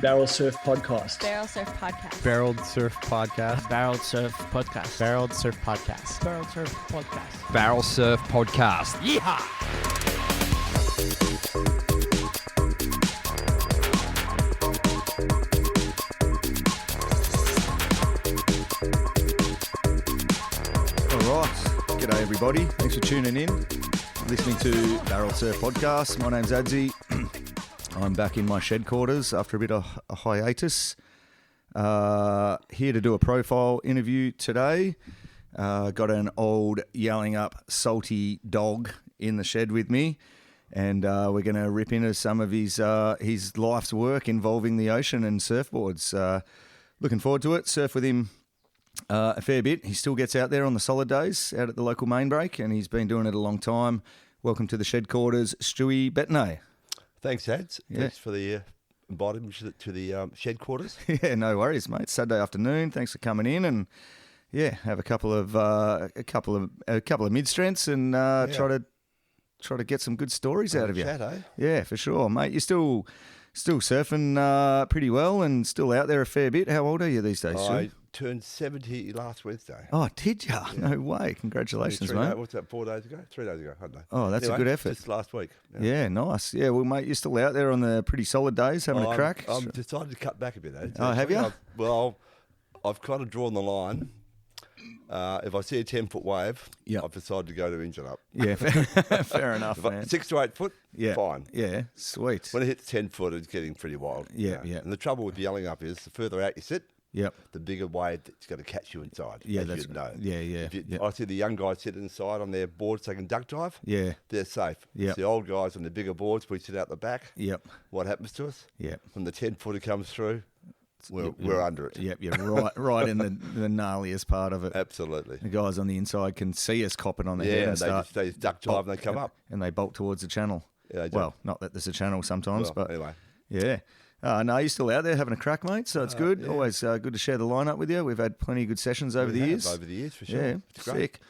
Barrel Surf Podcast. Barrel Surf Podcast. Barreled Surf Podcast. Barreled Surf Podcast. Barreled Surf Podcast. Barreled Surf Podcast. Barrel Surf Podcast. Yeehaw! All right. G'day, everybody. Thanks for tuning in. Listening to Barrel Surf Podcast. My name's Adzy. I'm back in my Shedquarters after a bit of a hiatus. Here to do a profile interview today. Got an old yelling up salty dog in the shed with me, and we're going to rip into some of his life's work involving the ocean and surfboards. Looking forward to it. Surf with him a fair bit. He still gets out there on the solid days out at the local main break, and he's been doing it a long time. Welcome to the Shedquarters, Stewart Bettenay. Thanks, Ads. Yeah. Thanks for the inviting me to the Shedquarters. Yeah, no worries, mate. Saturday afternoon. Thanks for coming in, and yeah, have a couple of mid strengths and try to get some good stories out of you. Chat, eh? Yeah, for sure, mate. You're still surfing pretty well and still out there a fair bit. How old are you these days, I Stu? turned 70 last Wednesday. Oh, did ya? Yeah. No way. Congratulations, mate. What's that, 4 days ago? 3 days ago, I don't know. Oh, that's Anyway, a good effort. Just last week. Yeah, nice. Yeah, well, mate, you're still out there on the pretty solid days having a crack. I've decided to cut back a bit, Ads. Oh, have you? I've kind of drawn the line. If I see a 10-foot wave, Yep. I've decided to go to engine up. Yeah, fair enough, man. 6 to 8 foot, Yeah, fine. Yeah, sweet. When it hits 10 foot, it's getting pretty wild. Yeah, yeah. And the trouble with yelling up is the further out you sit, Yep. the bigger wave that's going to catch you inside. Yeah, as that's you know. Yeah, yeah. If you, yeah. I see the young guys sitting inside on their boards taking duck dive. Yeah. They're safe. Yep. It's the old guys on the bigger boards, we sit out the back. Yep. What happens to us? Yep. When the 10-footer comes through, we're under it. Yep. You're right in the gnarliest part of it. Absolutely. The guys on the inside can see us copping on the head Yeah, and they duck dive and they come up. and they bolt towards the channel. Yeah, they do. Well, not that there's a channel sometimes, Well, but anyway. yeah. No, you're still out there having a crack, mate, so it's good. yeah. Always good to share the lineup with you. We've had plenty of good sessions over the We have years. Over the years, for sure. Yeah, It's great. sick.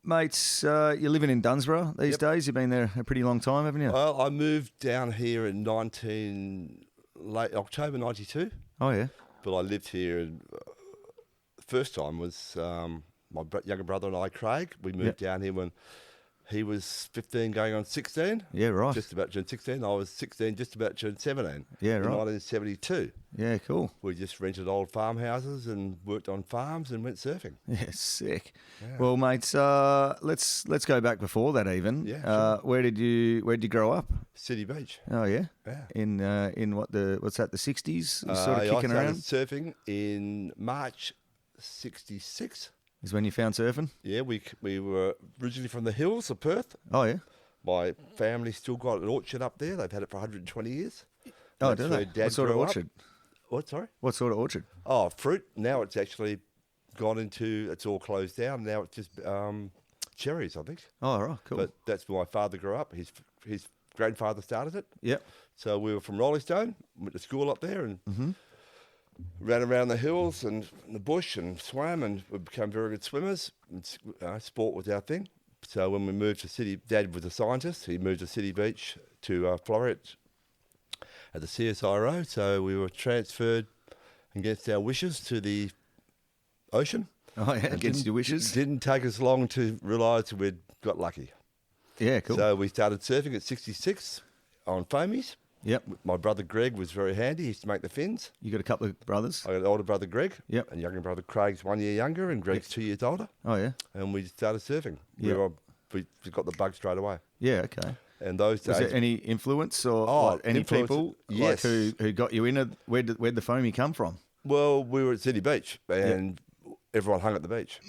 Mates, you're living in Dunsborough these days. You've been there a pretty long time, haven't you? Well, I moved down here in late October 92. Oh, yeah. But I lived here. The first time was my younger brother and I, Craig. We moved down here when he was 15 going on 16. Yeah, right. Just about turned 16. I was 16, just about turned 17. Yeah, in right. 1972. Yeah, cool. We just rented old farmhouses and worked on farms and went surfing. Yeah, sick. Yeah. Well, mates, let's go back before that even. Yeah, Where did you grow up? City Beach. Oh, yeah. Yeah. In what's that? The 60s? Sort of I kicking started around. surfing in March 66. Is when you found surfing? Yeah, we were originally from the hills of Perth. Oh, yeah. My family still got an orchard up there. They've had it for 120 years. Oh, That's do where they? Dad What sort of grew up. orchard? What, sorry? What sort of orchard? Oh, fruit. Now it's actually gone into, it's all closed down. Now it's just cherries, I think. Oh, right, cool. But that's where my father grew up. His grandfather started it. Yep. So we were from Rollystone, went to school up there and ran around the hills and in the bush and swam, and we became very good swimmers. And, sport was our thing. So when we moved to City, Dad was a scientist. He moved to City Beach to Florida at the CSIRO. So we were transferred against our wishes to the ocean. Oh, yeah, And against your wishes? Didn't take us long to realise we'd got lucky. Yeah, cool. So we started surfing at 66 on foamies. Yep. My brother Greg was very handy. He used to make the fins. You got a couple of brothers? I got an older brother Greg. Yep. And younger brother Craig's 1 year younger, and Greg's 2 years older. Oh, yeah. And we started surfing. Yep. We got the bug straight away. Yeah, okay. And those Was days, there any influence or like, any influence, people yes. who got you in? Where'd the foamy come from? well, we were at City Beach, and everyone hung at the beach,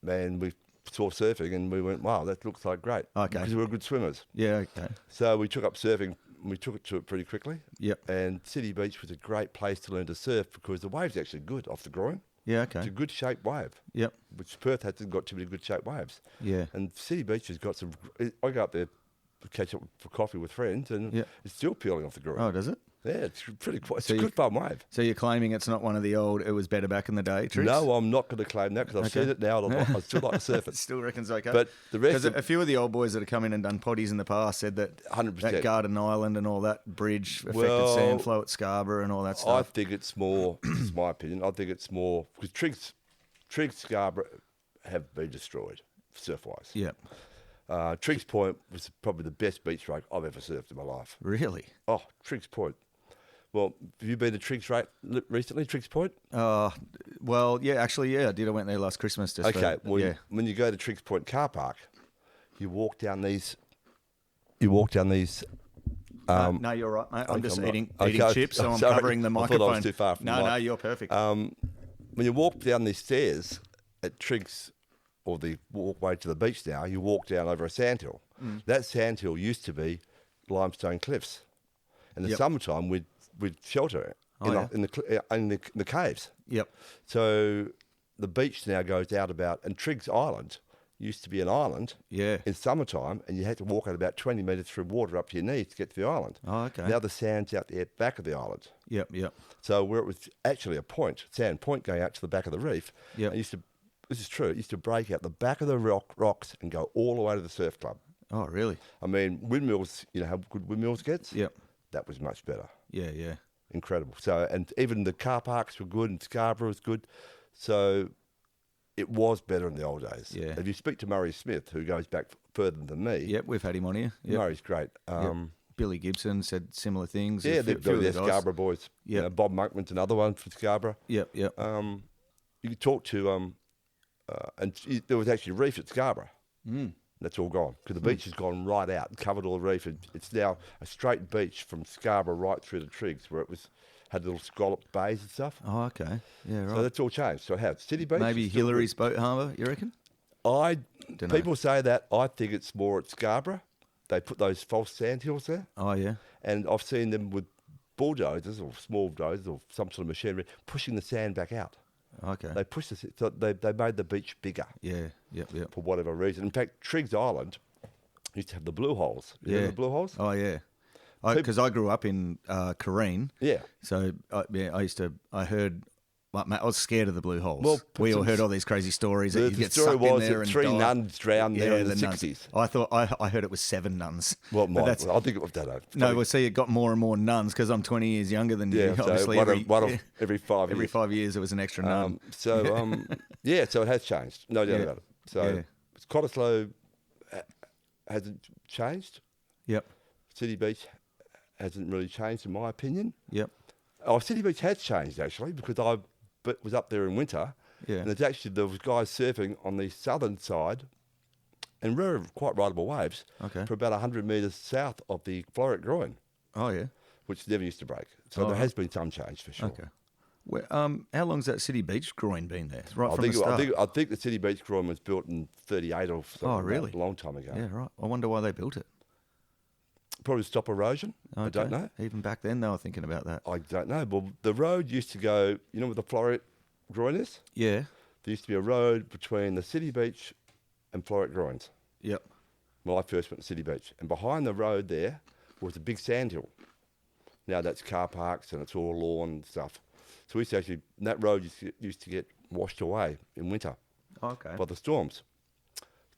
and we saw surfing, and we went, "Wow, that looks like great." Okay. Because we were good swimmers. Yeah, okay. So we took up surfing. We took it to it pretty quickly. Yep. And City Beach was a great place to learn to surf because the wave's actually good off the groin. Yeah, okay. It's a good shaped wave, Yep. which Perth hasn't got too many good shaped waves. Yeah. And City Beach has got some. I go up there to catch up for coffee with friends, and Yep. it's still peeling off the groin. Oh, does it? Yeah, it's pretty cool. It's So a you- good fun wave. So you're claiming it's not one of the old, it was better back in the day tricks? No, I'm not going to claim that because I've Okay. seen it now and I still like to surf it. Still reckons okay. But the rest Because of a few of the old boys that have come in and done potties in the past said that 100%. that Garden Island and all that bridge affected Well, sand flow at Scarborough and all that I stuff. think it's more, this is my opinion, I think it's more, because Triggs Scarborough have been destroyed surf-wise. Yeah. Triggs Point was probably the best beach rake I've ever surfed in my life. Really? Oh, Triggs Point. Well, have you been to Triggs rake recently, Triggs Point? Well, yeah, actually, yeah, I did. I went there last Christmas. Just Okay, for, well, yeah. when you go to Triggs Point car park, you walk down these. No, you're right, mate. I'm just I'm not- eating okay, chips, so I'm I'm sorry. covering the I thought I was microphone. too far from the no, mic. you're perfect. When you walk down these stairs at Triggs, or the walkway to the beach now, you walk down over a sandhill. That sandhill used to be limestone cliffs. In the Yep. summertime, we'd shelter in the caves. Yep. So the beach now goes out about, and Triggs Island used to be an island Yeah. in summertime, and you had to walk out about 20 metres through water up to your knees to get to the island. Oh, okay. Now the sand's out the back of the island. Yep. Yep. So where it was actually a sand point going out to the back of the reef, Yep. this is true, it used to break out the back of the rocks and go all the way to the surf club. Oh, really? I mean, windmills, you know how good windmills gets? Yep. That was much better. Yeah. Yeah. Incredible. So, and even the car parks were good and Scarborough was good. So it was better in the old days. Yeah. If you speak to Murray Smith, who goes back further than me, Yep. We've had him on here. Yep. Murray's great. Yep. Billy Gibson said similar things. Yeah, A few they're of the the guys. Scarborough boys. Yep. You know, Bob Monkman's another one for Scarborough. Yep. Yep. You could talk to, there was actually reef at Scarborough. Mm. That's all gone because the beach has gone right out and covered all the reef. And it's now a straight beach from Scarborough right through to Triggs, where it had little scalloped bays and stuff. Oh, okay. Yeah. Right. So that's all changed. So how City Beach? Maybe is still good. Hillary's boat harbour. You reckon? Dunno. People say that. I think it's more at Scarborough. They put those false sand hills there, Oh, yeah. and I've seen them with bulldozers or small dozers or some sort of machinery pushing the sand back out. Okay. They pushed so they made the beach bigger Yeah. Yep. Yep. for whatever reason. In fact, Triggs Island used to have the blue holes. You remember the blue holes? Oh, yeah. Because I grew up in Kareen. Yeah. So, I heard, like, mate, I was scared of the blue holes. Well, we all heard all these crazy stories that you The get story sucked in was there that and 3 die. nuns drowned there in the nuns. 60s. I heard it was 7 nuns. Well, But that's, I think I don't know. no, well, see, it got more and more nuns because I'm 20 years younger than Yeah, you. so Obviously, every 5 every years. 5 years there was an extra nun. So it has changed, no doubt Yeah. about it. So Yeah. Cottesloe hasn't changed. Yep. City Beach hasn't really changed, in my opinion. Yep. Oh, City Beach has changed actually because I was up there in winter, Yeah. and there was guys surfing on the southern side, and very quite rideable waves Okay. for about 100 metres south of the Florett Groin, Oh, yeah. which never used to break. So Oh, there right. has been some change for sure. Okay. Well, how long's that City Beach groin been there? Right I from think, the start. I think the City Beach Groin was built in 38 or something. Oh, like that, really? A long time ago. Yeah, right. I wonder why they built it. Probably to stop erosion. I don't Okay. know. Even back then, they were thinking about that. I don't know. Well, the road used to go, you know where the Florett Groin is? Yeah. There used to be a road between the City Beach and Florett Groins. Yep. When I first went to City Beach. And behind the road there was a big sand hill. Now that's car parks and it's all lawn and stuff. So we used to actually, that road used to get washed away in winter Okay. by the storms.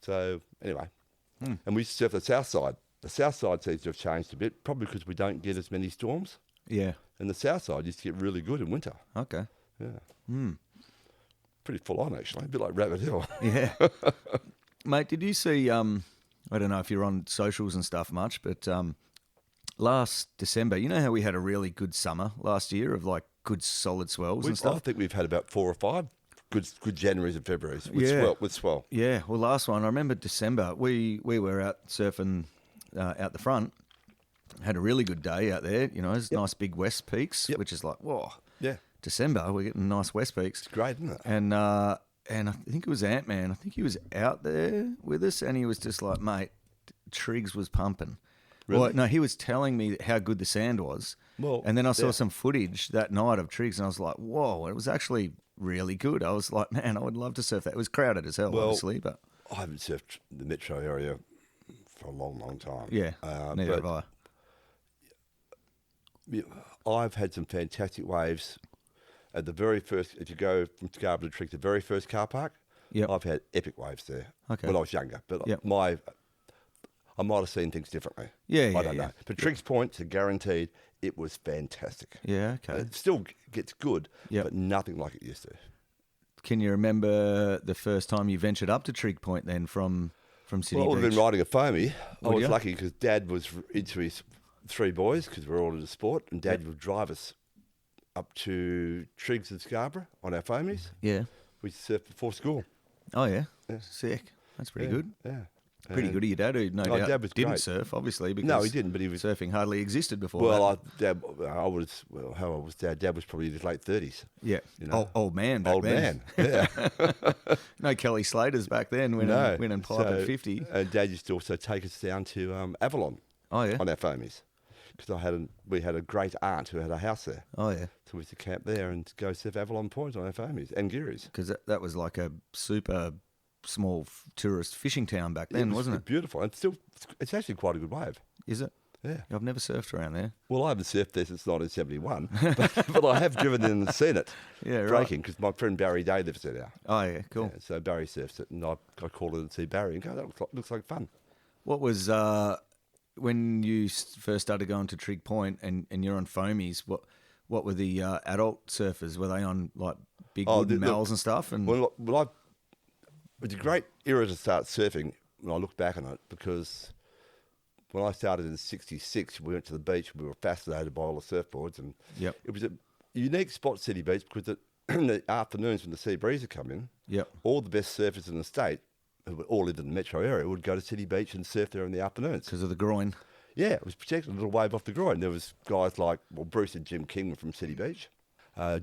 So anyway, and we used to surf the south side. The south side seems to have changed a bit, probably because we don't get as many storms. Yeah. And the south side used to get really good in winter. Okay. Yeah. Pretty full on actually, a bit like Rabbit Hill. Yeah. Mate, did you see, I don't know if you're on socials and stuff much, but last December, you know how we had a really good summer last year of like good solid swells and I stuff? think we've had about 4 or 5 good Januaries and Februaries with Yeah. swell. Yeah, well, last one, I remember December, we were out surfing out the front, had a really good day out there, you know, there's nice big west peaks, Yep. which is like, whoa, Yeah, December, we're getting nice west peaks. it's great, isn't it? And I think it was Ant-Man, I think he was out there with us, and he was just like, mate, Triggs was pumping. Really? Well, no, he was telling me how good the sand was. Well, and then I saw yeah. some footage that night of Triggs, and I was like, whoa, it was actually really good. I was like, man, I would love to surf that. It was crowded as hell, Well, obviously, but I haven't surfed the metro area for a long, long time. yeah, neither but have I. yeah, I've had some fantastic waves at the very first. If you go from Scarborough to Trigg, the very first car park, Yep. I've had epic waves there Okay. when I was younger. But Yep. I might have seen things differently. Yeah, I don't know. But Triggs Point, to guaranteed, it was fantastic. Yeah, okay. It still gets good, Yep. but nothing like it used to. Can you remember the first time you ventured up to Trigg Point then from City Well, I would have Beach? been riding a foamy. I Would was you? lucky because Dad was into his 3 boys because we're all into sport, and Dad would drive us up to Triggs and Scarborough on our foamies. Yeah. We surfed before school. Oh, yeah. Yeah. Sick. That's pretty Yeah, good. Yeah. Pretty And- good of your dad, who no doubt Dad was didn't great. surf, obviously, because No, he didn't, but he was. surfing hardly existed before Well, that. how old was Dad? Dad was probably in his late 30s. Yeah. you know. Old man back Old then. man. Yeah. No Kelly Slaters back then winning pipe at 50. And Dad used to also take us down to Avalon Oh, yeah. on our foamies because we had a great aunt who had a house there. Oh, yeah. So we used to camp there and go surf Avalon Point on our foamies and Gearys. Because that was like a super small tourist fishing town back then, wasn't it? Beautiful. And it's actually quite a good wave. Is it? Yeah. I've never surfed around there. Well, I haven't surfed there since 1971, but I have driven in and seen it Yeah, right. breaking because my friend Barry Day lives there now. Oh, yeah, cool. Yeah, so Barry surfs it, and I call it and see Barry and go, that looks like fun. What was when you first started going to Trigg Point and you're on foamies? What were the adult surfers? Were they on like big wooden malls and stuff? And Well, it's a great era to start surfing when I look back on it because when I started in '66, we went to the beach. We were fascinated by all the surfboards, and Yep. it was a unique spot, City Beach, because in the afternoons when the sea breeze would come in, Yep. all the best surfers in the state, who all lived in the metro area, would go to City Beach and surf there in the afternoons. because of the groin. Yeah, it was protected, a little wave off the groin. There was guys like, Bruce and Jim King were from City Beach.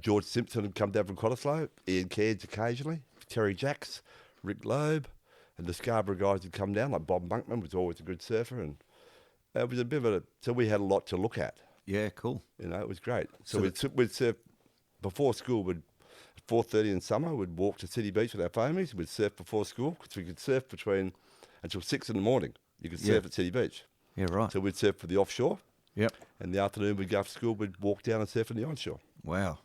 George Simpson had come down from Cottesloe. Ian Cairds occasionally. Terry Jacks, Rick Loeb. And the Scarborough guys had come down, like Bob Monkman was always a good surfer. And it was a bit of so we had a lot to look at. Yeah, cool. You know, it was great. So So we'd surf before school. At 4:30 in summer, we'd walk to City Beach with our foamies. We'd surf before school because we could surf until 6 in the morning. You could surf at City Beach. Yeah, right. So we'd surf for the offshore. Yep. In the afternoon, we'd go after school, we'd walk down and surf in the onshore. Wow.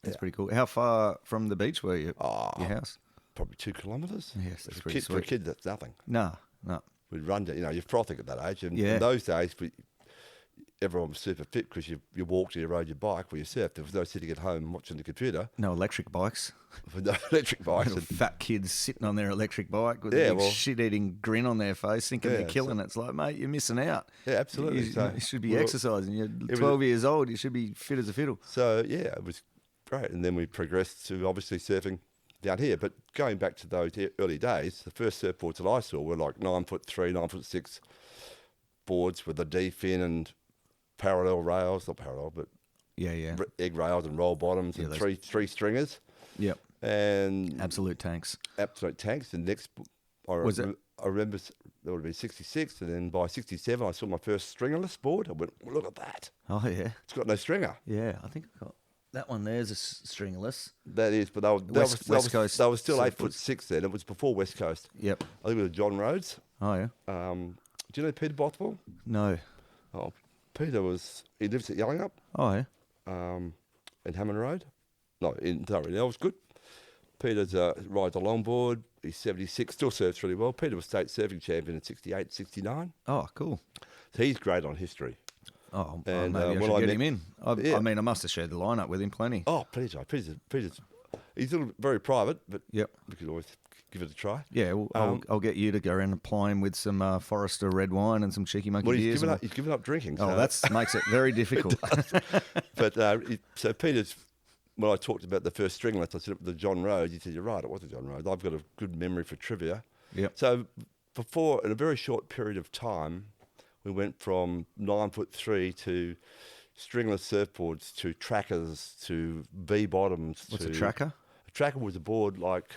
That's pretty cool. How far from the beach were you? Your house? Probably 2 kilometres. Yes, that's for pretty For a sweet. kid, that's nothing. No. We'd run down, you're frothing at that age. And Yeah. in those days, everyone was super fit because you walked or you rode your bike or you surfed. There was no sitting at home watching the computer No electric bikes. with no electric bikes. Little And, fat kids sitting on their electric bike with Yeah, a big well- shit-eating grin on their face, thinking Yeah, they're killing it. It's like, mate, you're missing out. yeah, absolutely. You should be we were- exercising. You're was- 12 years old. You should be fit as a fiddle. So, yeah, it was great. And then we progressed to obviously surfing down here. But going back to those early days, the first surfboards that I saw were like 9'3", 9'6" boards with a D-fin and parallel rails, not parallel, but Yeah, yeah. egg rails and roll bottoms Yeah, and those- three stringers Yep. and Absolute tanks. absolute tanks. And next, I remember that would have been 66, and then by 67 I saw my first stringerless board. I went, well, look at that. Oh, yeah. It's got no stringer. Yeah, I think I got that one there's a stringerless. That is, but West Coast they were still surf 8'6" then. It was before West Coast. Yep. I think it was John Rhodes. Oh, yeah. Do you know Peter Bothwell? No. Oh, Peter he lives at Yellingup, Oh, yeah. in Hammond Road. No, that was good. Peter's rides a longboard. He's 76, still surfs really well. Peter was state surfing champion in 68, 69. Oh, cool. So he's great on history. Oh, And, maybe I when should I get met- him in. Yeah. I mean, I must have shared the lineup with him plenty. Oh, Peter's he's a little very private, but Yep. we could always give it a try. Yeah, well, I'll get you to go around and ply him with some Forester red wine and some Cheeky Monkey Well, beers. he's given up drinking. Oh, so- that makes it very difficult. But so Peter's, when I talked about the first stringless, I said it was the John Rhodes. He said, you're right, it was a John Rhodes. I've got a good memory for trivia. Yep. So in a very short period of time, we went from 9'3" to stringless surfboards to trackers to V-bottoms. What's to a tracker? A tracker was a board like,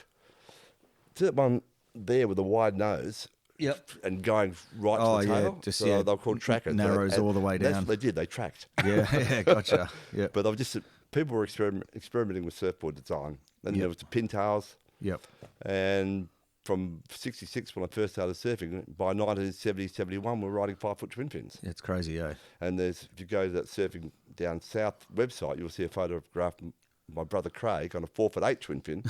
see that one there with a wide nose? Yep. And going right Oh, to the yeah, tail. just, so yeah, they were called trackers. narrows all the way That's down. what they did. They tracked. Yeah, yeah, gotcha. Yeah. But they were just people were experimenting with surfboard design. Then there was the pintails, Yep. and from 66 when I first started surfing, by 1970, 71, we're riding 5-foot twin fins. It's crazy, eh? And if you go to that Surfing Down South website, you'll see a photograph of my brother Craig on a 4'8" twin fin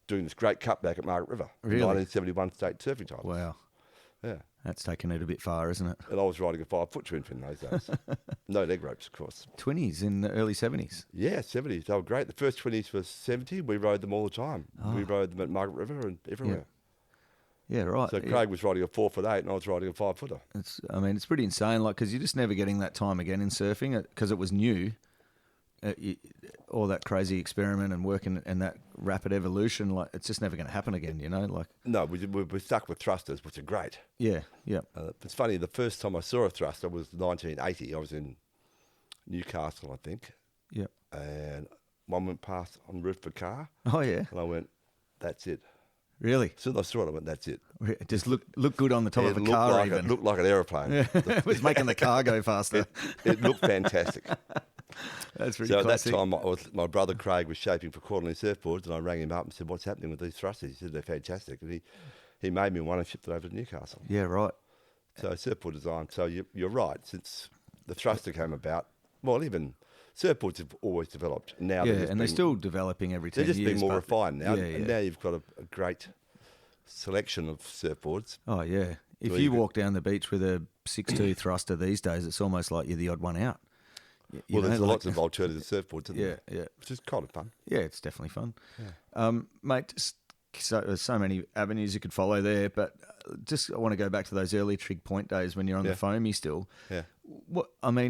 doing this great cutback at Margaret River. Really? 1971 state surfing title. Wow. Yeah. That's taken it a bit far, isn't it? And I was riding a 5-foot twin fin those days. No leg ropes, of course. 20s in the early 70s. Yeah, 70s. They were great. The first 20s were 70. We rode them all the time. Oh. We rode them at Margaret River and everywhere. Yeah, right. So Craig was riding a 4'8" and I was riding a 5-footer. It's pretty insane, like, because you're just never getting that time again in surfing because it was new. All that crazy experiment and working and that rapid evolution, like, it's just never going to happen again, you know? Like, No, we're stuck with thrusters, which are great. yeah. It's funny, the first time I saw a thruster was 1980. I was in Newcastle, I think. Yep. And one went past on the roof of a car. Oh, yeah. And I went, that's it. Really? As soon as I saw it, I went, that's it. It just look good on the top It of a looked car like even. It looked like an aeroplane. It was making the car go faster. It looked fantastic. That's really So classic. at that time, my brother Craig was shaping for quarterly surfboards, and I rang him up and said, what's happening with these thrusters? He said, they're fantastic. And he made me one and shipped it over to Newcastle. Yeah, right. So surfboard design. So you're right. Since the thruster came about, well, even surfboards have always developed. Now Yeah, and they're still developing every 10 they're years. just being more but- refined now. Yeah, And yeah. now you've got a great selection of surfboards. Oh, yeah. If So you you could- walk down the beach with a 6'2" thruster these days, it's almost like you're the odd one out. You Well, there's know, lots like- of alternative surfboards, isn't Yeah, there? yeah. Which is kind of fun. Yeah, it's definitely fun. Mate, there's so many avenues you could follow there, but I want to go back to those early Trig Point days when you're on the Yeah. foamy still. Yeah.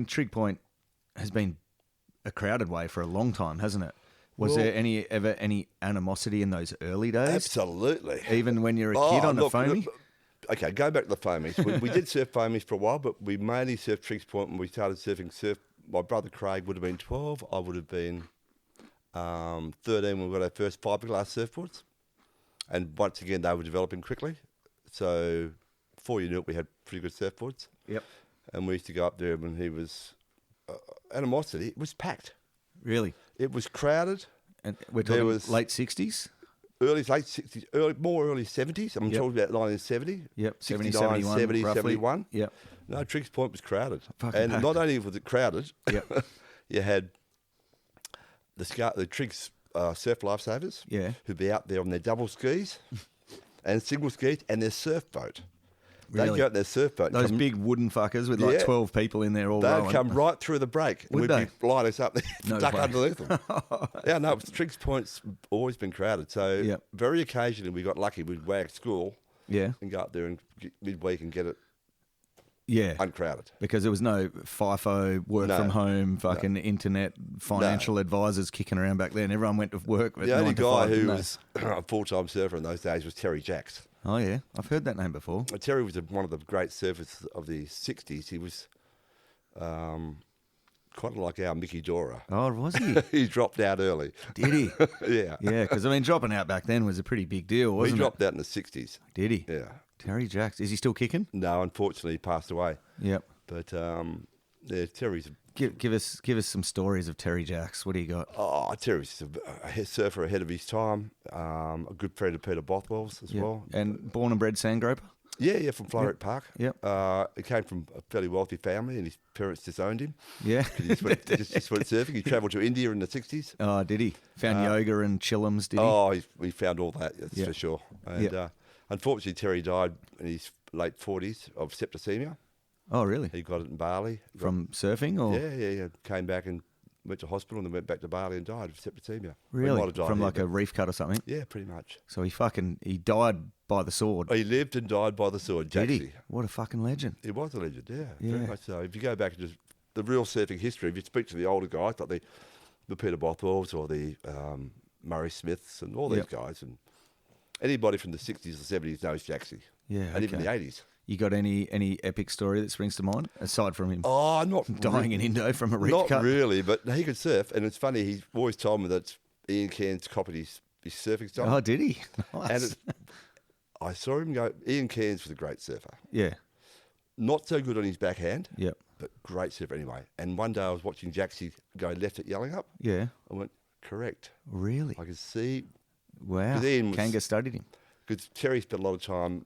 Trig Point has been a crowded way for a long time, hasn't it? Was Well- there ever any animosity in those early days? Absolutely. Even when you're a kid on the look, foamy? Okay, go back to the foamies. We did surf foamies for a while, but we mainly surfed Triggs Point when we started surfing surf. My brother Craig would have been 12. I would have been 13 when we got our first fiberglass surfboards. And once again, they were developing quickly. So before you knew it, we had pretty good surfboards. Yep. And we used to go up there when he was animosity. It was packed. Really? It was crowded. And we're There talking was- late 60s? Late 60s, early 70s. I'm Yep. talking about 1970. Yep, 70, 69, 71, 70, roughly. 71. Yep. No, Triggs Point was crowded. Fucking And packed. not only was it crowded, Yep. you had the Triggs surf lifesavers Yeah. who'd be out there on their double skis and single skis and their surf boat. They'd Really? go out in their surf boat. and Those come- big wooden fuckers with like Yeah. 12 people in there all They'd rowing. come right through the break. And Would we'd be line us up there, No stuck way. underneath them. Yeah, no, Triggs Point's always been crowded. So Yep. very occasionally we got lucky. We'd wag school Yeah. and go up there and midweek and get it Yeah. uncrowded. Because there was no FIFO, work No. from home, fucking internet, financial advisors kicking around back then. Everyone went to work at The only 9 to guy 5, who didn't they? was a full-time surfer in those days was Terry Jacks. Oh, yeah. I've heard that name before. Terry was one of the great surfers of the 60s. He was kind of like our Mickey Dora. Oh, was he? He dropped out early. Did he? Yeah. Yeah, because, dropping out back then was a pretty big deal, He wasn't dropped out in the 60s. it? Did he? Yeah. Terry Jacks. Is he still kicking? No, unfortunately, he passed away. Yep. But yeah, Terry's Give us some stories of Terry Jacks. What do you got? Terry's a surfer ahead of his time. A good friend of Peter Bothwell's as Yep. well. And born and bred sandgroper? Yeah, from Floreat Park. Yep. He came from a fairly wealthy family, and his parents disowned him. Yeah. He just went surfing. He travelled to India in the 60s. Oh, did he? Found yoga and chillums, did he? Oh, he found all that, that's Yeah. for sure. And Yeah. unfortunately, Terry died in his late 40s of septicemia. Oh, really? He got it in Bali. From surfing or? Yeah. Came back and went to hospital and then went back to Bali and died of septicemia. He Really? might have died From here, like a but- reef cut or something? Yeah, pretty much. So he died by the sword. He lived and died by the sword, Did Jaxie. he? What a fucking legend. He was a legend, yeah, Yeah. very much so. If you go back and just the real surfing history, if you speak to the older guys, like the Peter Bothwells or the Murray Smiths and all these Yep. guys, and anybody from the 60s or 70s knows Jaxie. Yeah, And even okay. the 80s. You got any epic story that springs to mind aside from him Oh, not dying in Indo from a reef Not cut? really, but he could surf. And it's funny, he always told me that Ian Cairns copied his surfing style. Oh, did he? Nice. And I saw him go, Ian Cairns was a great surfer. Yeah. Not so good on his backhand, Yep. but great surfer anyway. And one day I was watching Jaxie go left at Yelling Up. Yeah. I went, correct. Really? I could see. Wow. 'Cause Ian was- Kanga studied him. Because Terry spent a lot of time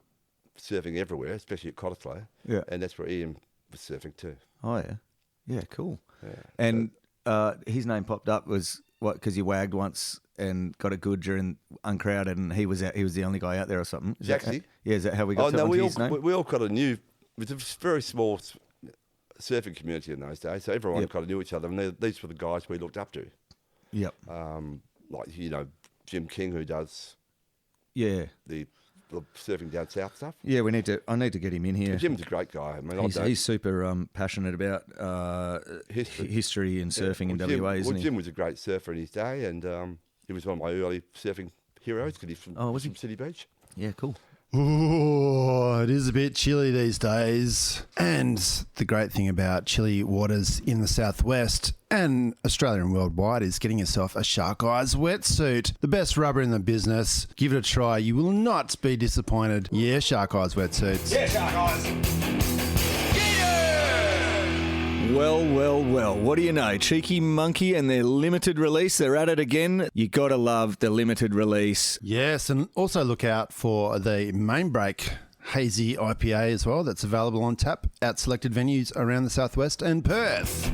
surfing everywhere, especially at Coastlines. Yeah. And that's where Ian was surfing too. Oh, yeah. Yeah, cool. Yeah. And his name popped up was what? Because you wagged once and got a good during Uncrowded, and he was the only guy out there or something. Is that, Jaxie? is that how we got we his name? all got a new. It was a very small surfing community in those days, so everyone kind of knew each other, and these were the guys we looked up to. Yep. Like Jim King, who does Yeah. the surfing down south stuff. Yeah, I need to get him in here. Jim's a great guy. I mean, He's super passionate about history and surfing in WA, isn't he? Jim was a great surfer in his day, and he was one of my early surfing heroes because he's from City Beach. Yeah, cool. Ooh, it is a bit chilly these days. And the great thing about chilly waters in the southwest and Australia and worldwide is getting yourself a Shark Eyes wetsuit. The best rubber in the business. Give it a try. You will not be disappointed. Yeah, Shark Eyes wetsuits. Yeah, Shark Eyes. Well, what do you know? Cheeky Monkey and their limited release, they're at it again. You got to love the limited release. Yes, and also look out for the Main Break Hazy IPA as well. That's available on tap at selected venues around the southwest and Perth.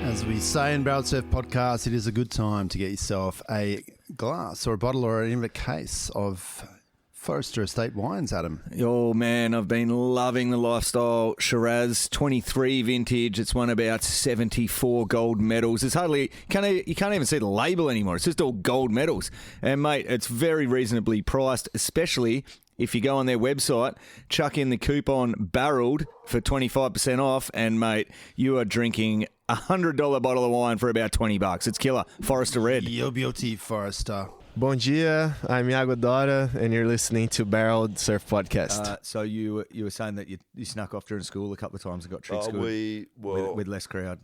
As we say in Barrel Surf Podcast, it is a good time to get yourself a glass or a bottle or even a case of Forester Estate wines, Adam. Oh, man, I've been loving the Lifestyle Shiraz 23 vintage. It's won about 74 gold medals. It's hardly, you can't even see the label anymore. It's just all gold medals. And, mate, it's very reasonably priced, especially if you go on their website, chuck in the coupon BARRELLED for 25% off, and, mate, you are drinking a $100 bottle of wine for about $20. It's killer. Forester Red. Your beauty, Forester. Bon dia, I'm Iago Dora, and you're listening to Barreled Surf Podcast. So you were saying that you snuck off during school a couple of times and got tricks good with less crowd.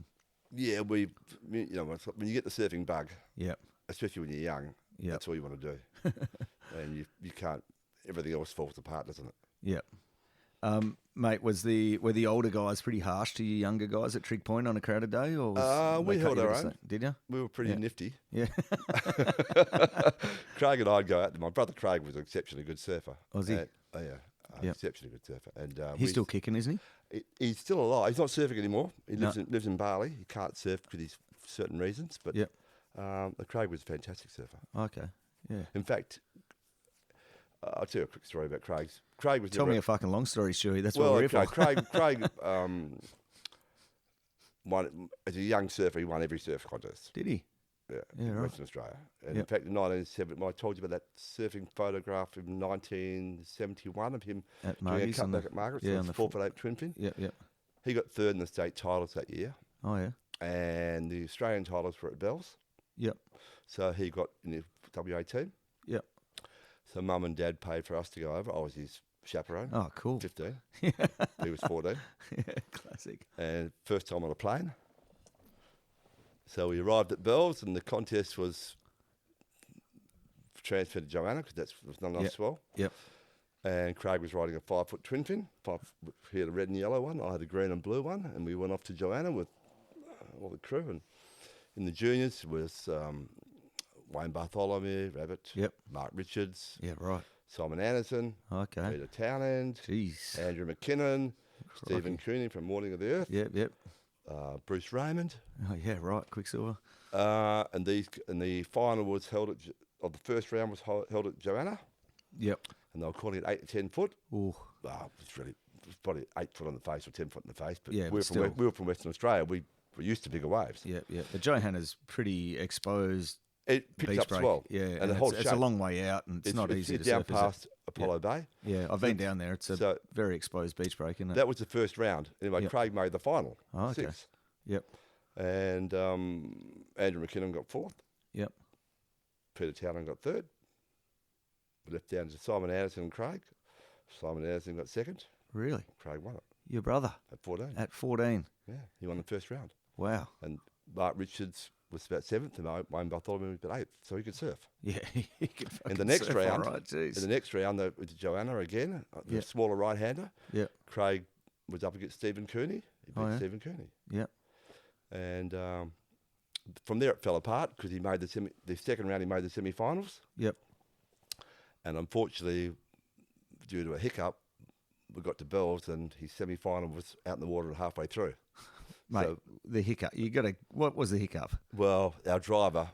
Yeah, when you get the surfing bug, Yep. especially when you're young, that's all you want to do. And you can't, everything else falls apart, doesn't it? Yep. Mate, were the older guys pretty harsh to you younger guys at Trig Point on a crowded day? Or we held our own. Did you? We were pretty nifty. Yeah. Craig and I'd go out there. My brother Craig was an exceptionally good surfer. Was he? Exceptionally good surfer. And He's still kicking, isn't he? He's still alive. He's not surfing anymore. He lives in Bali. He can't surf because of certain reasons. But Craig was a fantastic surfer. Okay. Yeah. In fact, I'll tell you a quick story about Craig's. Craig was Tell me a fucking long story, Stewy. That's well, what we're here for. Craig won as a young surfer. He won every surf contest. Did he? Yeah, Yeah, in right. Western Australia. And in fact, in 1970, I told you about that surfing photograph in 1971 of him At doing a Margie's on cutback the- at Margaret. yeah, So on it's the 4'8" twin fin. Yep. He got third in the state titles that year, Oh, yeah. and the Australian titles were at Bells. Yep. So he got in the WA team. Yep. So Mum and Dad paid for us to go over. I was his chaperone. Oh, cool. 15. He was 14. Yeah, classic. And first time on a plane. So we arrived at Bells, and the contest was transferred to Joanna because that was not enough swell. Yep. And Craig was riding a 5-foot twin fin. He had a red and yellow one. I had a green and blue one. And we went off to Joanna with all the crew. And in the juniors was Wayne Bartholomew, Rabbit, Mark Richards, Right. Simon Anderson, Okay. Peter Townend, Jeez. Andrew McKinnon, Stephen Cooney from Morning of the Earth, Yep. Bruce Raymond. Oh, yeah, right. Quicksilver. And the final was held the first round was held at Joanna. Yep. And they were calling it 8 to 10 foot. Ooh. It was probably 8 foot on the face or 10 foot in the face. But Yeah, we but were from Western Australia. We were used to bigger waves. Yep. The Johanna's pretty exposed. It picks Beach up break. swell. Yeah, and the whole it's a long way out, and it's not easy to down surf. past Apollo Bay. Yeah, I've been down there. It's a So- very exposed beach break, isn't it? That was the first round. Anyway, Yep. Craig made the final. Oh, okay. 6th. Yep. And Andrew McKinnon got 4th. Yep. Peter Townend got 3rd. We left down to Simon Anderson and Craig. Simon Anderson got 2nd. Really? Craig won it Your brother at 14. at 14. Yeah, he won the first round. Wow. And Mark Richards was about 7th, and Wayne Bartholomew was about 8th, so he could surf. Yeah, he could In fucking the next surf round, all right, jeez. in the next round, they went to Joanna again, the Yep. smaller right-hander. Yep. Craig was up against Stephen Cooney. He beat Oh, yeah? Stephen Cooney. Yep. And from there it fell apart because he made the second round. He made the semi-finals, Yep. and unfortunately, due to a hiccup, we got to Bells, and his semi-final was out in the water halfway through. Mate, So- the hiccup. What was the hiccup? Well, our driver,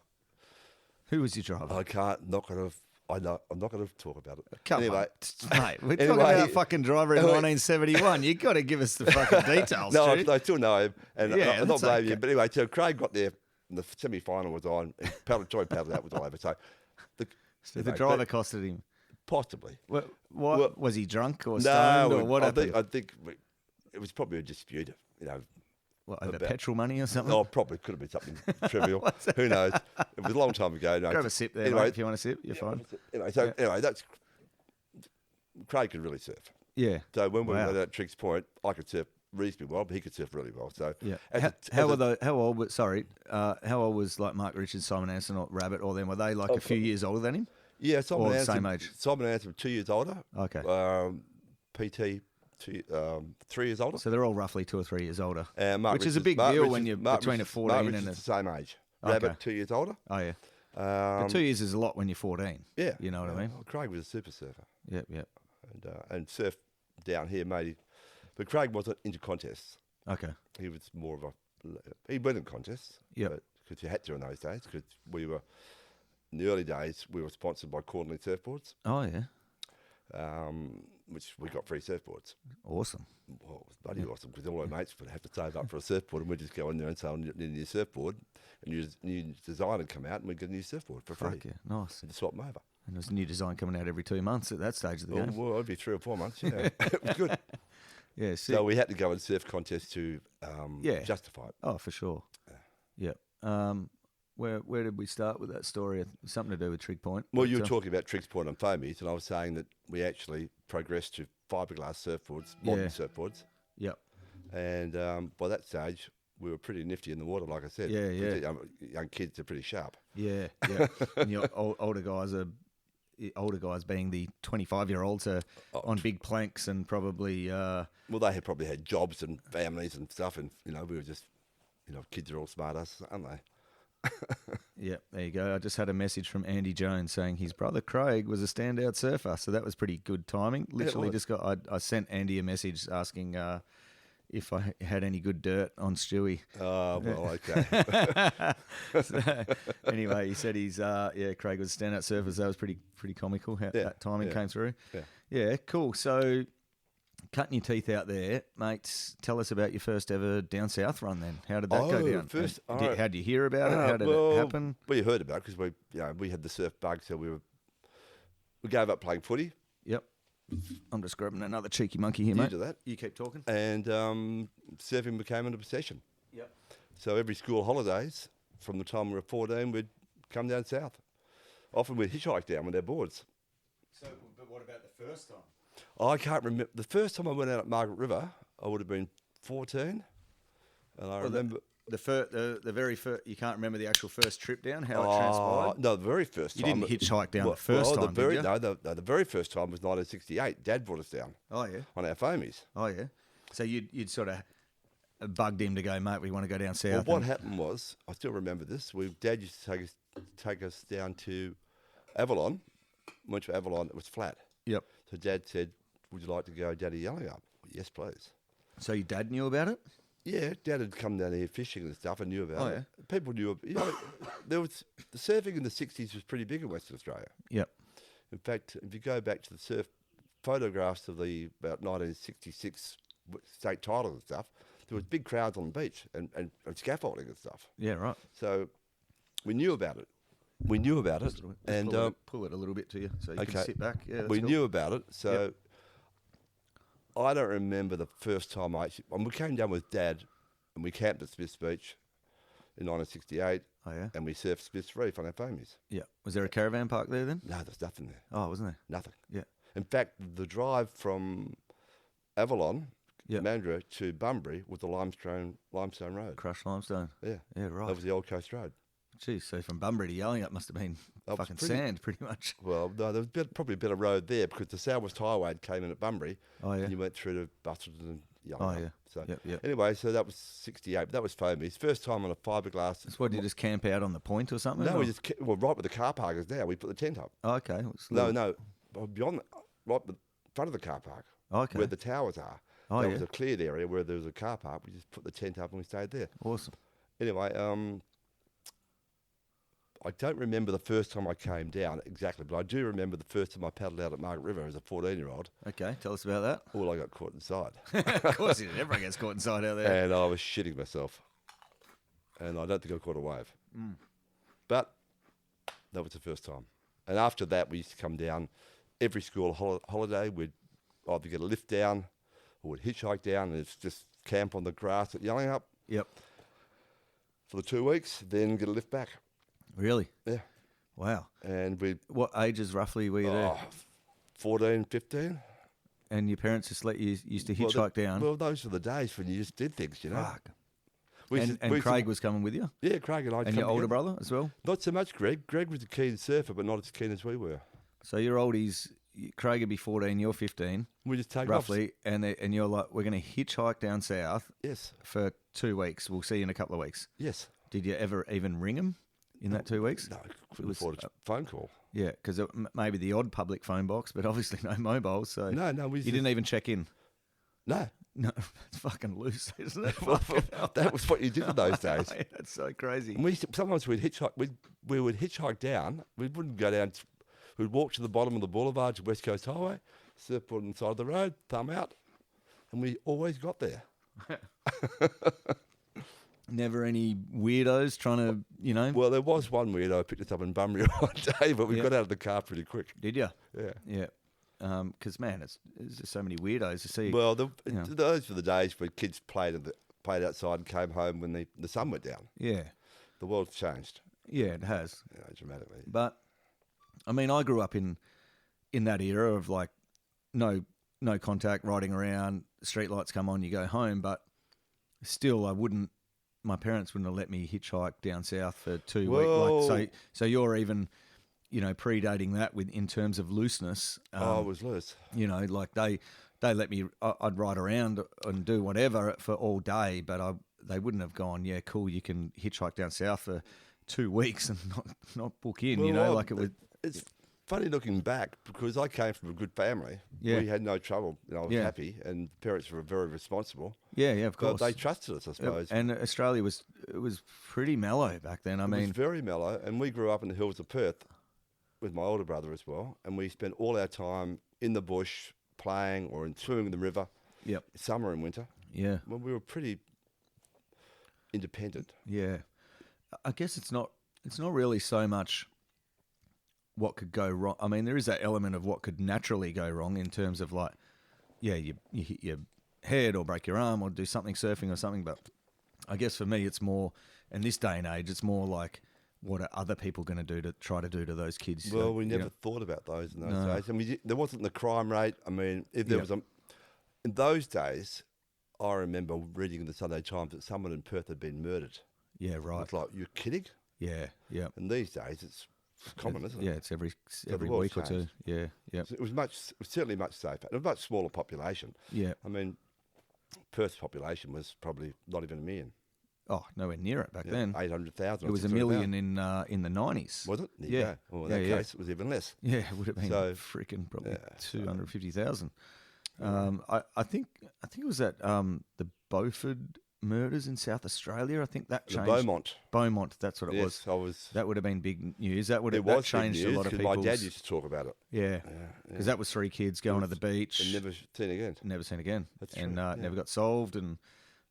Who was your driver? I'm not going to talk about it. Come anyway, on, mate. We're talking Anyway- about fucking driver in Anyway- 1971. You got to give us the fucking details, no, Stu. I still know him, and Yeah, I'm not that's blaming okay. him. But anyway, so Craig got there, and the semi-final was on. And joint paddle out was all over. So So the anyway, driver but costed him. possibly. What, Well, was he drunk or No, stoned or what I happened? think it was probably a dispute. What, over about- petrol money or something? Oh, probably could have been something trivial. Who knows? It was a long time ago. No, Grab a sip there, anyway, mate, if you want to sip. You're fine. Anyway, that's Craig could really surf. Yeah. So when we Wow. were at Triggs Point, I could surf reasonably well, but he could surf really well. So Yeah. as How a- old? How old was like Mark Richards, Simon Anderson, or Rabbit, or them? Were they like a few years older than him? Yeah, Simon Or Anderson, same age? Simon Anderson, 2 years older. Okay. PT, 3 years older. So they're all roughly 2 or 3 years older. Mark which is a Richards- big Mark deal Richards- when you're Mark between a Richards- 14 Mark and Richards a. the same age. Okay. Rabbit, 2 years older. Oh yeah. But 2 years is a lot when you're 14. Yeah, You know what I mean? Well, Craig was a super surfer, Yep. Yep. and surf down here made him. But Craig wasn't into contests. Okay. He was more of a. He went in contests. Yep. Because you had to in those days. Because we were in the early days, we were sponsored by Quarterly Surfboards, Oh yeah. which we got free surfboards. Awesome. Well, it was bloody awesome because all our mates would have to save up for a surfboard, and we'd just go in there and say, "I need a new surfboard," and new design would come out, and we'd get a new surfboard for free. Fuck yeah. Nice. And just swap them over. And there's a new design coming out every 2 months at that stage of the game. Well, it'd be 3 or 4 months. Yeah, it was good. Yeah. Sick. So we had to go and surf contests to Yeah. justify it. Oh, for sure. Yep. Where did we start with that story? Something to do with Trig Point. Well, but, you were talking about Triggs Point and foamies, and I was saying that we actually progressed to fiberglass surfboards, modern Yeah. surfboards, Yep. and by that stage we were pretty nifty in the water, like I said. Yeah, yeah. The young kids are pretty sharp. Yeah. Yeah. And your older guys being the 25-year-olds are on big planks and probably. Well, they had probably had jobs and families and stuff, and we were just, kids are all smart us, aren't they? Yeah, there you go. I just had a message from Andy Jones saying his brother Craig was a standout surfer, so that was pretty good timing. Literally, was. I sent Andy a message asking if I had any good dirt on Stewy. Oh, well, okay. So, anyway, he said Craig was a standout surfer, so that was pretty comical how Yeah, that timing yeah, came through. yeah. Yeah, cool. So, cutting your teeth out there, mates. Tell us about your first ever down south run. Then, how did that go down? How did you hear about it? How did it happen? We heard about it because we had the surf bug, so we gave up playing footy. Yep. I'm just grabbing another cheeky monkey here, You mate. do that. You keep talking. And surfing became an obsession. Yep. So every school holidays, from the time we were 14, we'd come down south. Often we'd hitchhike down with our boards. So, but what about the first time? I can't remember. The first time I went out at Margaret River, I would have been 14. And I remember... The very first. You can't remember the actual first trip down. How it transpired. No, the very first You time. didn't hitchhike down the first time, did you? No, the very first time was 1968. Dad brought us down Oh yeah. on our foamies. Oh yeah. So you'd sort of bugged him to go, mate. We want to go down south. Well, what happened was, I still remember this. Dad used to take us down to Avalon. Went to Avalon. It was flat. Yep. So Dad said, "Would you like to go Daddy Yelling Up?" Yes, please. So your dad knew about it? Yeah, Dad had come down here fishing and stuff and knew about Oh, it. People knew. There was the surfing in the 60s was pretty big in Western Australia. Yep. In fact, if you go back to the surf photographs of the about 1966 state titles and stuff, there was big crowds on the beach and scaffolding and stuff. Yeah. Right. So we knew about it. We knew about it, Just and pull it a little bit to you so you okay. can sit back. Yeah. That's we cool. knew about it. So I don't remember the first time when we came down with Dad, and we camped at Smith's Beach in 1968, Oh yeah. and we surfed Smith's Reef on our foamies. Yeah. Was there a caravan park there then? No, there's nothing there. Oh, wasn't there? Nothing. Yeah. In fact, the drive from Avalon, Yep. Mandurah to Bunbury was the limestone road. Crushed limestone. Yeah. Yeah. Right. That was the old coast road. Geez. So from Bunbury to Yelling Up must have been That was fucking pretty- sand, pretty much. Well, no, there was probably a better road there because the South West Highway came in at Bunbury. Oh yeah. And you went through to Busselton and young. Oh, yeah. So Yep. anyway, so that was 68. But that was foamy. First time on a fiberglass. So what, did you just camp out on the point or something? No, or? we just right where the car park is now. We put the tent up. Oh, okay. It was a No, little- beyond, right the front of the car park, Okay. where the towers are. Oh, That yeah. was a cleared area where there was a car park. We just put the tent up and we stayed there. Awesome. Anyway, I don't remember the first time I came down exactly, but I do remember the first time I paddled out at Margaret River as a 14-year-old. Okay, tell us about that. All I got caught inside. Of course you did. Everyone gets caught inside out there. And I was shitting myself. And I don't think I caught a wave. But that was the first time. And after that, we used to come down every school holiday. We'd either get a lift down or we'd hitchhike down, and it's just camp on the grass at Yellingup Yep. for the 2 weeks, then get a lift back. Really? Yeah. Wow. And we'd, What ages roughly were you there? 14, 15. And your parents just let you used to Well, hitchhike down? Well, those were the days when you just did things, you know. Fuck. We And, used to- and we used to- Craig was coming with you? Yeah, Craig and I. And your older brother as well? Not so much Greg. Greg was a keen surfer, but not as keen as we were. So your oldies, Craig would be 14, you're 15, We just take roughly, and you're like, we're going to hitchhike down south Yes, for 2 weeks. We'll see you in a couple of weeks. yes. Did you ever even ring him in that 2 weeks? No, couldn't was, afford a phone call. Yeah, because maybe the odd public phone box, but obviously no mobile. So No, we you just, didn't even check in. No, No, it's fucking loose, isn't it? that was what you did in those days. That's so crazy. And sometimes we'd hitchhike. We would hitchhike down. We wouldn't go down. We'd walk to the bottom of the boulevard to West Coast Highway, surfboard on the side of the road, thumb out, and we always got there. Never any weirdos trying to, Well, there was one weirdo who picked us up in Bunbury one day, but we Yeah. got out of the car pretty quick. Did you? Yeah. Yeah. Because, man, there's just so many weirdos to see. Well, Yeah. those were the days when kids played outside and came home when the sun went down. Yeah. The world's changed, Yeah, it has. dramatically. But, I mean, I grew up in that era of, like, no contact, riding around, streetlights come on, you go home. But still, my parents wouldn't have let me hitchhike down south for 2 Well- weeks. Like, so you're even, predating that in terms of looseness. It was loose. Like they let me. I'd ride around and do whatever for all day, but they wouldn't have gone. Yeah, cool. You can hitchhike down south for 2 weeks and not book in. Well, like it was. It's funny looking back because I came from a good family. Yeah. We had no trouble. I was Yeah. happy, and parents were very responsible. Yeah, of But course. they trusted us, I suppose. And Australia was pretty mellow back then. I It mean, was very mellow, and we grew up in the hills of Perth with my older brother as well, and we spent all our time in the bush playing or swimming in the river, yep, summer and winter. yeah. When we were pretty independent. Yeah, I guess it's not really so much what could go wrong. I mean, there is that element of what could naturally go wrong in terms of like, yeah, you hit your head or break your arm or do something surfing or something. But I guess for me, it's more in this day and age, it's more like what are other people going to do to try to do to those kids? Well, we never thought about those in those No. days. I mean, there wasn't the crime rate. I mean, if there Yeah. was in those days, I remember reading in the Sunday Times that someone in Perth had been murdered. Yeah, I right. was like, you're kidding? Yeah, yeah. And these days, it's common, isn't it? Yeah, it's every the world's week or two. changed. Yeah, yeah, It was certainly much safer. And a much smaller population. yeah. I mean, Perth's population was probably not even a million. Oh, nowhere near it back Yeah, then. 800,000. It was a million in the 90s. Was it? There you Yeah. go. Well, in Yeah, that yeah. case, it was even less. Yeah, it would have been So- freaking probably yeah, 250,000. I think it was at the Beaufort murders in South Australia. I think that The changed. Beaumont. That's what it Yes, was. I was. That would have been big news. That would It have that was changed big a news lot of 'cause people's. my dad used to talk about it. Yeah, Yeah, because that was 3 kids going to the beach. and never seen again. Never seen again. That's and true, yeah. never got solved. And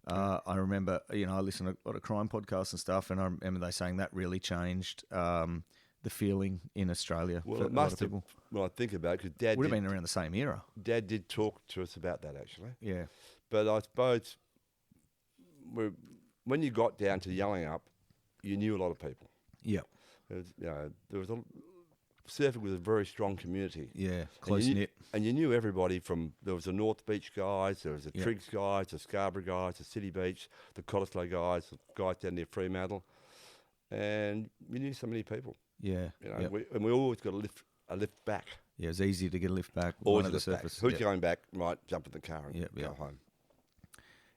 I remember, I listened to a lot of crime podcasts and stuff, and I remember they saying that really changed the feeling in Australia Well, for it a lot must of have. people. When I think about it, because Dad Would have did, been around the same era. Dad did talk to us about that actually. Yeah. But I suppose when you got down to Yellingup, you knew a lot of people. Yeah. There was surfing was a very strong community. Yeah. Close knit. And you knew everybody there was the North Beach guys, there was the Yeah. Triggs guys, the Scarborough guys, the City Beach, the Cottesloe guys, the guys down near Fremantle. And you knew so many people. Yeah. You know, Yep. we always got a lift back. Yeah, it was easy to get a lift back. Always one a of the lift back. surface. Who's Yep. going back? Right, jump in the car and Yep, go yep. home.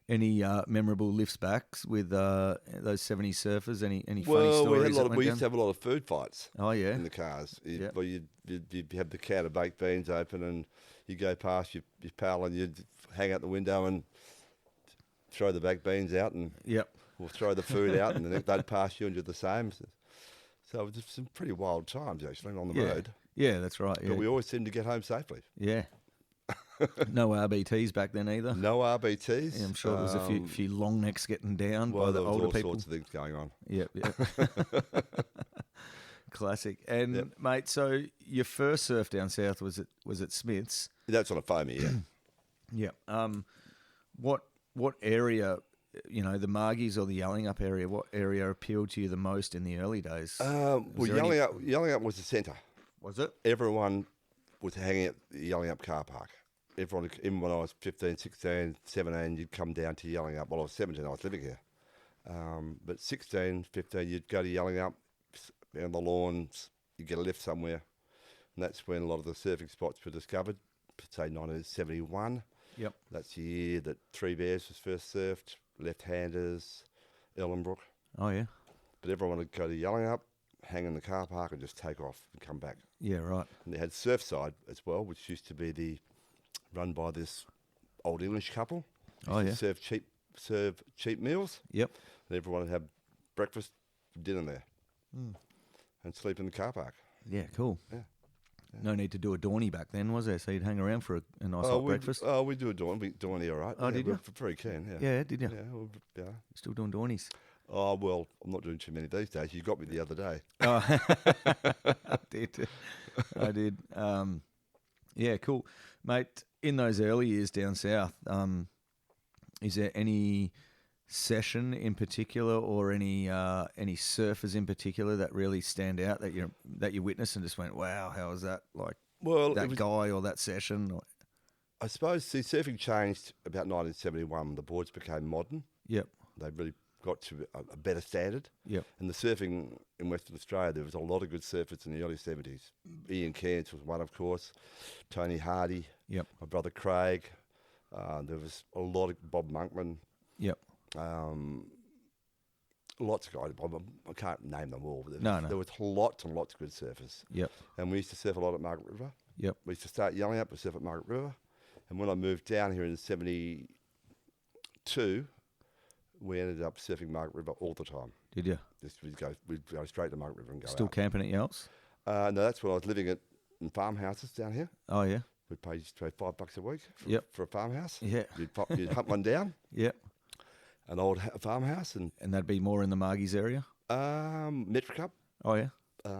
Any memorable lifts backs with those 70s surfers? Any funny Well, stories? we used to have a lot of food fights Oh yeah, in the cars. Yep. Well, you'd have the can of baked beans open, and you go past your pal, and you'd hang out the window and throw the baked beans out, and yep. or throw the food out, and then they'd pass you and do the same. So it was just some pretty wild times actually on the Yeah. road. Yeah, that's right. Yeah, But we always seemed to get home safely. yeah. No RBTs back then either. No RBTs. Yeah, I'm sure there was a few long necks getting down Well, by there the was older all people. sorts of things going on. Yep, yep. Classic. And mate, so your first surf down south was at Smith's. That's on a foamy, yeah. Yeah. What area, the Margies or the Yelling Up area? What area appealed to you the most in the early days? Well, there Yelling Up was the centre. Was it? Everyone was hanging at the Yelling Up car park. Everyone, even when I was 15, 16, 17, you'd come down to Yelling Up. Well, I was 17, I was living here. But 16, 15, you'd go to Yelling Up, on the lawns, you'd get a lift somewhere. And that's when a lot of the surfing spots were discovered, say 1971. Yep. That's the year that Three Bears was first surfed, Left-Handers, Ellenbrook. Oh yeah. But everyone would go to Yelling Up, hang in the car park and just take off and come back. Yeah, right. And they had Surfside as well, which used to be run by this old English couple. Oh Used to serve cheap meals, Yep. and everyone would have breakfast, dinner there, and sleep in the car park. Yeah, cool. Yeah. No need to do a Dawny back then, was there? So you'd hang around for a nice hot breakfast. Oh, we do a Dawny, all right. Oh, did we're you? very keen, yeah. Yeah, did you? Yeah. Still doing Dawnies? Oh, well, I'm not doing too many these days. You got me the other day. Oh, I did. Yeah, cool, mate. In those early years down south, is there any session in particular, or any surfers in particular that really stand out that you witnessed and just went, wow, how was that? Like Well, that guy or that session? Or... I suppose, surfing changed about 1971. The boards became modern. Yep. They really got to a better standard. Yep. And the surfing in Western Australia, there was a lot of good surfers in the early 70s. Ian Cairns was one, of course. Tony Hardy. Yep. My brother Craig. There was a lot of Bob Monkman. Yep. Lots of guys. I can't name them all, but there was lots and lots of good surfers. Yep. And we used to surf a lot at Margaret River. Yep. We used to start Yelling Up to surf at Margaret River. And when I moved down here in 72, we ended up surfing Margaret River all the time. Did you? We'd go straight to Margaret River and go Still out. camping at yours? No, that's when I was living in farmhouses down here. Oh yeah. We'd pay $5 a week for a farmhouse. Yeah. You'd hunt one down, Yep. an old farmhouse, and And that'd be more in the Margies area? Metricup, Oh yeah.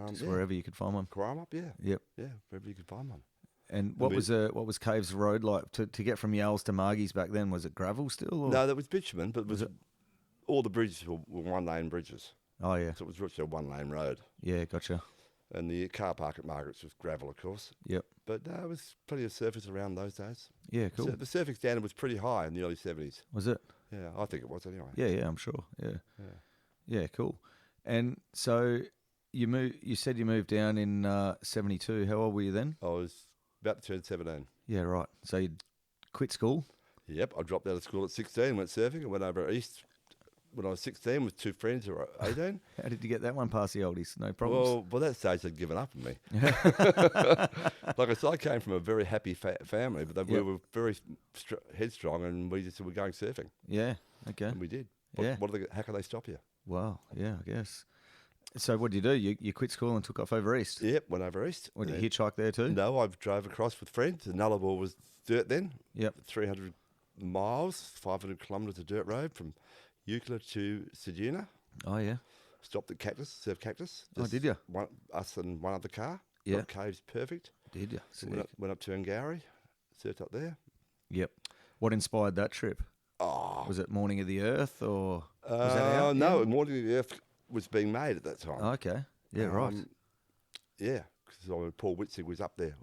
Just wherever you could find one. Crime yeah. Yep. Yeah, wherever you could find one. And what was Caves Road like to get from Yalls to Margies back then? Was it gravel still? Or? No, that was bitumen, but all the bridges were one-lane bridges. Oh yeah. So it was literally a one-lane road. Yeah, gotcha. And the car park at Margaret's was gravel, of course. Yep. But there was plenty of surfers around those days. Yeah, cool. So the surfing standard was pretty high in the early 70s. Was it? Yeah, I think it was anyway. Yeah, I'm sure. Yeah, cool. And so you said you moved down in 72. How old were you then? I was about to turn 17. Yeah, right. So you quit school? Yep, I dropped out of school at 16, went surfing, and went over east when I was 16 with two friends who were 18. How did you get that one past the oldies? No problems? Well, by that stage, they'd given up on me. Like I said, I came from a very happy family, but we were very headstrong, and we just said, we're going surfing. Yeah, okay. And we did. Yeah. How can they stop you? Wow, yeah, I guess. So what did you do? You quit school and took off over east? Yep, went over east. Or did you hitchhike there too? No, I drove across with friends. The Nullarbor was dirt then. Yep. 300 miles, 500 kilometres of dirt road from Euclid to Ceduna. Oh, yeah. Stopped at Surf Cactus. Oh, did you? Us and one other car. Yeah. Got Caves perfect. Did you? Went up to Ngari, surfed up there. Yep. What inspired that trip? Oh. Was it Morning of the Earth or was that out? No, Yeah? Morning of the Earth was being made at that time. Oh, okay. Yeah, right. Yeah, because Paul Whitsick was up there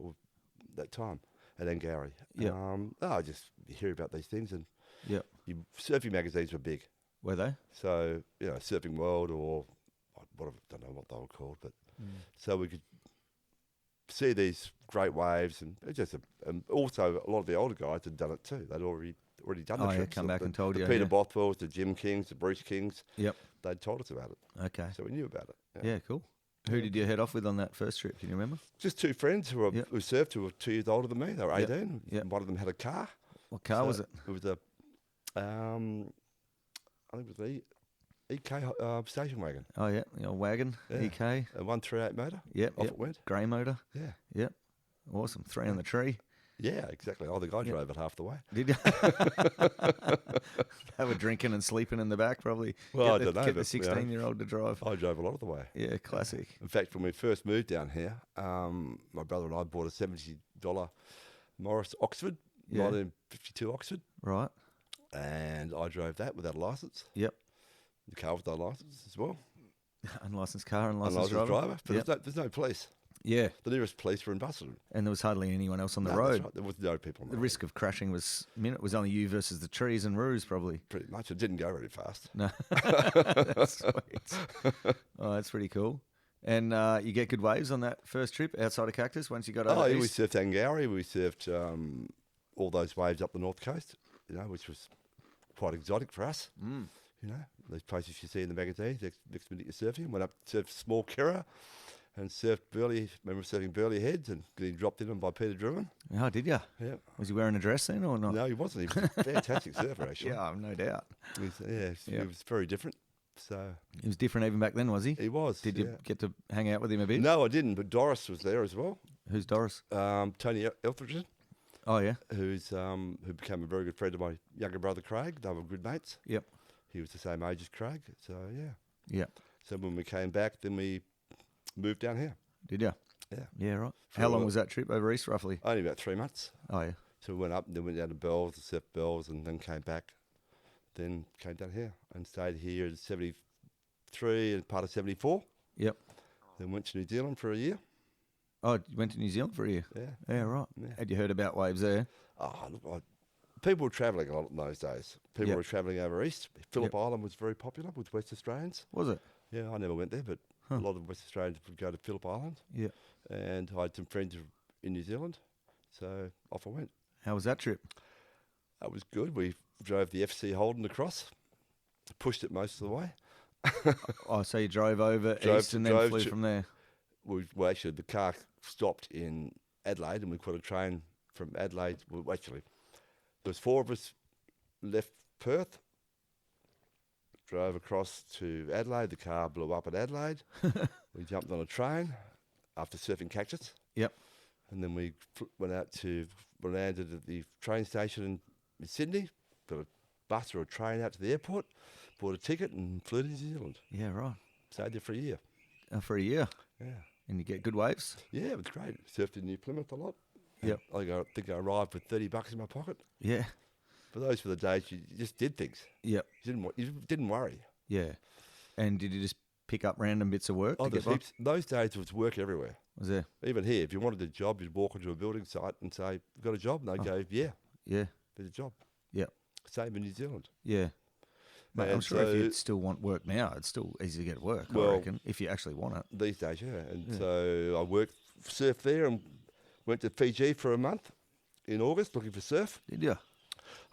that time at Ngari. Yep. I just hear about these things, and Yep. surfing magazines were big. Were they? So, Surfing World or I don't know what they were called, but so we could see these great waves, and it just and also a lot of the older guys had done it too. They'd already already done the Oh, yeah, trips. come back and told the you, Peter yeah. Bothwells, the Jim Kings, the Bruce Kings. Yep. They'd told us about it, Okay. so we knew about it. Yeah, cool. Who did you head off with on that first trip? Can you remember? Just two friends who Yep. who surfed, who were 2 years older than me. They were Yep. 18. Yep. One of them had a car. What car was it? It was a, I think it was the EK station wagon. Oh, yeah, the old wagon, Yeah. EK. A 138 motor. Yep, Off yep. it went. Grey motor. Yeah. Yep. Awesome. 3 on the tree. Yeah, exactly. I think I drove it half the way. Did you? They were drinking and sleeping in the back, probably. Well, Get I don't know, Get the but, you know, 16-year-old to drive. I drove a lot of the way. Yeah, classic. In fact, when we first moved down here, my brother and I bought a $70 Morris Oxford, Yeah. 1952 Oxford, Right. and I drove that without a licence. Yep. The car without a licence as well. Unlicensed car, Unlicensed unlicensed driver. But Yep. there's no police. Yeah. The nearest police were in Busselton. And there was hardly anyone else on the No, road. that's right. There was no people on the The road. risk of crashing was only you versus the trees and roos, probably. Pretty much. It didn't go very fast. No. That's sweet. Oh, that's pretty cool. And you get good waves on that first trip outside of Cactus once you got over Oh, yeah, we east? surfed Angauri. We surfed all those waves up the north coast, which was quite exotic for us. Mm. Those places you see in the magazines, next minute you're surfing. Went up, surfed Small Kirra and surfed Burley. Remember surfing Burley Heads and getting dropped in them by Peter Druin. Oh, did you? Yeah. Was he wearing a dress then or not? No, he wasn't. He was a fantastic surfer, actually. Yeah, no doubt. He Yeah. was very different. So He was different even back then, was he? he was. Did you yeah. get to hang out with him a bit? No, I didn't, but Doris was there as well. Who's Doris? Tony Elthridge, Oh, yeah. who became a very good friend of my younger brother Craig. They were good mates. Yep. He was the same age as Craig. So, yeah. Yep. So when we came back, then we moved down here. Did you? Yeah. Yeah, right. For How a long while. was that trip over east, roughly? Only about 3 months. Oh, yeah. So we went up and then went down to Bells, to surf Bells, and then came back. Then came down here and stayed here in 73 and part of 74. Yep. Then went to New Zealand for a year. Oh, you went to New Zealand for a year? Yeah. Yeah, right. Yeah. Had you heard about waves there? Oh, look, people were travelling a lot in those days. People Yep. were travelling over east. Phillip Island was very popular with West Australians. Was it? Yeah, I never went there, but a lot of West Australians would go to Phillip Island. Yeah. And I had some friends in New Zealand, so off I went. How was that trip? That was good. We drove the FC Holden across, pushed it most of the way. Oh, so you drove over Drove east to- and then drove flew to- from there? Well, actually, the car stopped in Adelaide, and we caught a train from Adelaide. Well, actually, there was 4 of us left Perth, drove across to Adelaide. The car blew up at Adelaide. We jumped on a train after surfing Cactus, Yep. and then we went out to landed at the train station in Sydney. Got a bus or a train out to the airport, bought a ticket, and flew to New Zealand. Yeah, right. Stayed there for a year. For a year. Yeah. And you get good waves? Yeah, it was great. Surfed in New Plymouth a lot. Yep. I think I arrived with $30 in my pocket. Yeah. But those were the days you just did things. Yep. You didn't worry. Yeah. And did you just pick up random bits of work Oh, to get there's by? heaps. Those days there was work everywhere. Was there? Even here, if you wanted a job, you'd walk into a building site and say, "Got a job?" And they'd go, "Yeah, Yeah. there's a job." Yep. Same in New Zealand. Yeah. Mate, I'm And sure if you so- still want work now, it's still easy to get work, I Well- reckon, if you actually want it. These days, yeah. And so I worked, surfed there, and went to Fiji for a month in August looking for surf. Did you?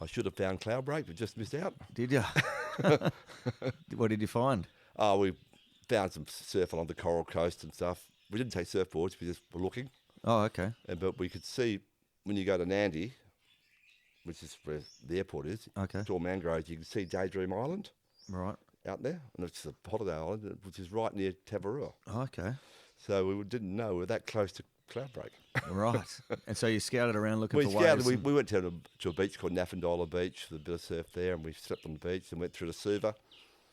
I should have found Cloudbreak, but just missed out. Did you? What did you find? Oh, we found some surf along the Coral Coast and stuff. We didn't take surfboards, we just were looking. Oh, okay. But we could see when you go to Nandi, which is where the airport is, Okay. it's all mangroves, you can see Daydream Island Right. out there, and it's a holiday island, which is right near Tavarua. Okay. So we didn't know we were that close to Cloudbreak. Right. And so you scouted around looking We for scouted. waves. We went to a beach called Nafandola Beach, with a bit of surf there, and we slept on the beach and went through to Suva.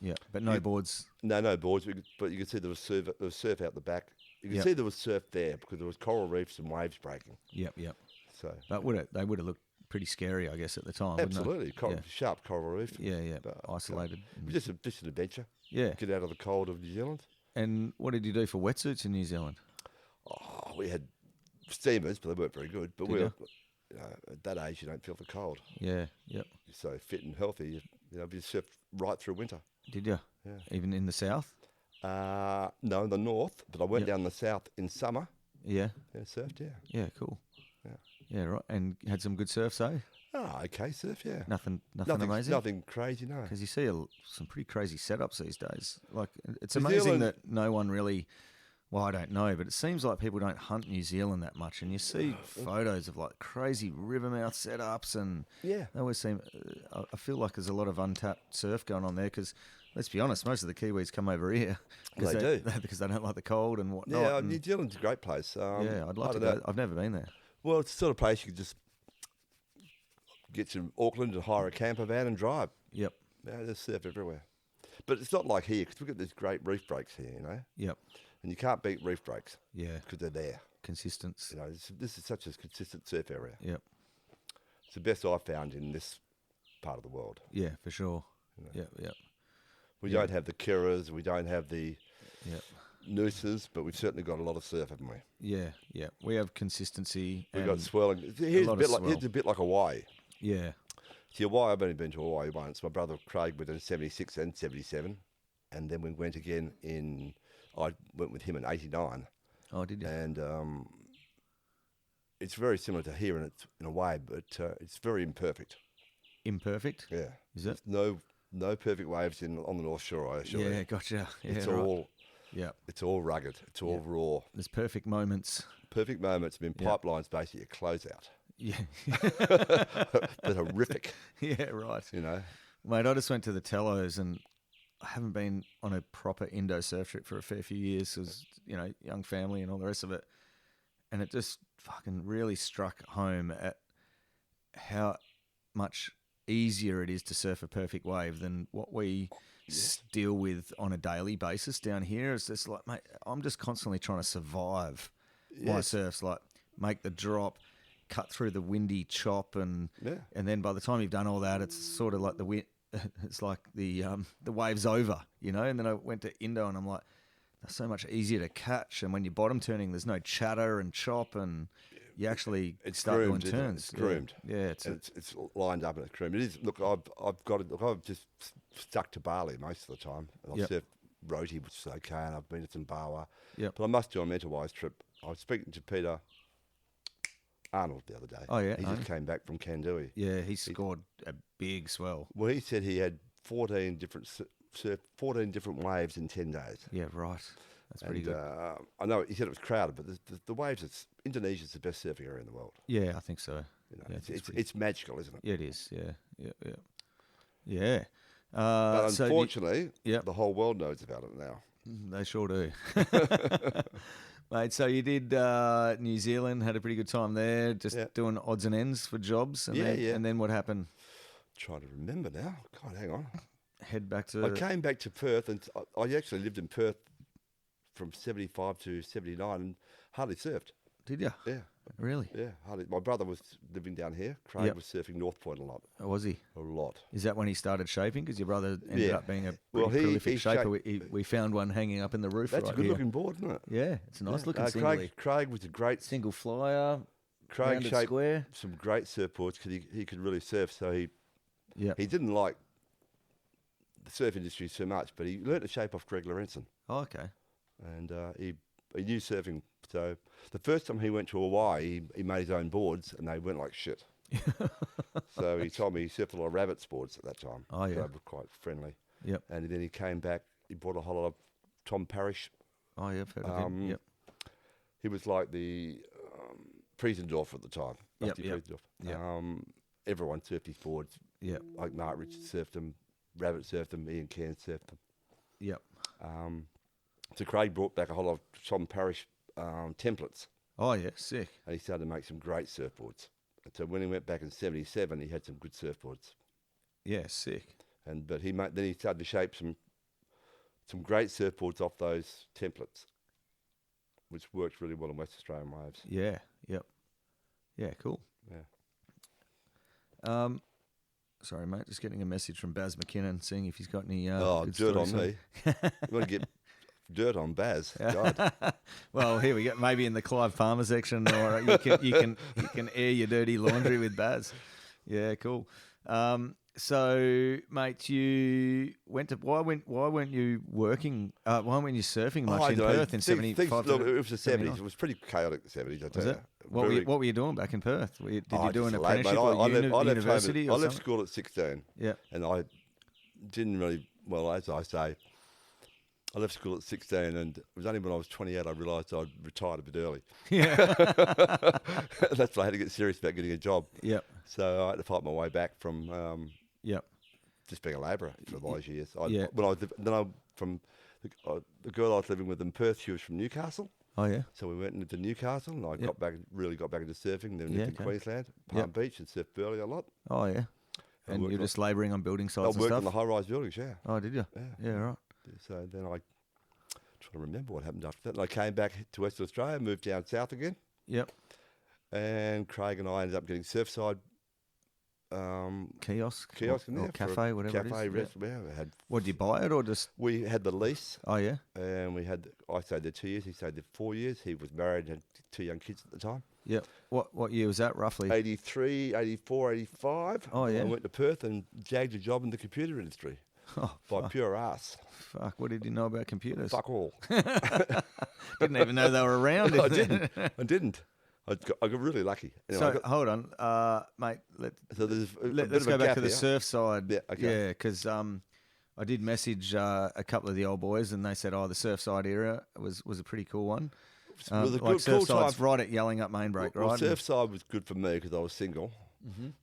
Yeah, but no boards. No boards, but you could see there was surf out the back. You could Yep. see there was surf there because there was coral reefs and waves breaking. Yep. So But they would have looked pretty scary, I guess, at the time. wouldn't they? absolutely, Yeah. Sharp coral reef. Yeah. But, Isolated. It was just an adventure. Yeah. Get out of the cold of New Zealand. And what did you do for wetsuits in New Zealand? Oh, we had steamers, but they weren't very good. But Did we ya? were, at that age, you don't feel the cold. Yeah. Yep. You're so fit and healthy. You surf right through winter. Did you? Yeah. Even in the south? No, in the north, but I went Yep. down the south in summer. Yeah. Yeah, surfed. Yeah. Yeah. Cool. Yeah. Yeah. Right. And had some good surfs, eh? Oh, okay, surf, yeah. Nothing amazing. Nothing crazy, no. Because you see some pretty crazy setups these days. Like, it's New amazing Zealand- that no one really. Well, I don't know, but it seems like people don't hunt New Zealand that much, and you see photos of like crazy river mouth setups, and Yeah. they always seem. I feel like there's a lot of untapped surf going on there because, let's be honest, most of the Kiwis come over here because They do. because they don't like the cold and whatnot. Yeah, and- New Zealand's a great place. yeah, I'd like I to don't go. know. I've never been there. Well, it's the sort of place you could just get to Auckland and hire a camper van and drive. Yep, Yeah, there's surf everywhere. But it's not like here, because we've got these great reef breaks here, you know? yep, And you can't beat reef breaks yeah. because they're there. Consistence. You know, this is such a consistent surf area. Yep, It's the best I've found in this part of the world. yeah, for sure. Yep, yep, We Yeah. don't have the Kiras, we don't have the yep. nooses, but we've certainly got a lot of surf, haven't we? Yeah, yeah. We have consistency. We've and got swelling. Here's lot a of bit like swell. here's a bit like Hawaii. Yeah, See, Hawaii, I've only been to Hawaii once. My brother Craig went in 76 and 77. And then we went again I went with him in 89. oh, did you? And it's very similar to here in a way, but it's very imperfect. Imperfect? Yeah. Is it? There's no perfect waves on the North Shore, I assure you. Yeah, gotcha. Yeah, It's right. Yeah, it's all rugged. It's all raw. there's perfect moments. Perfect moments. I mean, Yeah. pipelines basically a closeout. Yeah, They're horrific, yeah, right. you know. Mate, I just went to the Tellos and I haven't been on a proper Indo surf trip for a fair few years because, you know, young family and all the rest of it. And it just fucking really struck home at how much easier it is to surf a perfect wave than what we deal with on a daily basis down here. It's just like, mate, I'm just constantly trying to survive my Yes. surfs, like make the drop, cut through the windy chop, and Yeah. and then by the time you've done all that, it's sort of like the wind. It's like the wave's over, you know. And then I went to Indo, and I'm like, they're so much easier to catch. And when you're bottom turning, there's no chatter and chop, and you actually It's start groomed, doing isn't it? turns. It's groomed. Yeah, it's And it's lined up and it's groomed. It is. Look, I've got it. Look, I've just stuck to Bali most of the time. And I've Yep. surfed Roti, which is okay, and I've been to Sumbawa. Yep. But I must do a Mentawise trip. I was speaking to Peter Arnold the other day. Oh, yeah, He Arnie. just came back from Kandui. yeah. He scored a big swell. Well, he said he had 14 different waves in 10 days. Yeah, right. That's pretty And, good. I know he said it was crowded, but the waves. Indonesia's the best surfing area in the world. Yeah, I think so. You know, Yeah, it's magical, isn't it? Yeah, it is. Yeah, yeah, yeah. Yeah. But so unfortunately, Yep. the whole world knows about it now. they sure do. Mate, so you did New Zealand, had a pretty good time there, just Yeah. doing odds and ends for jobs. And Yeah, then, yeah. And then what happened? Trying to remember now. God, hang on. Head back to... I came back to Perth, and I actually lived in Perth from 75 to 79 and hardly surfed. Did you? Yeah, Really? yeah, hardly. My brother was living down here. Craig Yep. was surfing North Point a lot. Or was he? A lot. Is that when he started shaping? Because your brother ended Yeah. up being a pretty Well, he prolific shaper. shaped- We found one hanging up in the roof That's right a good here. looking board, isn't it? Yeah, it's a nice Yeah. looking singly. Craig was a great. Single flyer, Craig rounded shaped square. some great surfboards because he could really surf. So Yeah. he didn't like the surf industry so much, but he learnt to shape off Greg Lorenzen. Oh, okay. And he knew surfing. So the first time he went to Hawaii, he made his own boards, and they went like shit. So he told me he surfed a lot of rabbits boards at that time. Oh, yeah. They were quite friendly. Yep. And then he came back. He brought a whole lot of Tom Parrish. Oh, yeah, I've heard of him. Yep. He was like the Priesendorf at the time. Yep, Rusty yep, Priesendorf. yep. Everyone surfed his boards. Yep. Like Mark Richards surfed them, Rabbit surfed them, Ian Cairns surfed them. Yep. So Craig brought back a whole lot of Tom Parrish templates, Oh, yeah, sick. and he started to make some great surfboards. And so when he went back in '77, he had some good surfboards. Yeah, sick. But then he started to shape some great surfboards off those templates, which worked really well in West Australian waves. Yeah, yep. Yeah, cool. Yeah. Sorry, mate, just getting a message from Baz McKinnon, seeing if he's got any Oh, good dirt on stories me. You want to get dirt on Baz? God. Well, here we go. Maybe in the Clive Palmer section, or you can air your dirty laundry with Baz. Yeah, cool. So, mate, you went to why weren't you working? Why weren't you surfing much in Perth in '75? Look, it was the 79? '70s. It was pretty chaotic. The '70s. I tell Was you. it? What were you doing back in Perth? Did you do an just late, mate. apprenticeship or university? I or left something? school at 16. Yeah. And I didn't really, well, as I say, I left school at 16, and it was only when I was 28 I realised I'd retired a bit early. Yeah. That's why I had to get serious about getting a job. Yep. So I had to fight my way back from Yep. just being a labourer for those years. Yeah. From the girl I was living with in Perth, she was from Newcastle. Oh yeah. So we went and lived in Newcastle, and I Yep. got back into surfing. Then Yeah, lived in okay. Queensland, Palm Beach, and surfed Burleigh a lot. Oh yeah. I And worked you're on- just labouring on building I sites and worked stuff. on the high-rise buildings, yeah. Oh, did you? Yeah. Yeah. Right. So then I try to remember what happened after that. And I came back to Western Australia, moved down south again, Yep. and Craig and I ended up getting Surfside Kiosk. kiosk in or there. for a cafe, whatever cafe, it is. restaurant. Yeah, What did you buy it or just? we had the lease, Oh yeah. and I stayed there 2 years. He stayed there 4 years. He was married and had 2 young kids at the time. Yep. What year was that roughly? 83, 84, 85. Oh, yeah. I went to Perth and jagged a job in the computer industry Oh by pure ass. fuck! What did you know about computers? Fuck all. Didn't even know they were around. I didn't. I got really lucky. Anyway, So hold on, mate. so there's a bit Let's of a go back gap to the here. surf side. Yeah, okay. Yeah, because I did message a couple of the old boys, and they said, "Oh, the Surfside era was a pretty cool one." It was a Like good, cool Surfside's time. right at Yelling Up Main Break, Well, right? Surfside was good for me because I was single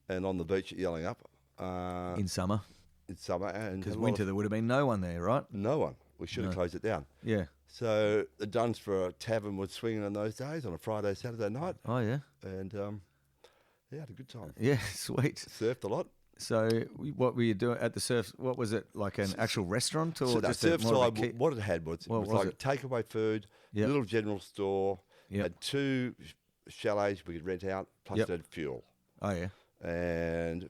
and on the beach at Yelling Up In summer, in summer. And because had a lot winter of- there would have been no one there, right? no one. We should have closed it down. Yeah. So the Dunsborough Tavern was swinging in those days on a Friday, Saturday night. Oh yeah. And yeah, had a good time. Yeah, sweet. Surfed a lot. So, what were you doing at the surf? What was it like? An actual restaurant or So that just a, more of a Surfside, what it had was, What it was was like takeaway food, Yep. little general store, Yep. had 2 chalets we could rent out, plus Yep. it had fuel Oh yeah. and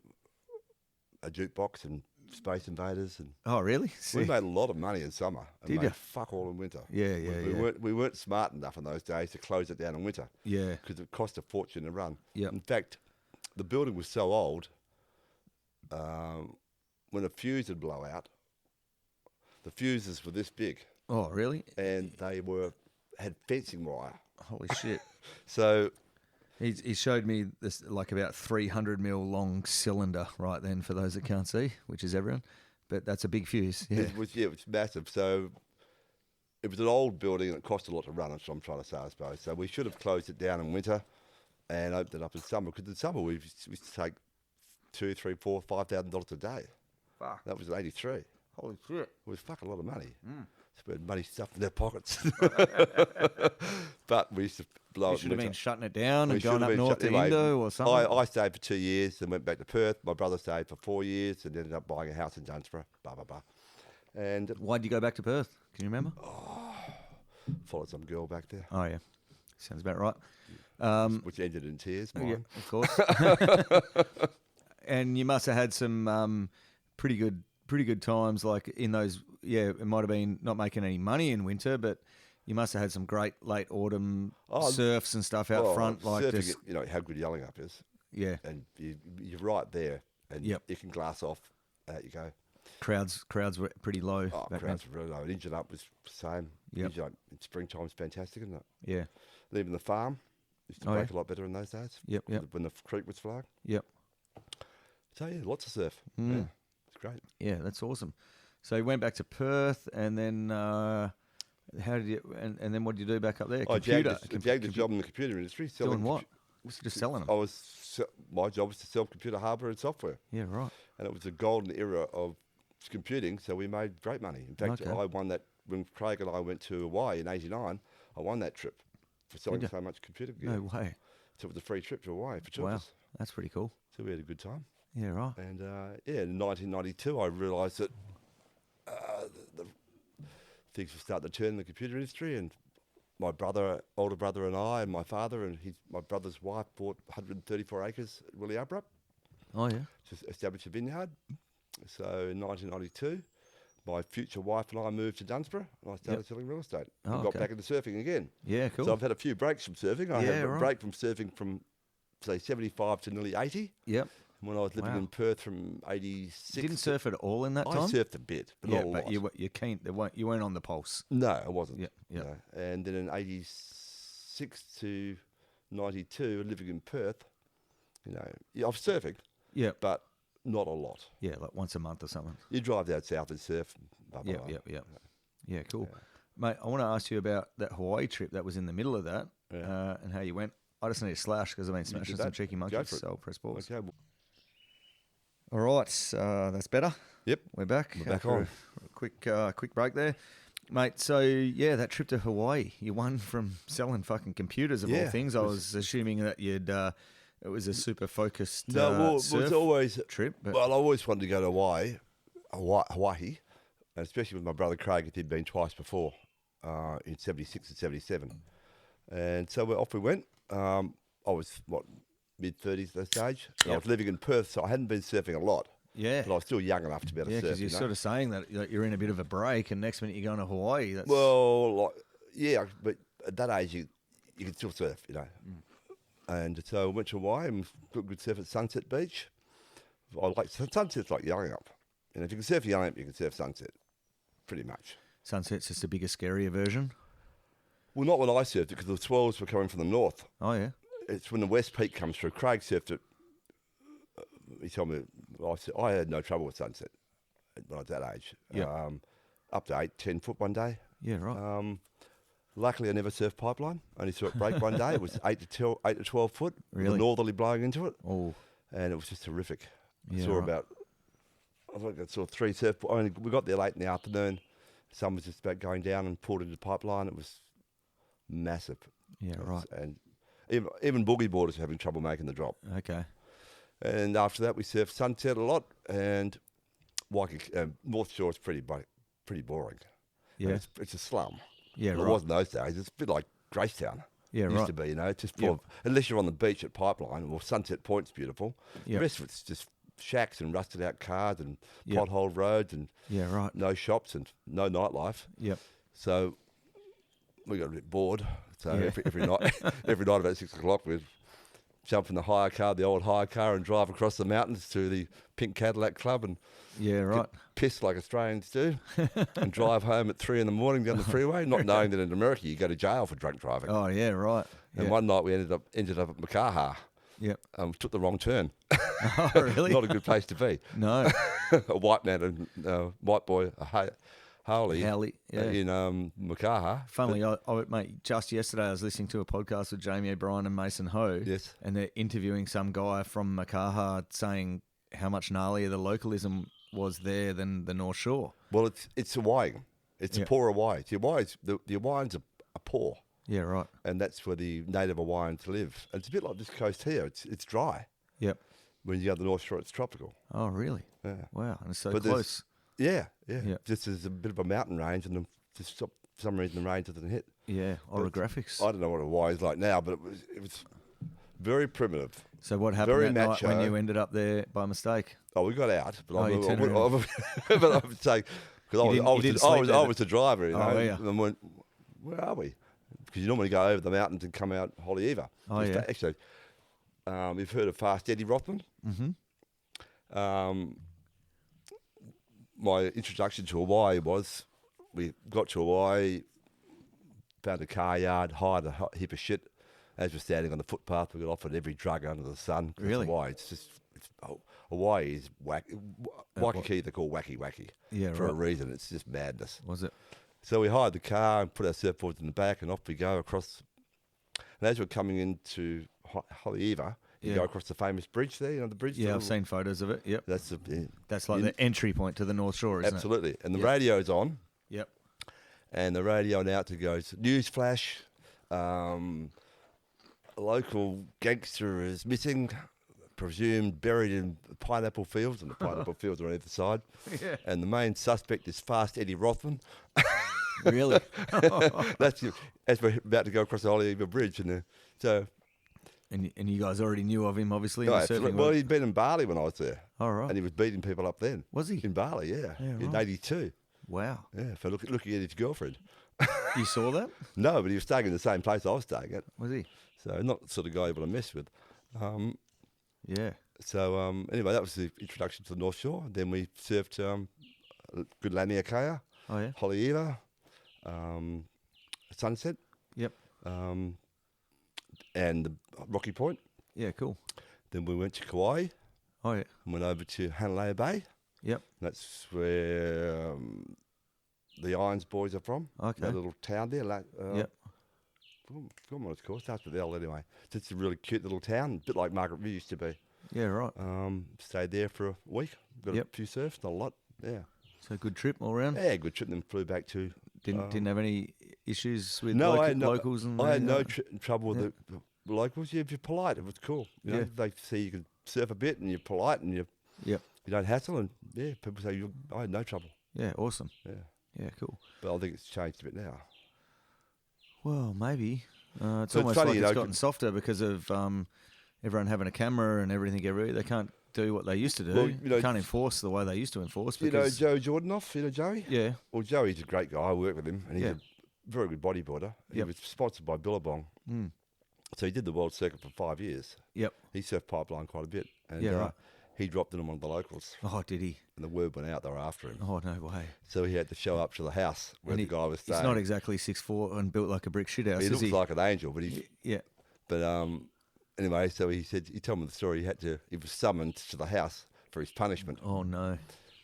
a jukebox and Space Invaders. And Oh really? we Sick. made a lot of money in summer and Did made ya? fuck all in winter. Yeah, yeah, we yeah. weren't smart enough in those days to close it down in winter Yeah. because it cost a fortune to run. Yep. In fact, the building was so old, when a fuse would blow out, the fuses were this big Oh really? and they had fencing wire. Holy shit. So He showed me this like about 300 mil long cylinder right then for those that can't see, which is everyone. But that's a big fuse. Yeah. it was massive. So it was an old building and it cost a lot to run. That's what I'm trying to say, I suppose. So we should have closed it down in winter and opened it up in summer because in summer we used to take $2,000, $3,000, $4,000, $5,000 a day. Fuck. That was in '83. Holy shit. It was fucking a lot of money. So we had money stuffed in their pockets. But we used to blow You it. should in have been winter. shutting it down We and should going have up been north to shut- anyway, Indo or something. I stayed for 2 years and went back to Perth. My brother stayed for 4 years and ended up buying a house in Dunsborough. Blah, blah, blah. And Why'd you go back to Perth? Can you remember? followed some girl back there, Oh, yeah. Sounds about right. which ended in tears. Yeah, Mine. of course. And you must have had some pretty good times, like in those. Yeah, it might have been not making any money in winter, but you must have had some great late autumn surfs and stuff out Well, front, like surfing, this. you know how good Yelling Up is. Yeah, And you're right there. And Yep. you can glass off. Out you go. crowds were pretty low. Oh, back crowds were really low. And Engine Up was the same. Yep. Engine Up in springtime's fantastic, isn't it? then. Yeah. Leaving the farm used to Oh, break yeah. a lot better in those days. Yep, yep. When the creek was flowing. Yep. So yeah, lots of surf. Mm. Yeah, it's great. Yeah, that's awesome. So you went back to Perth, and then how did you? And then what did you do back up there? I jagged Computer. a job in the computer industry. Selling Doing what? Just selling them. My job was to sell computer hardware and software, Yeah, right. and it was the golden era of computing. So we made great money. In fact, Okay. I won that when Craig and I went to Hawaii in '89. I won that trip for selling ya? so much computer gear. No way. So it was a free trip to Hawaii for 2 of Wow, us. that's pretty cool. So we had a good time. Yeah, right. And yeah, in 1992, I realised that the things were starting to turn in the computer industry, and my older brother, and I, and my father, and my brother's wife bought 134 acres at Williabrup Oh yeah. to establish a vineyard. So in 1992, my future wife and I moved to Dunsborough, and I started selling real estate. Oh, and got okay. back into surfing again. Yeah, cool. So I've had a few breaks from surfing. I Yeah, had a right. break from surfing from, say, 75 to nearly 80. Yep. when I was living Wow. in Perth from 86. You didn't surf at all in that I time? surfed a bit, but yeah, not a but lot. you're keen. You weren't on the pulse. No, I wasn't. Yeah, yeah. No. And then in 86 to 92, living in Perth, I was surfing, Yeah, but not a lot. yeah, like once a month or something. You drive down south and surf. Blah, blah, Yeah, blah. yeah, yeah. Yeah, cool. Mate, I want to ask you about that Hawaii trip that was in the middle of that and how you went. I just need a slash because I've been smashing some that. cheeky Go monkeys, for it. so I'll press pause. Okay. All right, that's better. Yep. We're back. We're back after on. a quick break there. Mate, so yeah, that trip to Hawaii, you won from selling fucking computers of all Yeah, things. I was assuming that it was a super focused No, well, it surf was always trip. But Well, I always wanted to go to Hawaii, and especially with my brother Craig. He'd been twice before, in 76 and 77. And so off we went. I was, mid-30s at that stage. And I was living in Perth, so I hadn't been surfing a lot. yeah, But I was still young enough to be able to yeah, surf. because you're sort of saying that you're in a bit of a break, and next minute you're going to Hawaii. That's, Well, yeah, but at that age, you can still surf, And so I went to Hawaii and got good surf at Sunset Beach. Sunset's like Yarrup. And if you can surf Yarrup, you can surf Sunset, pretty much. Sunset's just a bigger, scarier version. Well, not when I surfed it, because the swells were coming from the north. Oh yeah, It's when the West Peak comes through. Craig surfed it. He told me, I had no trouble with Sunset when I was that age. Yeah. Up to 8-10 foot one day. yeah, right. Luckily, I never surfed pipeline. I only saw it break one day. It was 8 to 12 foot. Really? With a northerly blowing into it. Oh, And it was just terrific. Yeah, I saw right. I think I saw 3 surfboards. We got there late in the afternoon. Sun was just about going down and pulled into the pipeline. It was massive. yeah, right. And even boogie boarders were having trouble making the drop. Okay. And after that, we surfed Sunset a lot. And North Shore is pretty boring. Yeah. And it's a slum. Yeah, Well, right. It wasn't those days. It's a bit like Gracetown. Yeah, Used right. to be, It's just full of, unless you're on the beach at Pipeline, well, Sunset Point's beautiful. Yep. The rest of it's just shacks and rusted out cars and Yep. potholed roads and Yeah, right. no shops and no nightlife. Yep. So we got a bit bored. So Yeah. every night, every night about 6 o'clock, we'd jump in the hire car, the old hire car, and drive across the mountains to the Pink Cadillac Club and Yeah, right. get pissed like Australians do, and drive home at 3 a.m. down the freeway, not knowing that in America you go to jail for drunk driving. Oh, yeah, right. And Yeah. one night we ended up at Makaha. Yep. Took the wrong turn. Oh, really? Not a good place to be. No. A white man and white boy, Howley, Yeah. in Makaha. Funnily, mate, just yesterday I was listening to a podcast with Jamie O'Brien and Mason Ho. Yes. And they're interviewing some guy from Makaha saying how much gnarlier the localism was there than the North Shore. Well, it's Hawaii. It's Yeah. a poor Hawaii. The Hawaiians are poor, Yeah, right. and that's where the native Hawaiians live. And it's a bit like this coast here. It's dry. Yep. When you go to the North Shore, it's tropical. Oh, really? Yeah. Wow. And it's so But there's- close. Yeah. Yeah. Just as a bit of a mountain range, and just for some reason the rain doesn't hit. Yeah. Orographics. I don't know what Hawaii is like now, but it was very primitive. So what happened very that night when macho. you ended up there by mistake? Oh, we got out, but Oh, you turned around. but I would say because You didn't sleep I there, was the driver, you know. Oh, yeah. And went, where are we? Because you normally go over the mountains and come out Haleiwa. Oh, yeah. Actually, you've heard of Fast Eddie Rothman. Mm-hmm. My introduction to Hawaii was we got to Hawaii, found a car yard, hired a heap of shit. As we're standing on the footpath, we got offered every drug under the sun. 'Cause Really? Hawaii, Hawaii is Waikiki. They're called wacky Yeah, for a right. reason. It's just madness. Was it? So we hired the car and put our surfboards in the back, and off we go across. And as we're coming into Haleiwa, you Yeah. go across the famous bridge there. You know the bridge. Yeah, the I've little- seen photos of it. Yep. That's the That's like in- the entry point to the North Shore, isn't absolutely. And the Yeah. radio's on. it? Yep. And the radio announcer goes, "News flash, a local gangster is missing, presumed buried in pineapple fields," and the pineapple fields are on either side. Yeah. And the main suspect is Fast Eddie Rothman. Really? That's as we're about to go across the Haleiwa Bridge, so And you guys already knew of him, obviously. in no, the absolutely. surfing Well, world? he'd been in Bali when I was there, Oh, right. and he was beating people up then. Was he? In Bali? Yeah, Yeah, in right. '82. Wow. Yeah, for looking at his girlfriend. You saw that? No, but he was staying in the same place I was staying at, Was he? so not the sort of guy you want to mess with. Yeah. So anyway, that was the introduction to the North Shore. Then we surfed Good Laniakea, Oh yeah. Haleiwa, Sunset, Yep. and the Rocky Point. Yeah. Cool. Then we went to Kauai Oh yeah. and went over to Hanalei Bay. Yep. That's where the Irons boys are from. Okay. That little town there. Yep. Forgot what it's called. Starts with L anyway. It's just a really cute little town, a bit like Margaret River used to be. Yeah. Right. Stayed there for a week. Got Yep. a few surfs, not a lot. Yeah. So good trip all around. Yeah, good trip. Then flew back to. Didn't have any issues with No, I had no, locals and. I had no anything? trouble with the locals. Yeah, if you're polite, it was cool. You know, Yeah. they see you can surf a bit and you're polite and you Yep. don't hassle. And yeah, people say I had no trouble. Yeah. Awesome. Yeah, Yeah. Cool. but I think it's changed a bit now. Well, maybe. It's So it's almost funny, like you it's know, gotten softer because of everyone having a camera and everything everywhere. They can't do what they used to do. Well, you know, can't enforce the way they used to enforce. You know Because, Joe Jordanoff? You know Joey? yeah. Well, Joey's a great guy. I work with him, and he's Yeah. a very good bodyboarder. He Yep. was sponsored by Billabong. Mm. So he did the world circuit for 5 years. Yep. He surfed pipeline quite a bit. And Yeah, right. he dropped in on one of the locals. Oh, did he? And the word went out, they were after him. Oh, no way. So he had to show up to the house where And the guy was He's staying. not exactly 6'4" and built like a brick shit house, He is looks he? like an angel, but he's... Yeah. But anyway, so he told me the story. He was summoned to the house for his punishment. Oh, no.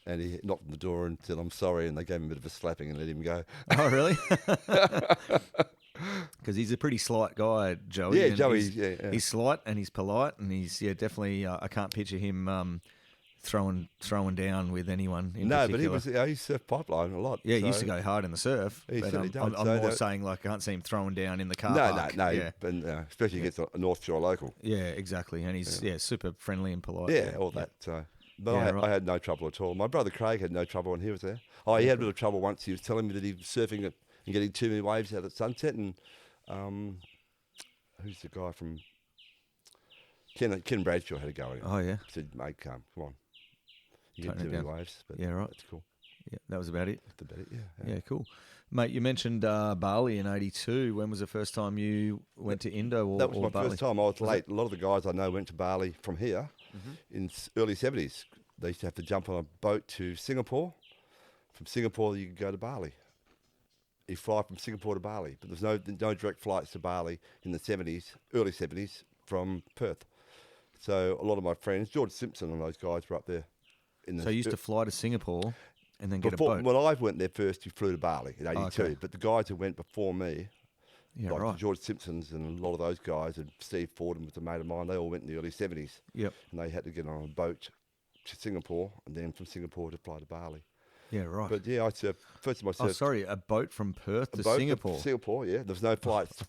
And he knocked on the door and said, I'm sorry. And they gave him a bit of a slapping and let him go. Oh, really? Because he's a pretty slight guy, Joey. Yeah, and Joey, He's, yeah. he's slight and he's polite, and he's definitely. I can't picture him throwing down with anyone. In No, particular. but he surfed pipeline a lot. Yeah, he so. used to go hard in the surf. He but, certainly I'm does, so more that- saying like I can't see him throwing down in the car No, park. no. Yeah, But, especially against a North Shore local. yeah, exactly. And he's super friendly and polite. Yeah, all that. So, but Yeah, I right. had no trouble at all. My brother Craig had no trouble when he was there. Oh, he had a bit of trouble once. He was telling me that he was surfing it and getting too many waves out at sunset. And who's the guy from Ken Bradshaw had a go at him. Oh yeah, Said, mate, come on. You Tone get it too many down. waves. But Yeah, right. That's cool. yeah. That was about it. That's about it, yeah. Yeah, cool. Mate, you mentioned Bali in '82. When was the first time you went to Indo or That was or my Bali? first time. I was late. A lot of the guys I know went to Bali from here in early 70s. They used to have to jump on a boat to Singapore. From Singapore, you could go to Bali. You fly from Singapore to Bali, but there's no direct flights to Bali in the 70s, early 70s, from Perth. So a lot of my friends, George Simpson and those guys were up there. So you used to fly to Singapore and then get a boat. When I went there first, you flew to Bali in 82. okay. But the guys who went before me, Yeah, like right. the George Simpsons and a lot of those guys, and Steve Forden was a mate of mine, they all went in the early 70s. Yep. And they had to get on a boat to Singapore and then from Singapore to fly to Bali. Yeah, right. But yeah, I surfed, first of my Oh, surf. sorry, a boat from Perth to boat Singapore. Singapore, yeah. There's no flights. I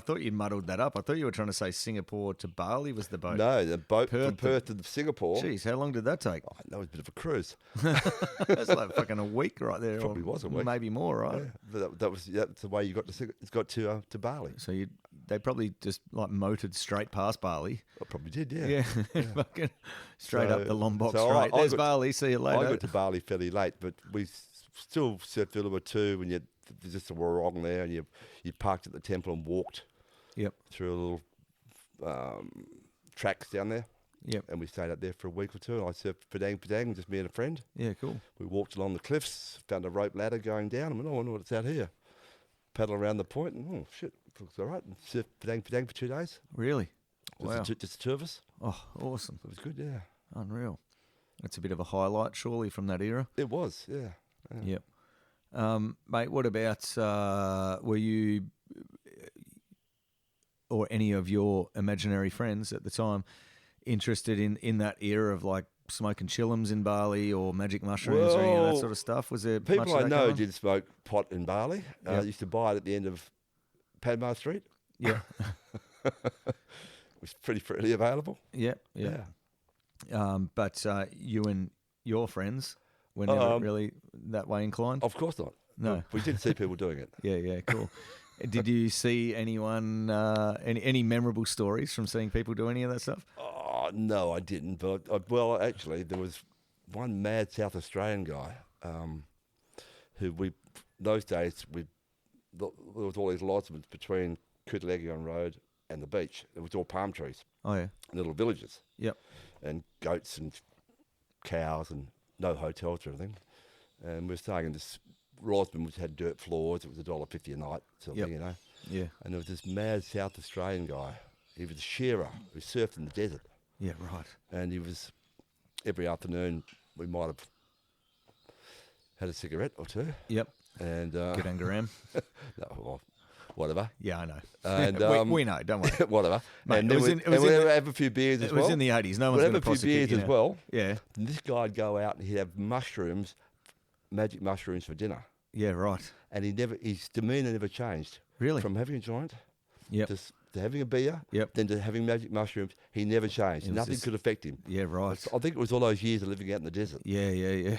thought you muddled that up. I thought you were trying to say Singapore to Bali was the boat. No, the boat from Perth Perth to Singapore. Jeez, how long did that take? Oh, that was a bit of a cruise. That's like fucking a week right there. Probably or was a week. Maybe more, right? Yeah, but that's the way you got to Bali. So they probably just like motored straight past Bali. I probably did, yeah. Yeah, fucking straight up So- the Lombok so Strait. I There's got- Bali. See you later. I got to Bali fairly late, but we still surfed Uluru too. When there's just a warong there, and you parked at the temple and walked Yep. through a little tracks down there, Yep. and we stayed up there for a week or two. And I surfed Padang, just me and a friend. Yeah. Cool. We walked along the cliffs, found a rope ladder going down. I went, I wonder what's out here. Paddle around the point, and oh shit, it looks all right. And surfed Padang for 2 days. Really? Just Wow. the two of us. Oh, awesome. It was good, yeah. Unreal. That's a bit of a highlight, surely, from that era. It was, yeah. Yep. Mate, what about, were you or any of your imaginary friends at the time interested in that era of like smoking chillums in Bali or magic mushrooms or any of that Well, sort of stuff? Was there much People of I that know going on? did smoke pot in Bali. Yep. Used to buy it at the end of Padmar Street. Yeah. It was pretty freely available. Yeah. But you and your friends were never really that way inclined? Of course not. No. We did see people doing it. Yeah, cool. Did you see anyone, any memorable stories from seeing people do any of that stuff? Oh, no, I didn't. But actually, there was one mad South Australian guy who those days, there was all these lodgements between Kootalegi Road and the beach. It was all palm trees, Oh yeah. little villages, Yep. and goats and cows, and no hotels or anything. And we were staying in this Rosman, which had dirt floors. It was $1.50 a night, sort of Yep. thing, you know. Yeah. And there was this mad South Australian guy. He was a shearer who surfed in the desert. Yeah. Right. And he was, every afternoon, we might have had a cigarette or two. Yep. And Good Angaram. no, well, whatever. Yeah, I know. And we know. Don't worry. whatever. Mate, and it then was we, in- it and was we'd in the- have a few beers as It well. was in the 80s. No one's We'd going have to a few prosecute beers you as now. well. Yeah. And this guy'd go out and he'd have mushrooms, magic mushrooms for dinner. Yeah. Right. And his demeanour never changed. Really? From having a joint Yep. to having a beer, Yep. then to having magic mushrooms, he never changed. It was Nothing just- could affect him. Yeah. Right. I think it was all those years of living out in the desert. Yeah. Yeah.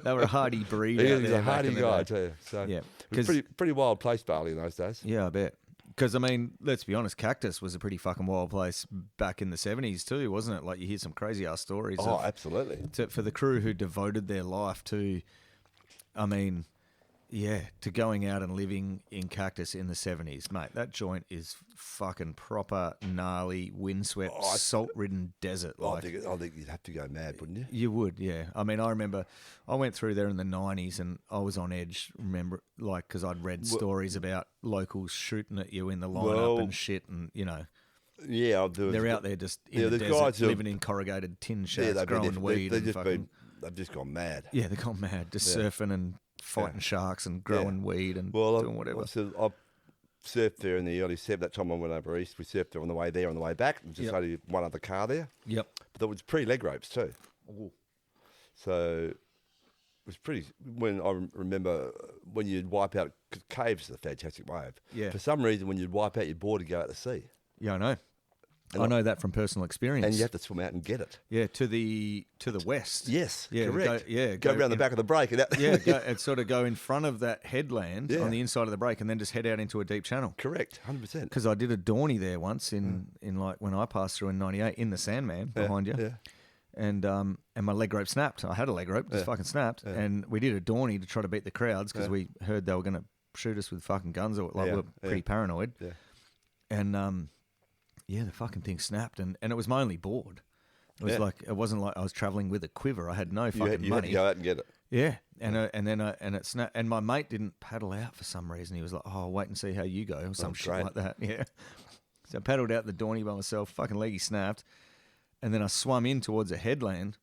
They were a hardy breed. He out was there a back hardy in the guy day. too. So Yeah. it was 'Cause- pretty wild place, Bali, in those days. Yeah, I bet. Because, I mean, let's be honest, Cactus was a pretty fucking wild place back in the 70s too, wasn't it? Like, you hear some crazy ass stories Oh, of, absolutely. for the crew who devoted their life to, I mean, yeah, to going out and living in Cactus in the 70s. Mate, that joint is fucking proper gnarly, windswept, Oh, salt-ridden desert. I Like, think you'd have to go mad, wouldn't you? you would, yeah. I mean, I remember I went through there in the 90s and I was on edge, remember, like, because I'd read stories about locals shooting at you in the lineup Well- and shit, and, you know, Yeah, there was, they're out there just in Yeah, the the desert, guys who- living in corrugated tin shacks, they've growing been, weed they've and just fucking... they've just gone mad. Yeah, they've gone mad, just Yeah. surfing and fighting sharks and growing weed and Well, doing whatever. I surfed there in the early 70s. That time I went over east, we surfed there on the way there, on the way back. There was just Yep. only one other car there. Yep. But there was pre-leg ropes too. So it was pretty. When I remember when you'd wipe out, 'cause caves is a fantastic wave. Yeah. For some reason, when you'd wipe out your board to go out to sea, Yeah, I know. And I know that from personal experience. and you have to swim out and get it. Yeah, to the west. Yes, Yeah, correct. go Go around the in- back of the break. And out. Yeah, and sort of go in front of that headland Yeah. on the inside of the break, and then just head out into a deep channel. Correct, 100%. Because I did a Dorney there once in like when I passed through in '98 in the Sandman behind you, Yeah. and my leg rope snapped. I had a leg rope, just fucking snapped, and we did a Dorney to try to beat the crowds because we heard they were going to shoot us with fucking guns, or like Yeah, we were pretty paranoid. Yeah. And yeah, the fucking thing snapped, and it was my only board. It was Yeah. like it wasn't like I was traveling with a quiver. I had no You fucking had money. to go out and get it. Yeah, and it snapped. And my mate didn't paddle out for some reason. He was like, "Oh, I'll wait and see how you go," or some shit great. like that. Yeah. So I paddled out the Dorney by myself. Fucking leggy snapped, and then I swum in towards a headland,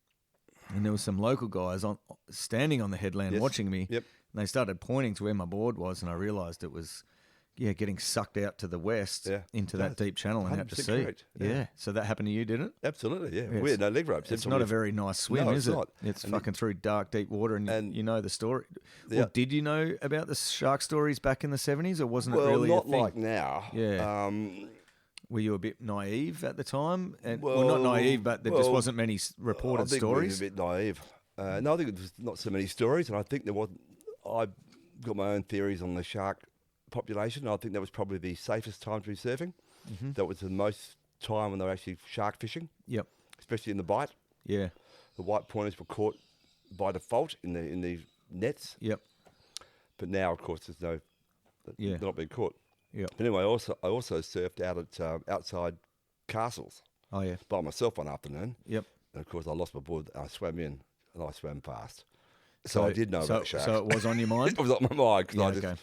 and there was some local guys standing on the headland Yes. watching me. Yep. And they started pointing to where my board was, and I realised it was. Yeah, getting sucked out to the west into that deep channel and out to 100% sea. correct. Yeah. Yeah. So that happened to you, didn't it? Absolutely, yeah. Yes. We had no leg ropes. It's Every not time a very nice swim, No, is it's it? not. It's And fucking through dark, deep water, and you know the story. Yeah. Well, did you know about the shark stories back in the 70s, or wasn't Well, it really not a thing? like now. Yeah. Were you a bit naive at the time? And, Well, not naive, but there just well, wasn't many reported I think stories. we were a bit naive. No, I think it was not so many stories, and I think there wasn't. I got my own theories on the shark population. I think that was probably the safest time to be surfing. Mm-hmm. That was the most time when they were actually shark fishing, Yep. especially in the bite. Yeah. The white pointers were caught by default in the nets, Yep. but now, of course, Yeah. they're not being caught. Yep. But anyway, I also surfed out at outside castles Oh yeah. by myself one afternoon. Yep. And of course, I lost my board. I swam in, and I swam fast. So I did know about sharks. So it was on your mind. It was on my mind because Yeah, I just okay.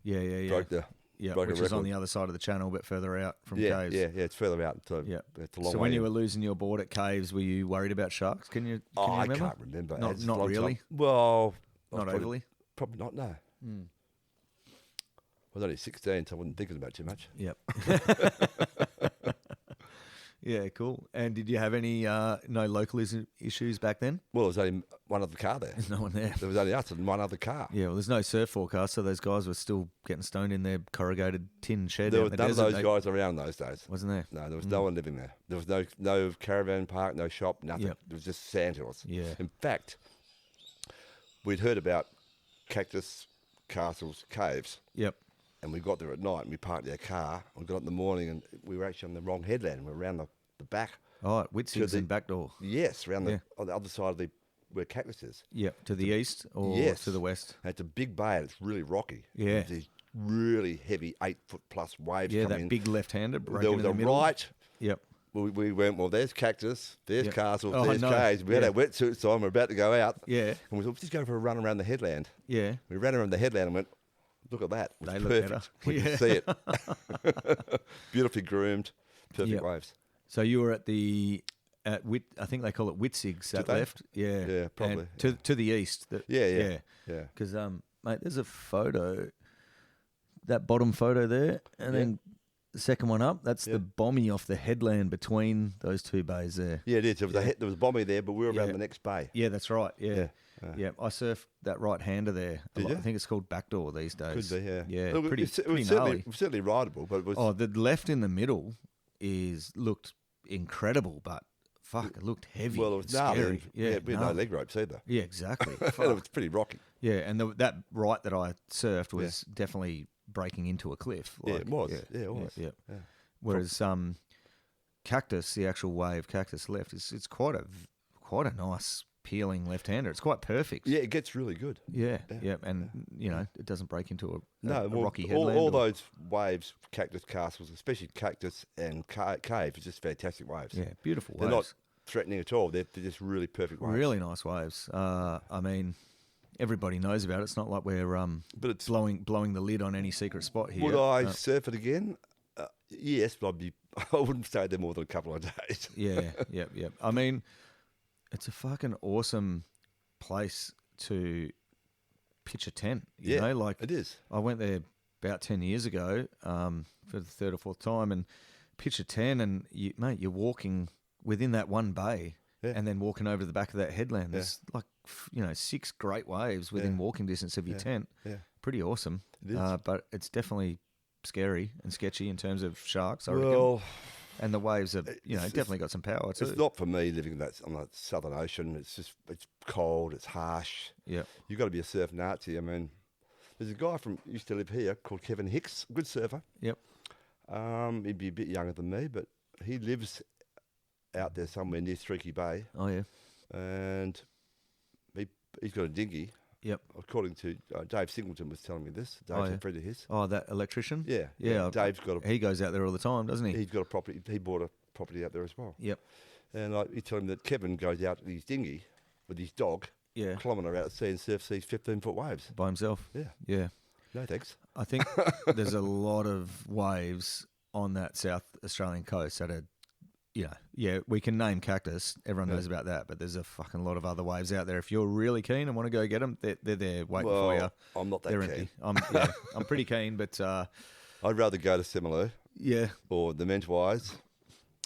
Yeah. broke the Yeah, broke a which is on record. the other side of the channel, a bit further out from yeah, caves. yeah. It's further out. So Yeah. it's a long So way when you in. were losing your board at caves, were you worried about sharks? Can you I remember? can't remember. Not- It's a not long time. really? Well, I was Not probably- overly? Probably not. No. I was only 16, so I wasn't thinking about it too much. Yep. Yeah, cool. And did you have any no local issues back then? Well, there was only one other car there. There's no one there. There was only us and one other car. Yeah, well, there's no surf forecast, so those guys were still getting stoned in their corrugated tin shed There out was in the none of desert. those guys around those days. Wasn't there? No, there was no one living there. There was no caravan park, no shop, nothing. Yep. It was just sandhills. Yeah. In fact, we'd heard about cactus, castles, caves, Yep. and we got there at night and we parked our car. We got up in the morning and we were actually on the wrong headland. We were around the back. Oh, Whitsigs the- and Backdoor. Yes, around Yeah. on the other side of where cactus is. Yep. To the east or Yes. to the west? And it's a big bay and it's really rocky. Yeah. These really heavy 8 foot plus waves Yeah, coming that in. big left-hander breaking There in was the a middle. right. Yep. We went, well, there's cactus, there's Yep. castles, Oh, there's no. caves. We had Yeah. our wetsuits on. We're about to go out. Yeah. And we thought, just go for a run around the headland. Yeah. We ran around the headland and went, look at that. It was They look perfect. better. We Yeah. could see it. Beautifully groomed, perfect Yep. waves. So you were at I think they call it Witzig's at they? left. Yeah. Yeah, probably, And to the east. Yeah. Because mate, there's a photo, that bottom photo there, and then the second one up. That's the bombie off the headland between those two bays there. Yeah, it is. There was a bombie there, but we were around Yeah. the next bay. Yeah, that's right. Yeah. Yeah. Yeah. I surfed that right hander there. Did you? I think it's called backdoor these days. Could be, yeah. Yeah. Look, Pretty, it pretty was gnarly. certainly rideable, but it was. Oh, the left in the middle looked incredible, but fuck, it looked heavy. well, it was scary. gnarly. Yeah, we had no gnarly. leg ropes either. Yeah, exactly. And Fuck. it was pretty rocky. Yeah, and that right that I surfed was definitely breaking into a cliff. Yeah, it was. Yeah, it was. Yeah. Yeah. Whereas cactus, the actual wave cactus left, it's quite a nice peeling left-hander. It's quite perfect. Yeah, it gets really good. Yeah, and it doesn't break into a Well, rocky headland. all those waves, cactus castles, especially cactus and cave, are just fantastic waves. Yeah, beautiful They're waves. not threatening at all. They're just really perfect waves. Really nice waves. I mean, everybody knows about it. It's not like we're But it's blowing the lid on any secret spot here. would I surf it again? Yes, but I wouldn't stay there more than a couple of days. Yeah. I mean, it's a fucking awesome place to pitch a tent. You know, like it is. I went there about 10 years ago for the third or fourth time and pitch a tent, and you're walking within that one bay and then walking over to the back of that headland. There's like 6 great waves within walking distance of your tent. Yeah. Pretty awesome. It is. But it's definitely scary and sketchy in terms of sharks, I reckon. Well, And the waves have, definitely got some power too. it's not for me living on the Southern Ocean. It's cold, it's harsh. Yeah. You've got to be a surf Nazi. I mean, there's a guy used to live here called Kevin Hicks, good surfer. Yep. He'd be a bit younger than me, but he lives out there somewhere near Streaky Bay, Oh yeah. and he's got a dinghy. Yep. According to Dave Singleton was telling me this. Dave's Oh, yeah. a friend of his. Oh, that electrician. Yeah, Yeah. Dave's got He goes out there all the time, doesn't he? he's got a property. He bought a property out there as well. Yep. And he told him that Kevin goes out in his dinghy with his dog, Yeah. kilometre out at sea and surfs these 15-foot waves. By himself. Yeah. Yeah. No thanks. I think there's a lot of waves on that South Australian coast that are, we can name cactus. Everyone knows about that, but there's a fucking lot of other waves out there. If you're really keen and want to go get them, they're there waiting for you. I'm not that They're keen. empty. I'm pretty keen, but I'd rather go to Similu yeah, or the Mentwise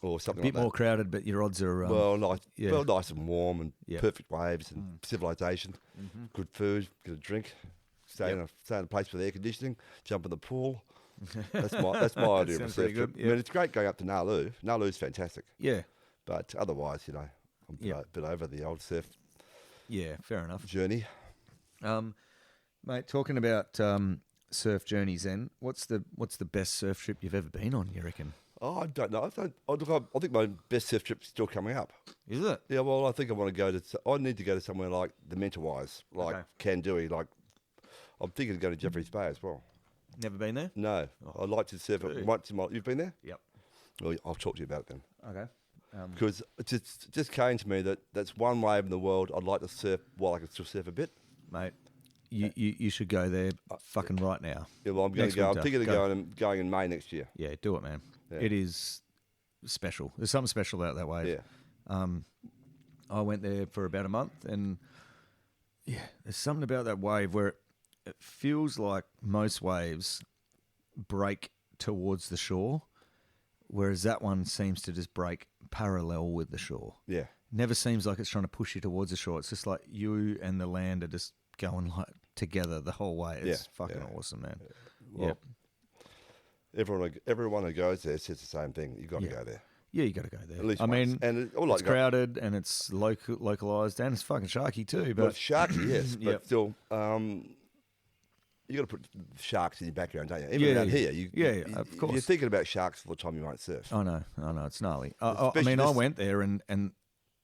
or a something bit like more crowded, but your odds are that. Nice and warm and Yeah. perfect waves and civilization, good food, get a drink, stay in a place with air conditioning, jump in the pool. That's my idea of a Sounds surf pretty trip. good, I mean, it's great going up to Nalu. Nalu's fantastic, yeah, but otherwise, I'm a bit over the old surf yeah. Fair enough. journey. Mate, talking about surf journeys, then what's the best surf trip you've ever been on? You reckon? Oh, I don't know. I think my best surf trip's still coming up. Is it? Yeah, well, I think I need to go to somewhere like the Mentawais, like Kandui, like I'm thinking of going to Jeffreys Bay as well. Never been there? No, I'd like to surf it once in my. You've been there? Yep. Well, I'll talk to you about it then. Okay. Because it just came to me that that's one wave in the world I'd like to surf while I can still surf a bit. Mate, you should go there fucking right now. Yeah, well, I'm going Next to go. winter. I'm thinking of Go. going in May next year. Yeah, do it, man. Yeah. It is special. There's something special about that wave. Yeah. I went there for about a month, and there's something about that wave where it feels like most waves break towards the shore, whereas that one seems to just break parallel with the shore. Yeah. Never seems like it's trying to push you towards the shore. It's just like you and the land are just going like together the whole way. It's fucking awesome, man. Well, everyone who goes there says the same thing. You've got to go there. Yeah, you got to go there. At least I once. mean, And it's crowded and it's localized and it's fucking sharky too. Well, But sharky, yes, but Yep. still, you got to put sharks in your background, don't you? Even around here, of course. You're thinking about sharks all the time. You won't surf. I know, it's gnarly. I Especially mean, I this- went there and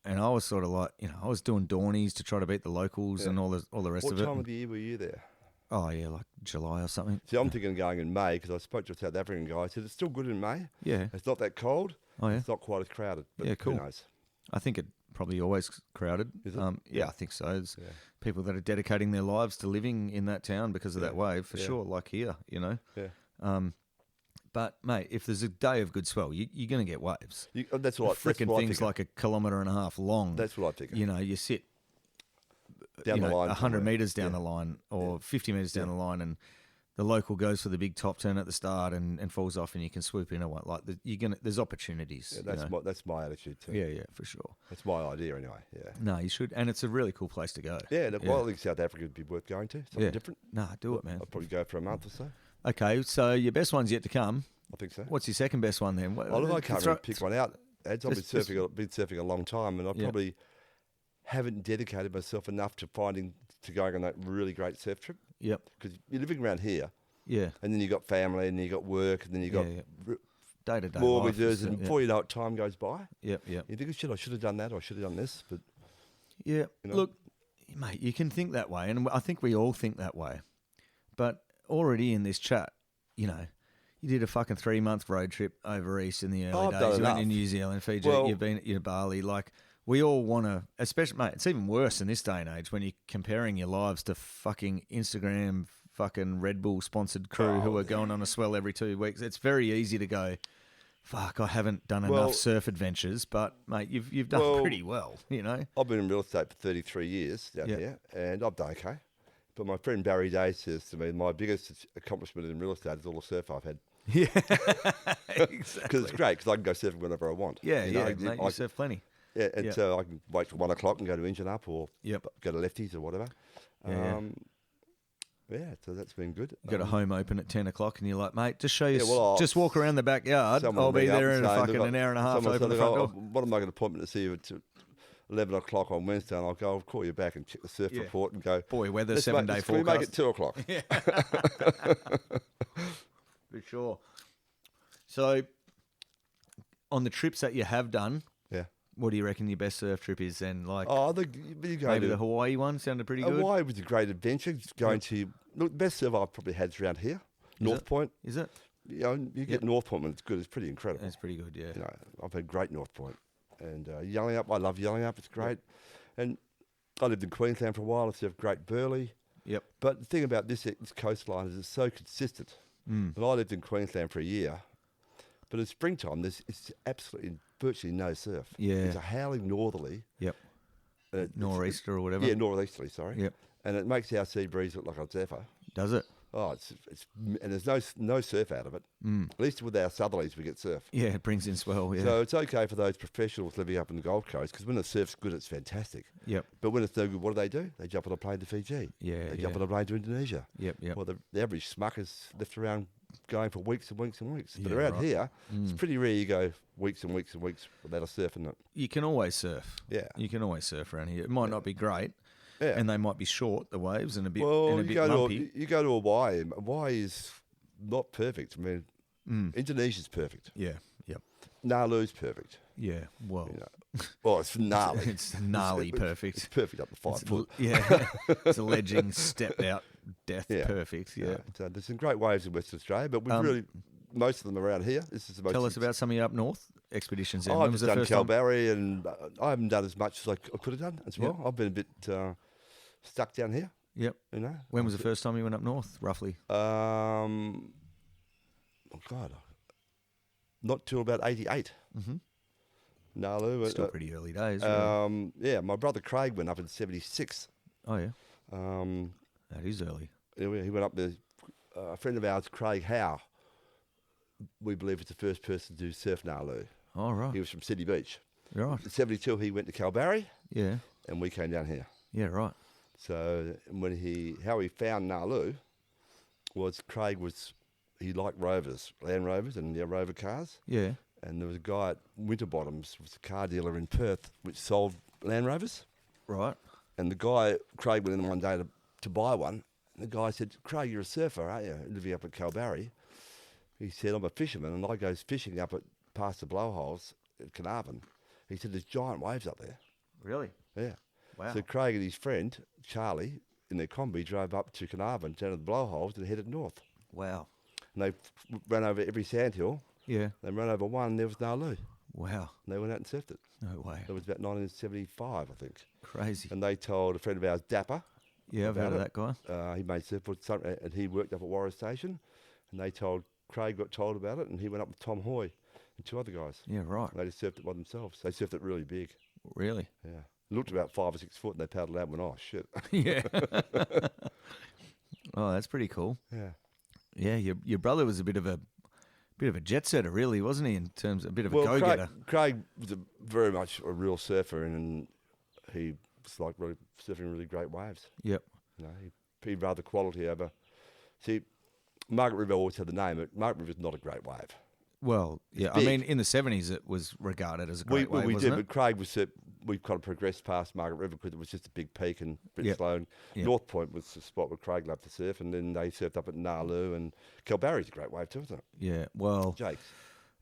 I was sort of like, I was doing Dornies to try to beat the locals and all the rest What of it. time of the year were you there? Oh, yeah, like July or something. See, I'm thinking of going in May because I spoke to a South African guy. He said it's still good in May. Yeah. It's not that cold. Oh, yeah. It's not quite as crowded. But Yeah, cool. Who knows? I think it probably always crowded. Is it? Yeah, I think so. There's Yeah. people that are dedicating their lives to living in that town because of that wave, for Yeah. sure, like here, you know. Yeah. But, mate, if there's a day of good swell, you're going to get waves. That's what Freaking things like a kilometre and a half long. That's what I think. You know, you sit Down the line 100 somewhere. metres down the line or 50 metres down the line, and the local goes for the big top turn at the start and falls off, and you can swoop in. There's opportunities. Yeah, you know? that's my attitude too. Yeah, for sure. That's my idea anyway. Yeah. No, you should, and it's a really cool place to go. Yeah. Look, well, I think South Africa would be worth going to. Something different. Nah, do it, man. I'll probably go for a month or so. Okay, so your best one's yet to come. I think so. What's your second best one then? Oh, look, I can't really pick one out. I've been Just- surfing a long time, and I Yeah. probably haven't dedicated myself enough to going on that really great surf trip. Yep. Because you're living around here, Yeah. and then you got family, and you got work, and then you got Day to day. mortgages, and before you know it, time goes by. Yep. You think, shit, I should have done that, or I should have done this, but Yeah. You know? Look, mate, you can think that way, and I think we all think that way. But already in this chat, you know, you did a fucking 3-month road trip over east in the early I've days. done You went to enough. New Zealand, Fiji. Well- You've been at Bali. Like, we all want to, especially, mate, it's even worse in this day and age when you're comparing your lives to fucking Instagram, fucking Red Bull sponsored crew who are going on a swell every 2 weeks. It's very easy to go, fuck, I haven't done Well- enough surf adventures, but mate, you've done Well- pretty well, you know. I've been in real estate for 33 years down Yeah. here, and I've done okay. But my friend Barry Day says to me, my biggest accomplishment in real estate is all the surf I've had. Yeah, Because exactly. it's great, because I can go surfing whenever I want. Yeah, You know, yeah, mate, you surf plenty. Yeah, and Yeah. so I can wait till 1 o'clock and go to Engine Up or Yep. go to Lefties or whatever. Yeah, So that's been good. You got a home open at 10 o'clock, and you're like, mate, just show you, just walk around the backyard. someone I'll be rang up there and in saying fucking they've got- an hour and a half. someone Open the said, front "Oh, door. what am I going to appointment to see you at 11 o'clock on Wednesday?" And I'll go, I'll call you back and check the surf Yeah. report and go, Boy, weather "Let's 7 day can we make forecast. it 2 o'clock? For sure. So, on the trips that you have done, Yeah. what do you reckon your best surf trip is then? Like, Oh, you go maybe to the Hawaii one sounded pretty good. Hawaii was a great adventure. Just going to look, the best surf I've probably had is around here, North it? Point. Is it? You know, you get North Point when it's good. It's pretty incredible. That's pretty good, yeah. You know, I've had great North Point, and Yelling Up. I love Yelling Up. It's great. And I lived in Queensland for a while. I surfed Great Burleigh. Yep. But the thing about this coastline is it's so consistent. Mm. And I lived in Queensland for a year, but in springtime it's absolutely virtually no surf. Yeah. It's a howling northerly. Yep. And it's- Nor'easter or whatever. Yeah, northeasterly. Sorry. Yep. And it makes our sea breeze look like a zephyr. Does it? Oh, and there's no surf out of it. At least with our southerlies, we get surf. Yeah, it brings in swell, yeah. So it's okay for those professionals living up in the Gold Coast because when the surf's good, it's fantastic. Yep. But when it's no good, what do? They jump on a plane to Fiji. Yeah, They jump yeah. on a plane to Indonesia. Yep, yep. Well, the average smuck is left around going for weeks and weeks and weeks. But Yeah, around right. here, it's pretty rare you go weeks and weeks and weeks without a surf in it. You can always surf. Yeah. You can always surf around here. It might not be great, Yeah. and they might be short, the waves, and a bit, Well, and a you bit go, lumpy. you go to Hawaii. Hawaii is not perfect. I mean, Indonesia's perfect. Yeah, yep. Nalu's perfect. Yeah, well, You know. Well, it's gnarly. it's gnarly It's perfect. perfect up to 5 It's foot. yeah, it's a ledging, stepped out, death Yeah. perfect. Yeah. So there's some great waves in Western Australia, but we've really most of them around here. This is the most. Tell us about some of your up north expeditions. Then. Oh, When I've was just the done first time? Kalbarri, and I haven't done as much as I could have done as well. I've been a bit stuck down here. Yep. You know. When was the first time you went up north, roughly? Oh God, not till about 88. Mm-hmm. Nalu. Still pretty early days. Really. Yeah, my brother Craig went up in 76. Oh yeah, Um, that is early. he went up there. A friend of ours, Craig Howe, we believe was the first person to surf Nalu. All right. He was from City Beach. Right. In 72, he went to Kalbarri, Yeah. and we came down here. Yeah. Right. So how he found Nalu was he liked rovers, Land Rovers and their rover cars. Yeah. And there was a guy at Winterbottoms, was a car dealer in Perth, which sold Land Rovers. Right. And the guy, Craig, went in one day to buy one. And the guy said, "Craig, you're a surfer, aren't you? Living up at Kalbarri." He said, "I'm a fisherman, and I goes fishing up past the blowholes at Carnarvon." He said, "There's giant waves up there." Really? Yeah. Wow. So Craig and his friend, Charlie, in their combi, drove up to Carnarvon, down to the blowholes, and headed north. Wow. And they ran over every sandhill. Yeah. They ran over one, there was no loo. Wow. And they went out and surfed it. No way. It was about 1975, I think. Crazy. And they told a friend of ours, Dapper. Yeah, I've heard of about that guy. He made surfboards, and he worked up at Warrior Station. And they told, Craig got told about it, and he went up with Tom Hoy and 2 other guys. Yeah, right. And they just surfed it by themselves. They surfed it really big. Really? Yeah. It looked about 5 or 6 foot, and they paddled out and went, oh, shit. Yeah. Oh, that's pretty cool. Yeah. Yeah, your brother was a bit of a jet setter, really, wasn't he? In terms of a bit of a go getter. Craig was very much a real surfer, and he was like really surfing really great waves. Yep. You know, he'd rather quality over. See, Margaret River always had the name, but Margaret River's not a great wave. Well, yeah. I big. mean, in the 70s, it was regarded as a great wave, we wasn't did, it? but Craig was we kind of progressed past Margaret River because it was just a big peak and a bit Yep. slow. And Yep. North Point was the spot where Craig loved to surf, and then they surfed up at Nalu, and Kalbarri's a great wave too, isn't it? Yeah. Well, Jake's.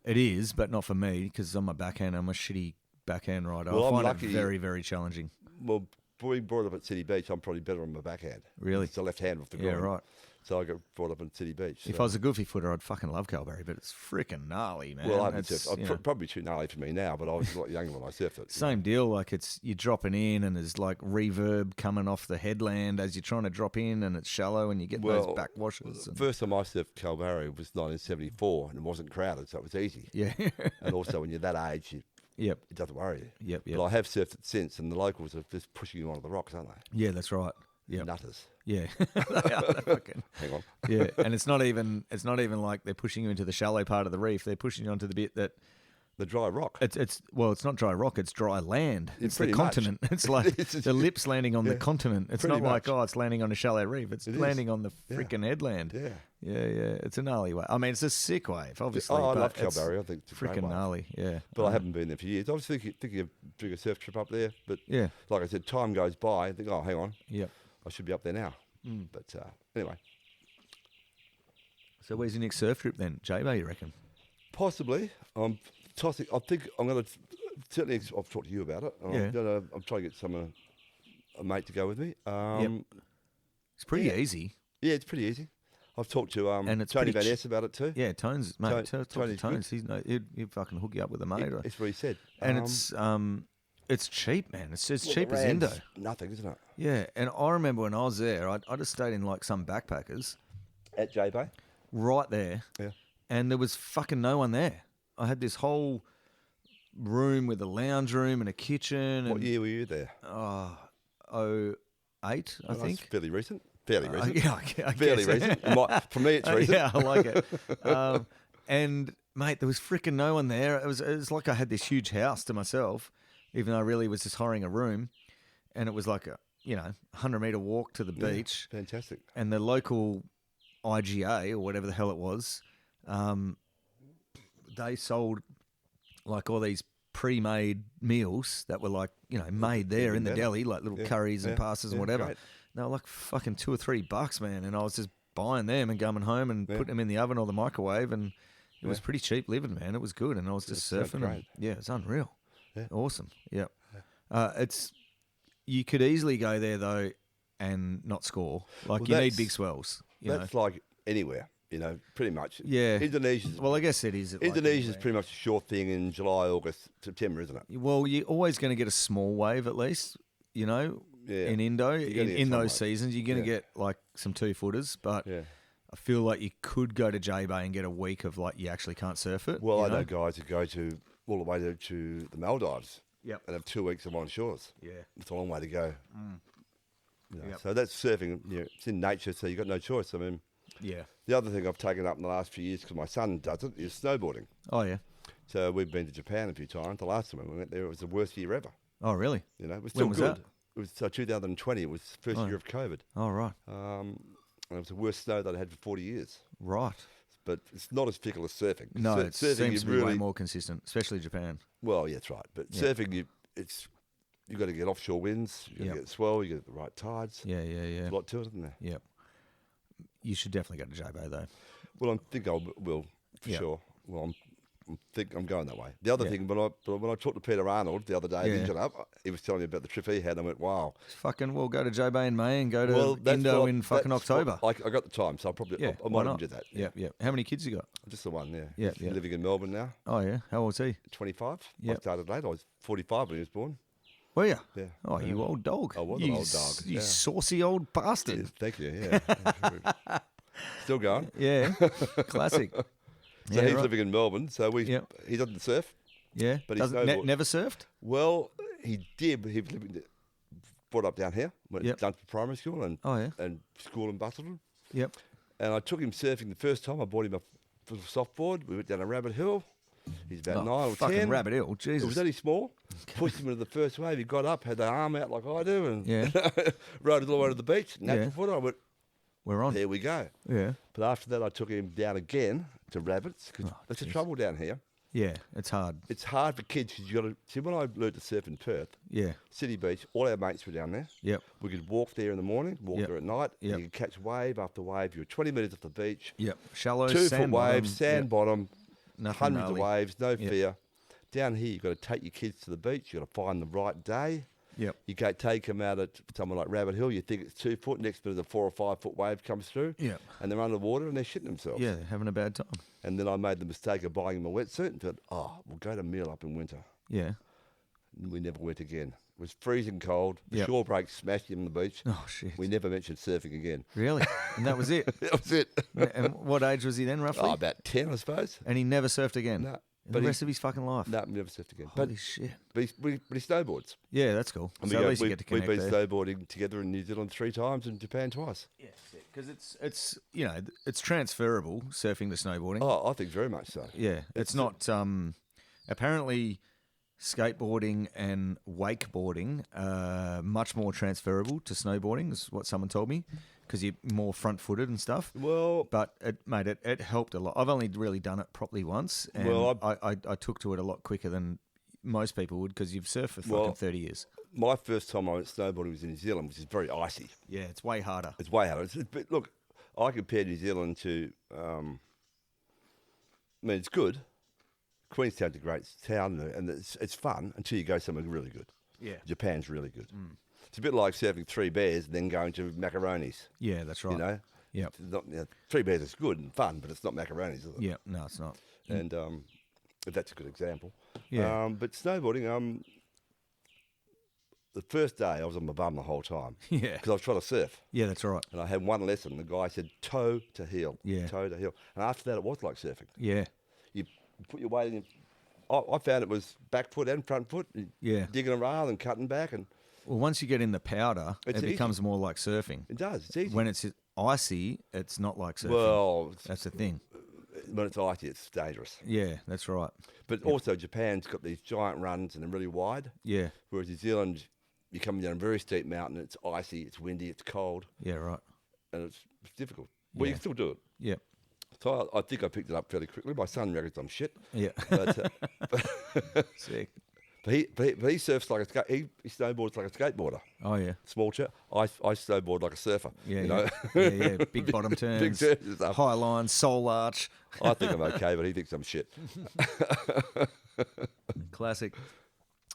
it is, but not for me because I'm a backhand. I'm a shitty backhand rider. Well, I I'm find lucky- it very, very challenging. Well, we brought up at City Beach. I'm probably better on my backhand. Really? It's the left hand with the Yeah, groin. right. So I got brought up in City Beach. If so- I was a goofy footer, I'd fucking love Calbarry, but it's freaking gnarly, man. well, I haven't It's, surfed. you know, Probably too gnarly for me now, but I was a lot younger when I surfed it. same deal. Like you're dropping in, and there's like reverb coming off the headland as you're trying to drop in, and it's shallow, and you get those backwashes. The And, first time I surfed Kalbarri was 1974, and it wasn't crowded, so it was easy. yeah. And also, when you're that age, Yep. it doesn't worry you. Yep. Yep. But I have surfed it since, and the locals are just pushing you onto the rocks, aren't they? Yeah, that's right. Yep. Nutters. Yeah. They are, they're fucking. Hang on. Yeah, and it's not even like they're pushing you into the shallow part of the reef. They're pushing you onto the bit that The dry rock. it's not dry rock. It's dry land. It's the pretty much. continent. It's like It's- the lips landing on the continent. It's pretty not like much. it's landing on a shallow reef. It's It is. landing on the Yeah. freaking headland. Yeah. Yeah. It's a gnarly wave. I mean, it's a sick wave, obviously. Oh, I but love it's Kalbarri. I think it's a great freaking wave. gnarly. Yeah, But I haven't been there for years. I was thinking of doing a surf trip up there, but Yeah. like I said, time goes by. I think, oh, hang on, Yep. I should be up there now. Mm. But anyway, So where's your next surf trip then, J-Bay, you reckon? possibly I'm tossing. I think I'm going to certainly. I've talked to you about it. Yeah. I'm trying to get a mate to go with me. It's pretty Yeah. easy. Yeah, it's pretty easy. I've talked to And it's Tony pretty Van Ness about it too. Yeah, Tones, mate. Talk to Tony's Tones. He'd fucking hook you up with a mate. It's what he said. And it's cheap, man. It's as cheap as Rand's Indo. Nothing, isn't it? Yeah, and I remember when I was there, I just stayed in like some backpackers At J Bay. right there, Yeah. and there was fucking no one there. I had this whole room with a lounge room and a kitchen. What And, year were you there? 08, I That's think. fairly recent. Fairly recent. Yeah, I Fairly guess. recent. For me, it's recent. Yeah, I like it. And mate, there was freaking no one there. It was like I had this huge house to myself, even though I really was just hiring a room. And it was like a 100-meter walk to the Yeah, beach. fantastic. And the local IGA or whatever the hell it was, they sold like all these pre-made meals that were like made there Even in the better. deli, like little Yeah, curries and yeah, pastas and yeah, whatever. great. They were like fucking $2 or $3, man, and I was just buying them and coming home and Yeah. putting them in the oven or the microwave, and it was Yeah. pretty cheap living, man. It was good, and I was just sounds surfing. And, great. yeah, it's unreal. Yeah. Awesome. Yeah. You could easily go there though and not score. Like Well, you need that's- big swells. You know? That's like anywhere, pretty much. Yeah. Indonesia's Well, I guess it is. Indonesia's pretty much a short thing in July, August, September, isn't it? Well, you're always going to get a small wave at least, Yeah. in Indo. You're gonna get In some those wave. seasons, you're going to Yeah. get like some 2-footers, but Yeah. I feel like you could go to J-Bay and get a week of like you actually can't surf it. Well, you I know guys who go to all the way to the Maldives. Yep. And have 2 weeks of on shores. Yeah. It's a long way to go. Yep. So that's surfing. It's in nature, so you've got no choice. I mean, Yeah. the other thing I've taken up in the last few years, because my son does it, is snowboarding. Oh, yeah. So we've been to Japan a few times. The last time we went there, it was the worst year ever. Oh, really? It was When still was good. that? It was 2020. It was the first Oh. year of COVID. Oh, right. And it was the worst snow that I had for 40 years. Right. But it's not as fickle as surfing. No, it surfing, seems you to be way more consistent, especially Japan. Well, yeah, that's right. But Yeah. surfing, you've got to get offshore winds, you've got Yep. to get swell, you got the right tides. Yeah. There's a lot to it, isn't there? Yep. You should definitely go to J-Bay though. Well, I think I will for Yep. sure. Well, think I'm going that way. The other thing, when I talked to Peter Arnold the other day, Yeah. engine up, he was telling me about the trip he had. And I went, wow. Fucking, we'll go to Joe Bay in May and go to That's Indo what I- in fucking that's what- October. I got the time, so I Yeah, might why even not? do that. Yep. How many kids you got? Just the one, yeah. Yeah, He's yeah. living in Melbourne now, Oh, yeah. How old is he? 25. I Yep. started late. I was 45 when he was born. Were you? Yeah. Oh, you old dog. I was you an old dog, You yeah. saucy old bastard. Yes, thank you, yeah. Still going. Yeah. Classic. So Yeah, he's right. living in Melbourne, so Yep. he doesn't surf. Yeah. but he Doesn't- snowboard- never surfed? Well, he did. He was living, brought up down here, went Yep. down to primary school and Oh, yeah. and school in Busselton. Yep. And I took him surfing the first time. I bought him a little softboard. We went down a Rabbit Hill. He's about Oh, 9 or fucking 10. Rabbit Hill. It was Jesus. only small. Pushed him into the first wave. He got up, had the arm out like I do, and Yeah. rode it all the way to the beach. Natural Yeah. footer. I went, We're on. there we go. Yeah. But after that, I took him down again to rabbits because Oh, that's the jeez. trouble down here. Yeah. It's hard. It's hard for kids because you got to see. When I learned to surf in Perth, Yeah. City Beach, all our mates were down there. Yep. We could walk there in the morning, walk Yep. there at night. Yep. You could catch wave after wave. You were 20 metres off the beach. Yep. Shallow 2 foot sand waves, bottom. sand Yep. bottom, Nothing hundreds gnarly. of waves, no Yep. fear. Down here, you've got to take your kids to the beach. You've got to find the right day. Yep. You go take them out at somewhere like Rabbit Hill. You think it's 2 foot. Next minute, a 4 or 5 foot wave comes through. Yep. And they're underwater and they're shitting themselves. Yeah. They're having a bad time. And then I made the mistake of buying them a wetsuit and thought, we'll go to Meal up in winter. Yeah. We never went again. It was freezing cold. The Yep. shore break smashed him on the beach. Oh, shit. We never mentioned surfing again. Really? And that was it? That was it. And what age was he then, roughly? About 10, I suppose. And he never surfed again? No. In But the he- rest of his fucking life? No, never surfed again. Holy shit. But he snowboards. Yeah, that's cool. And So at least you get to we've connect been there. snowboarding together in New Zealand 3 times and Japan twice. Yeah, because it's you know it's transferable surfing to snowboarding. Oh, I think very much so. Yeah, it's not. Apparently, skateboarding and wakeboarding are much more transferable to snowboarding. Is what someone told me, because you're more front-footed and stuff. Well, But it helped a lot. I've only really done it properly once, and Well, I took to it a lot quicker than most people would, because you've surfed for fucking Well, 30 years. my first time I went snowboarding was in New Zealand, which is very icy. Yeah, it's way harder. It's way harder. But look, I compare New Zealand to, it's good. Queenstown's a great town, and it's fun until you go somewhere really good. Yeah. Japan's really good. It's a bit like surfing Three Bears and then going to macaronis. Yeah, that's right. You know, Yep. It's not, Three Bears is good and fun, but it's not macaronis, is it? Yeah. No, it's not. And if that's a good example. Yeah. But snowboarding, the first day I was on my bum the whole time Yeah. because I was trying to surf. Yeah, that's right. And I had one lesson. The guy said toe to heel. Yeah. Toe to heel. And after that, it was like surfing. Yeah. You put your weight in. I found it was back foot and front foot. Yeah. Digging a rail and cutting back. And Well, once you get in the powder, It's it easy. becomes more like surfing. it does. It's easy. When it's icy, it's not like surfing. Well, That's the thing. when it's icy, it's dangerous. Yeah, that's right. But also, Japan's got these giant runs and they're really wide. Yeah. Whereas New Zealand, you're coming down a very steep mountain. It's icy, it's windy, it's cold, Yeah, right. and it's difficult. Well, you Yeah. can still do it. Yeah. So I think I picked it up fairly quickly. My son reckons I'm shit, Yeah. but Sick. he surfs like a he snowboards like a skateboarder. Oh, yeah. Small chair. I snowboard like a surfer. Yeah, you yeah. know? Yeah. Big bottom turns. Big turns and stuff. High line, soul arch. I think I'm okay, but he thinks I'm shit. Classic.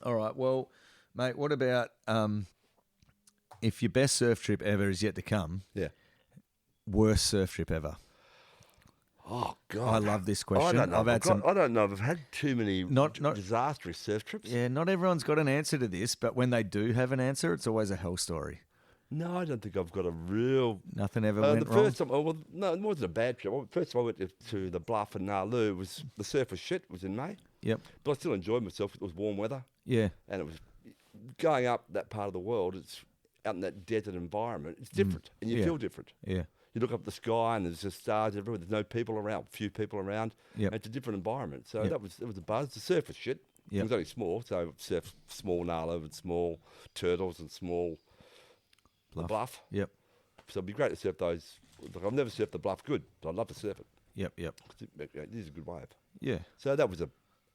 All right. Well, mate, what about if your best surf trip ever is yet to come, Yeah. worst surf trip ever? Oh God. I love this question. I don't know. I've I don't know if I've had too many Not- disastrous surf trips. Yeah, not everyone's got an answer to this, but when they do have an answer, it's always a hell story. No, I don't think I've got a real. Nothing ever The went wrong. first time, no, it wasn't a bad trip. First time I went to the Bluff in Nalu, was the surf was shit. It was in May, Yep. but I still enjoyed myself. It was warm weather, Yeah. and it was going up that part of the world. It's out in that desert environment. It's different, and you Yeah. feel different. Yeah. You look up the sky, and there's just stars everywhere. There's no people around, few people around. Yep. And it's a different environment. So Yep. it was a buzz. The surf was shit. Yep. It was only small, so I surfed small Nalu and small turtles and small the Bluff. Yep. So it'd be great to surf those. Like, I've never surfed the Bluff good, but I'd love to surf it. Yep. Yep. 'Cause it is a good wave. Yeah. So that was a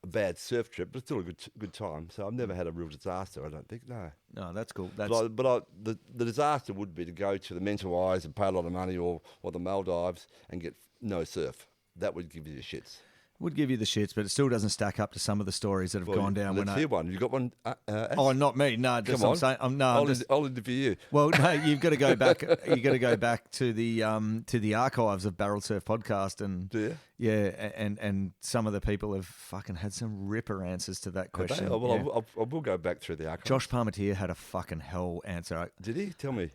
bad surf trip, but still a good time. So I've never had a real disaster, I don't think, no. No, that's cool. That's The disaster would be to go to the Mental Eyes and pay a lot of money or the Maldives and get no surf. That would give you the shits. Would give you the shits, but it still doesn't stack up to some of the stories that have gone down. Let's hear one. You got one? Oh, not me. No, just Come on. I'm saying. I'll interview you. Well, no, you've got to go back. You've got to go back to the archives of Barrel Surf Podcast, and Do you? yeah, and some of the people have fucking had some ripper answers to that Have they? question. Oh, well, Yeah. I will go back through the archive. Josh Parmentier had a fucking hell answer. Did he? Tell me.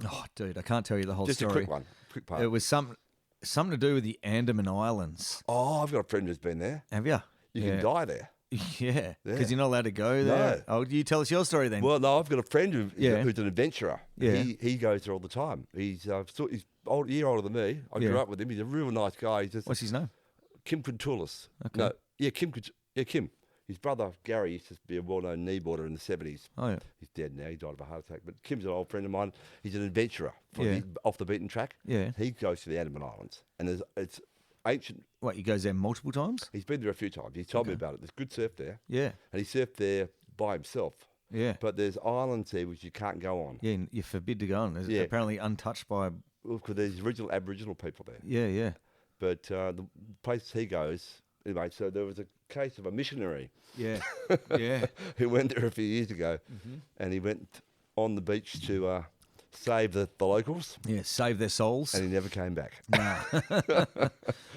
Oh, dude, I can't tell you the whole Just story. a quick one. Quick part. It was something to do with the Andaman Islands. Oh, I've got a friend who's been there. Have you? You can die there. Yeah, because Yeah. you're not allowed to go there. No. Oh, you tell us your story then. Well, no, I've got a friend Yeah. who's an adventurer. Yeah. He goes there all the time. He's a year older than me. I Yeah. grew up with him. He's a real nice guy. He's just What's his name? Kim Kuntulis. Okay. No, yeah, Kim. His brother Gary used to be a well-known kneeboarder in the 70s. Oh, yeah. He's dead now. He died of a heart attack. But Kim's an old friend of mine. He's an adventurer Yeah. off the beaten track. Yeah. He goes to the Andaman Islands, and it's ancient. What, he goes there multiple times? He's been there a few times. He told me about it. There's good surf there, Yeah. and he surfed there by himself. Yeah. But there's islands there which you can't go on. Yeah, and you're forbid to go on. It's Yeah. apparently untouched by... Because there's original Aboriginal people there. Yeah, yeah. But the place he goes, anyway, so there was a case of a missionary Yeah. Yeah. who went there a few years ago, and he went on the beach to save the locals, Yeah, save their souls. and he never came back. Nah.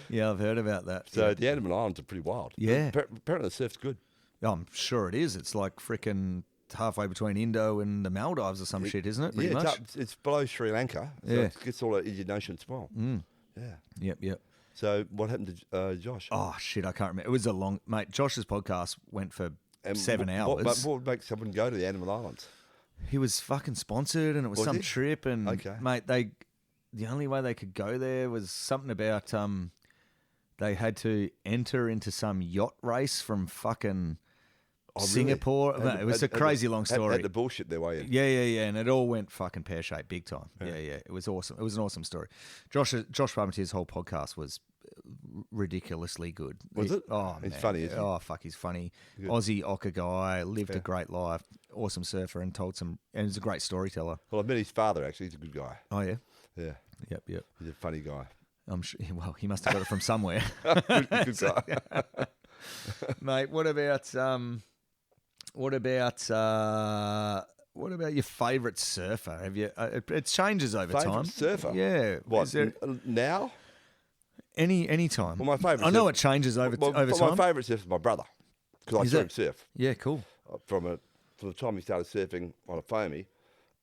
Yeah, I've heard about that. So yeah. the Andaman Islands are pretty wild. Yeah. Apparently the surf's good. I'm sure it is. It's like frickin' halfway between Indo and the Maldives or some shit, isn't it? Pretty yeah, much. it's below Sri Lanka, so Yeah. it gets all the Indian Ocean as well. Yeah. Yep, yep. So what happened to Josh? Oh, shit, I can't remember. It was a long... Mate, Josh's podcast went for And 7 hours. What would make someone go to the Andaman Islands? He was fucking sponsored, and it was Was some he? trip. And Okay. mate, the only way they could go there was something about they had to enter into some yacht race from fucking Oh, really? Singapore. Had No, to- it was a had to- crazy long story. Had to bullshit their way in. Yeah, yeah, yeah, and it all went fucking pear shaped, big time. Yeah, yeah, it was awesome. It was an awesome story. Josh Parmentier's whole podcast was ridiculously good. Was it? Oh, He's man. funny, isn't he? Oh, fuck, he's funny. Good. Aussie Ocker guy, lived a great life, awesome surfer, and he's a great storyteller. Well, I've met his father, actually. He's a good guy. Oh yeah, Yeah. yep, yep. He's a funny guy. I'm sure. Well, he must have got it from somewhere, Good guy. mate. What about your favourite surfer? Have you? It changes over Favourite time. surfer? Yeah. What, Is there now? any time? Well, my favourite I know surfer- it changes over Well, over but time. my favourite surfer is my brother, because I Is saw it? him surf. Yeah, cool. From the time he started surfing on a foamy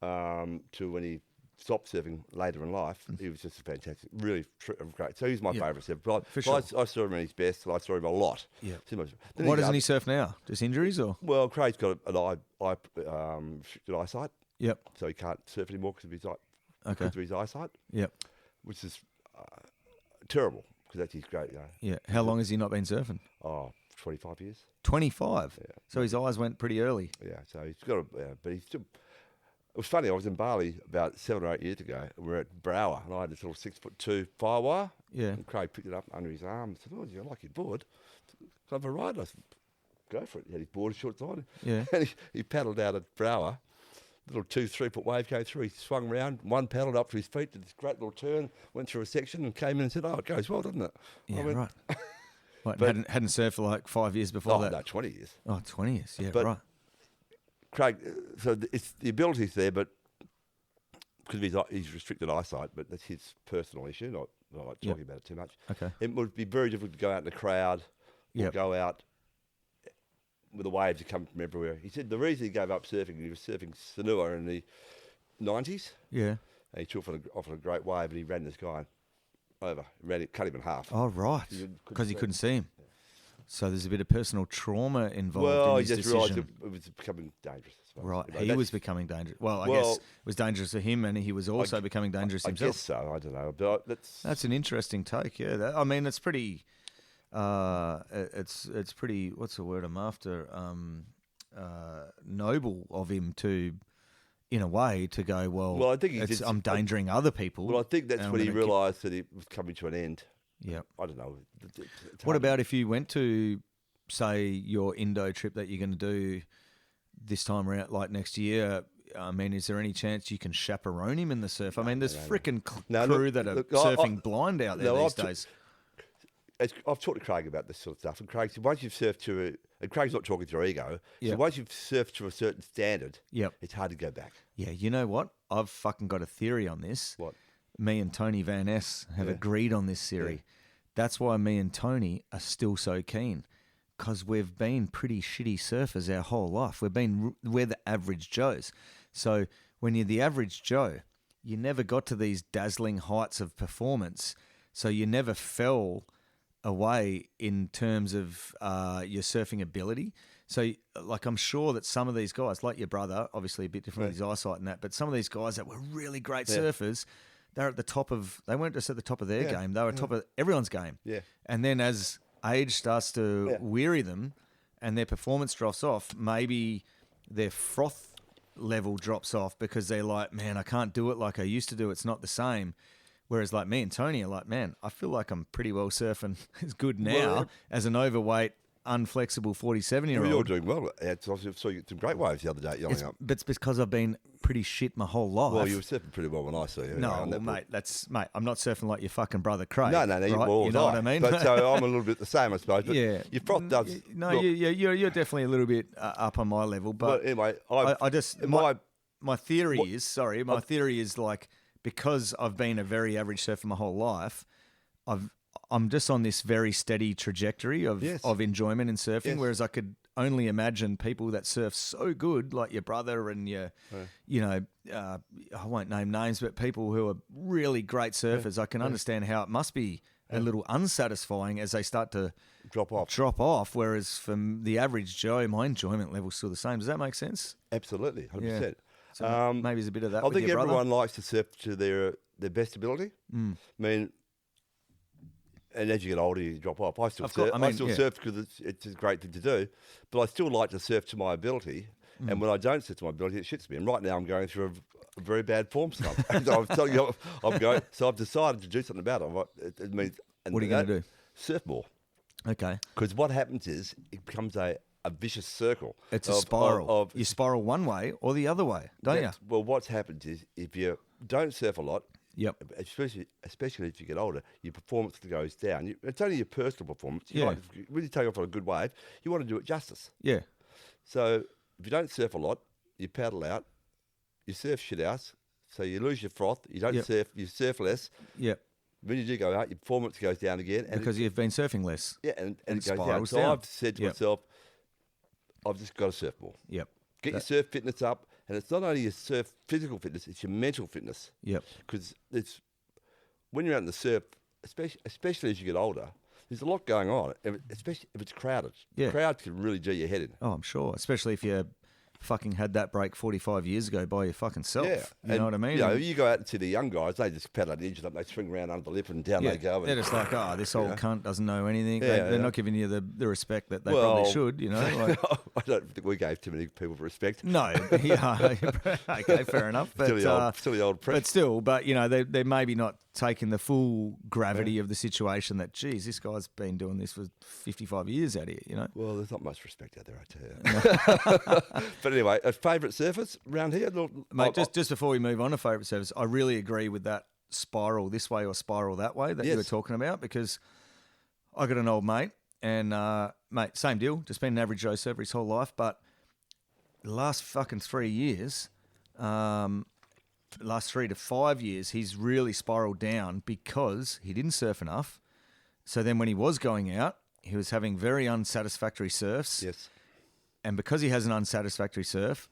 to when he stopped surfing later in life, he was just a fantastic, really great. So he's my Yeah, favourite surfer. But for sure. I saw him at his best, and I saw him a lot. Yeah. Too much. Then Why he doesn't got- he surf now? Just injuries or? Well, Craig's got an restricted eyesight, Yep. so he can't surf anymore because of his Okay. because of his eyesight, Yep. which is terrible because that's his great guy. Yeah. How long has he not been surfing? Oh, 25 years. 25. So his eyes went pretty early. Yeah, so he's got but he's still. It was funny. I was in Bali about 7 or 8 years ago. And we were at Brower, and I had this little 6'2" firewire. Yeah. And Craig picked it up under his arm and said, "Oh, you like your board? Can I have a ride?" I said, "Go for it." He had his board shorts on. Yeah. And he paddled out at Brower. Little 2-3 foot wave came through. He swung round, one paddled up to his feet, did this great little turn, went through a section, and came in and said, "Oh, it goes well, doesn't it?" I Yeah. went, Right. Right, But- hadn't surfed for like 5 years before "Oh, that. no, 20 years." Oh, 20 years. Yeah. But- right. Craig, so it's the ability's there, but because of his restricted eyesight, but that's his personal issue. Not like Yep. talking about it too much. Okay. It would be very difficult to go out in the crowd or Yep. go out with the waves that come from everywhere. He said the reason he gave up surfing, he was surfing Sanua in the 90s, Yeah. and he took off on a great wave, and he ran this guy over, cut him in half. Oh, right. You couldn't Because he see. couldn't see him. So there's a bit of personal trauma involved Well, in he his just realised decision. it was becoming dangerous. I suppose. Right. You know, He that's- was becoming dangerous. Well, I Well, guess it was dangerous to him, and he was also becoming dangerous I himself. guess so. I don't know, but That's an interesting take. Yeah. I mean, it's pretty. It's pretty. What's the word I'm after? Noble of him to, in a way, to go. Well, I think he did- I'm endangering other people. Well, I think that's and I'm when he gonna keep- realised that it was coming to an end. Yeah. I don't know. It's What hard. about if you went to, say, your Indo trip that you're going to do this time around, like next year? I mean, is there any chance you can chaperone him in the surf? I mean, there's frickin' No, crew look- that are look, surfing blind out there no, these I've days. I've talked to Craig about this sort of stuff, and Craig said once you've surfed to, and Craig's not talking to your ego, Yep. so once you've surfed to a certain standard, Yep. it's hard to go back. Yeah, you know what? I've fucking got a theory on this. What? Me and Tony Van Ness have agreed on this theory. Yeah. That's why me and Tony are still so keen, because we've been pretty shitty surfers our whole life. We're the average Joes. So when you're the average Joe, you never got to these dazzling heights of performance. So you never fell away in terms of your surfing ability. So, like, I'm sure that some of these guys, like your brother, obviously a bit different with his eyesight and that, but some of these guys that were really great surfers, they're at the top of, they weren't just at the top of their game, they were at top of everyone's game. Yeah. And then as age starts to weary them and their performance drops off, maybe their froth level drops off because they're like, man, I can't do it like I used to do. It's not the same. Whereas like me and Tony are like, man, I feel like I'm pretty well surfing as good now as an overweight, unflexible 47-year-old. Well, you're doing well. I saw you some great waves the other day yelling up. But it's because I've been pretty shit my whole life. Well, you were surfing pretty well when I saw you. No, anyway, mate, I'm not surfing like your fucking brother Craig. No, right? you know what I mean? But, so I'm a little bit the same, I suppose. But Yeah. your froth does. No, look, you're definitely a little bit up on my level. But anyway, I just my theory is like, because I've been a very average surfer my whole life, I'm just on this very steady trajectory of enjoyment in surfing. Yes. Whereas I could only imagine people that surf so good, like your brother and your, I won't name names, but people who are really great surfers. I can understand how it must be a little unsatisfying as they start to drop off. Whereas from the average Joe, my enjoyment level's still the same. Does that make sense? Absolutely, 100%. So maybe there's a bit of that. I with think your brother. everyone likes to surf to their best ability. I mean, and as you get older, you drop off. I still surf because it's a great thing to do, but I still like to surf to my ability. And when I don't surf to my ability, it shits me. And right now, I'm going through a very bad form slump. And I'm telling you, so I've decided to do something about it. It means, what are you going to do? Surf more. Okay. Because what happens is it becomes a vicious circle. It's a spiral. You spiral one way or the other way, don't you? Well, what's happened is if you don't surf a lot, Yep. especially as you get older, your performance goes down. It's only your personal performance. Yeah. When you take off on a good wave, you want to do it justice. Yeah. So if you don't surf a lot, you paddle out, you surf shit out, so you lose your froth. You don't surf. You surf less. Yep. When you do go out, your performance goes down again. And Because you've been surfing less. Yeah, and it goes down. spirals So down. I've said to myself, I've just got to surf more. Yep. Get your surf fitness up, and it's not only your surf physical fitness; it's your mental fitness. Yep. Because it's when you're out in the surf, especially as you get older, there's a lot going on. Especially if it's crowded, Yeah. crowds can really do your head in. Oh, I'm sure. Especially if you fucking had that break 45 years ago by your fucking self. Yeah, You know what I mean? You go out and see the young guys; they just paddle the engine up, they swing around under the lip, and down they go. They're just like, this old cunt doesn't know anything. Yeah, They're not giving you the respect that they probably should, you know? Like, I don't think we gave too many people respect. no, yeah, okay, fair enough. But, silly old press. But still, they're maybe not taking the full gravity of the situation that, geez, this guy's been doing this for 55 years out here, you know? Well, there's not much respect out there, I tell you. But anyway, a favourite surfers around here? Mate, just before we move on to favourite surfers, I really agree with that spiral this way or spiral that way that you were talking about, because I got an old mate and, mate, same deal, just been an average Joe surfer his whole life, but the last fucking 3 years, last 3 to 5 years, he's really spiraled down because he didn't surf enough. So then when he was going out, he was having very unsatisfactory surfs. Yes. And because he has an unsatisfactory surf,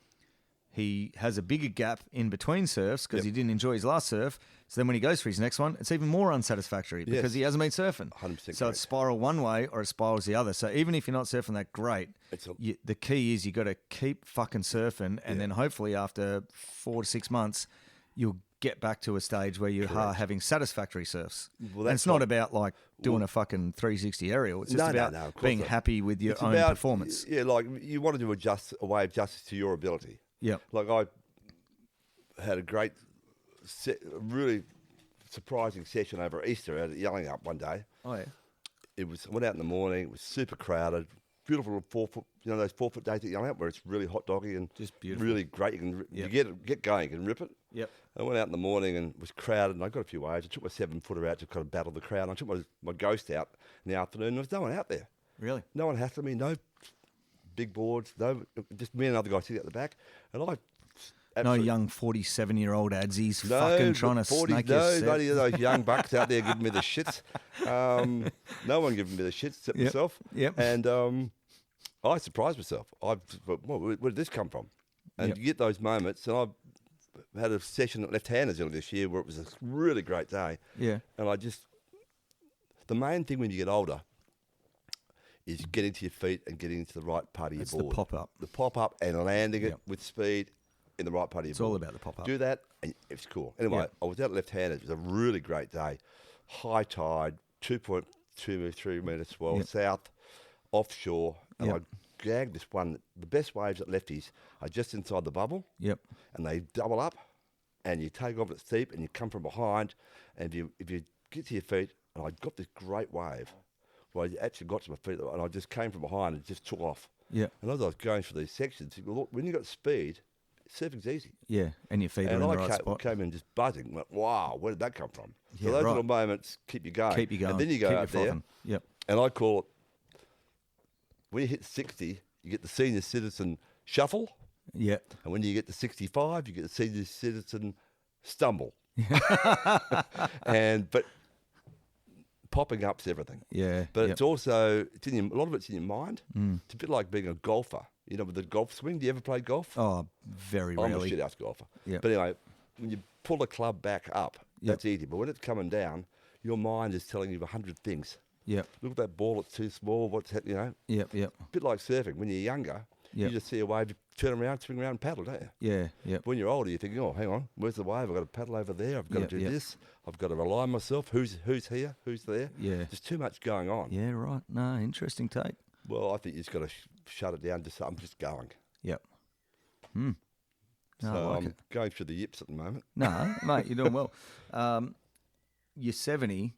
he has a bigger gap in between surfs because he didn't enjoy his last surf. So then when he goes for his next one, it's even more unsatisfactory because he hasn't been surfing. 100% So it's spiral one way or it spirals the other. So even if you're not surfing that great, the key is you got to keep fucking surfing, and then hopefully after 4 to 6 months, you'll get back to a stage where you are having satisfactory surfs. Well, and it's not about like doing a fucking 360 aerial. It's just about being happy with your own performance. Yeah, like you want to do a wave justice to your ability. Yeah. Like I had a great, really surprising session over Easter out at Yelling Up one day. Oh, yeah. Went out in the morning, it was super crowded, beautiful little 4 foot, those 4 foot days at Yelling Up where it's really hot doggy and Just beautiful. really great. You can get going, you can rip it. Yep. I went out in the morning and was crowded, and I got a few waves. I took my 7-footer out to kind of battle the crowd. And I took my ghost out in the afternoon. There was no one out there. Really? No one hassled me. No big boards. No, just me and another guy sitting at the back. And I No absolutely- young 47-year-old Adzy's No, fucking trying to 40, snake your set. none of those young bucks out there giving me the shits. No one giving me the shits except Yep. myself. Yep. And I surprised myself. I thought, well, where did this come from? And Yep. you get those moments. And I had a session at Left-Handers earlier this year where it was a really great day. Yeah. And the main thing when you get older is getting to your feet and getting into the right part of It's your the board. pop-up. The pop-up and landing it Yep. with speed in the right part of your It's board. all about the pop-up. Do that, and it's cool. Anyway, Yep. I was out at Left-Handers. It was a really great day. High tide, 2.23 metre swell, Yep. south, offshore. And Yep. I gagged this one. The best waves at lefties are just inside the bubble, Yep. and they double up, and you take off at steep, and you come from behind, and if you get to your feet, and I got this great wave, where I actually got to my feet, and I just came from behind and just took off. Yep. And as I was going through these sections, you go, look, when you got speed, surfing's easy. Yeah. And your feet are in And the I right spot. came in just buzzing. Went, wow, where did that come from? Yeah, So those right. little moments keep you going. Keep you going. And then you go Keep out you there, frothing. Yep. and I call it, when you hit 60, you get the senior citizen shuffle. Yep. And when you get to 65, you get the senior citizen stumble. But popping up's everything. Yeah. But yep. it's also, a lot of it's in your mind. It's a bit like being a golfer. You know, with the golf swing, do you ever play golf? Oh, very I'm a rarely. shit house golfer. Yep. But anyway, when you pull the club back up, Yep. that's easy. But when it's coming down, your mind is telling you 100 things. Yep. Look at that ball, it's too small. What's that, Yep. Yep. a bit like surfing. When you're younger, Yep. you just see a wave, you turn around, swing around, and paddle, don't you? Yeah. Yep. When you're older, you're thinking, oh, hang on, where's the wave? I've got to paddle over there. I've got Yep, to do yep. this. I've got to rely on myself. Who's here? Who's there? Yeah. There's too much going on. Yeah. Right. No. Interesting take. Well, I think you just got to shut it down. I'm just going. Yep. Hmm. No, So I like I'm it. going through the yips at the moment. No, mate, you're doing well. You're 70,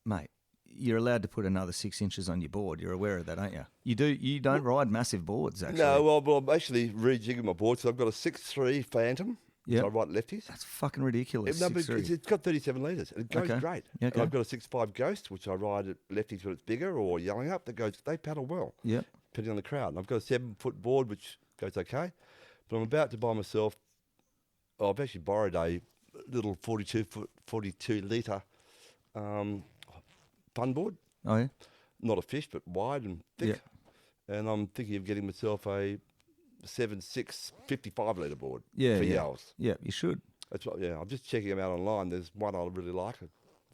mate. You're allowed to put another 6 inches on your board. You're aware of that, aren't you? You don't ride massive boards, actually. No, well, I'm actually rejigging my board. So I've got a 6.3 Phantom. Yep. So I ride lefties. That's fucking ridiculous. No, but 6'3". it's got 37 litres. It goes Okay. great. Yeah, And okay. I've got a 6.5 Ghost, which I ride at lefties when it's bigger or yelling up. They paddle well, Yep. depending on the crowd. And I've got a 7-foot board, which goes okay. But I'm about to buy myself, I've actually borrowed a little 42 litre fun board. Oh, yeah? Not a fish, but wide and thick. Yeah. And I'm thinking of getting myself a 7.6 55 litre board Yeah, for yeah. yells. Yeah, you should. That's what, I'm just checking them out online. There's one I really like,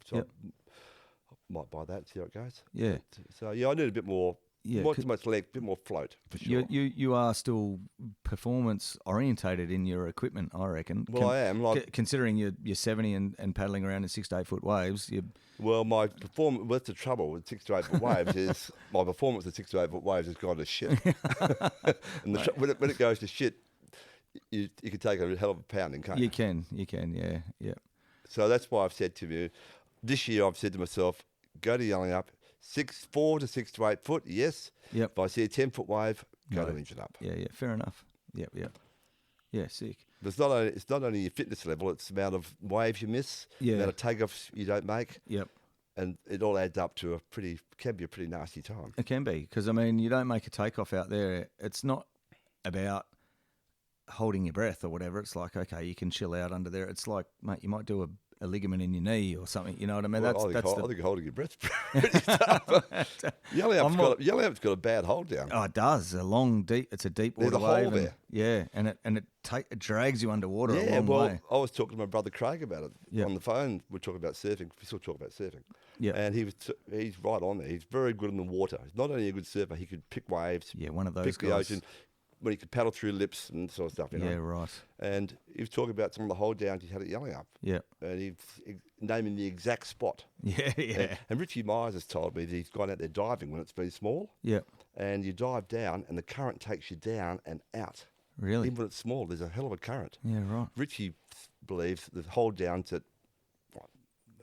so Yep. I might buy that and see how it goes. Yeah. So I need a bit more, Yeah, not could- too much length, a bit more float for sure. You are still performance orientated in your equipment, I reckon. Well, I am. Like, Considering you're 70 and paddling around in 6 to 8 foot waves, well, my performance. What's the trouble with 6 to 8 foot waves is my performance at 6 to 8 foot waves has gone to shit. And when it goes to shit, you can take a hell of a pounding, can't you? you can, yeah. So that's why I've said to you, this year I've said to myself, go to yelling up, 4 to 6 to 8 foot, yes. Yep. If I see a 10-foot wave, go No. to inch it up. Yeah, fair enough. Yep. Yeah, sick. But it's not only your fitness level, it's the amount of waves you miss, Yeah. the amount of takeoffs you don't make, Yep. and it all adds up to can be a pretty nasty time. It can be, because, I mean, you don't make a takeoff out there. It's not about holding your breath or whatever. It's like, okay, you can chill out under there. It's like, mate, you might do a ligament in your knee or something. You know what I mean? Well, I think holding your breath's pretty tough. Yelling up's got a bad hold down. Oh, it does. It's a deep There's water a hole wave. And, there. yeah, and it drags you underwater a Yeah, long well, way. I was talking to my brother Craig about it Yep. on the phone. We're talking about surfing. We still talk about surfing. Yep. And he's right on there. He's very good in the water. He's not only a good surfer, he could pick waves, Yeah, one of those pick the guys. ocean, when he could paddle through lips and sort of stuff. You know? Yeah, right. And he was talking about some of the hold downs he had at Yelling Up. Yeah. And he's naming the exact spot. Yeah. And Richie Myers has told me that he's gone out there diving when it's been small. Yeah. And you dive down and the current takes you down and out. Really? Even when it's small, there's a hell of a current. Yeah, right. Richie believes the hold downs at,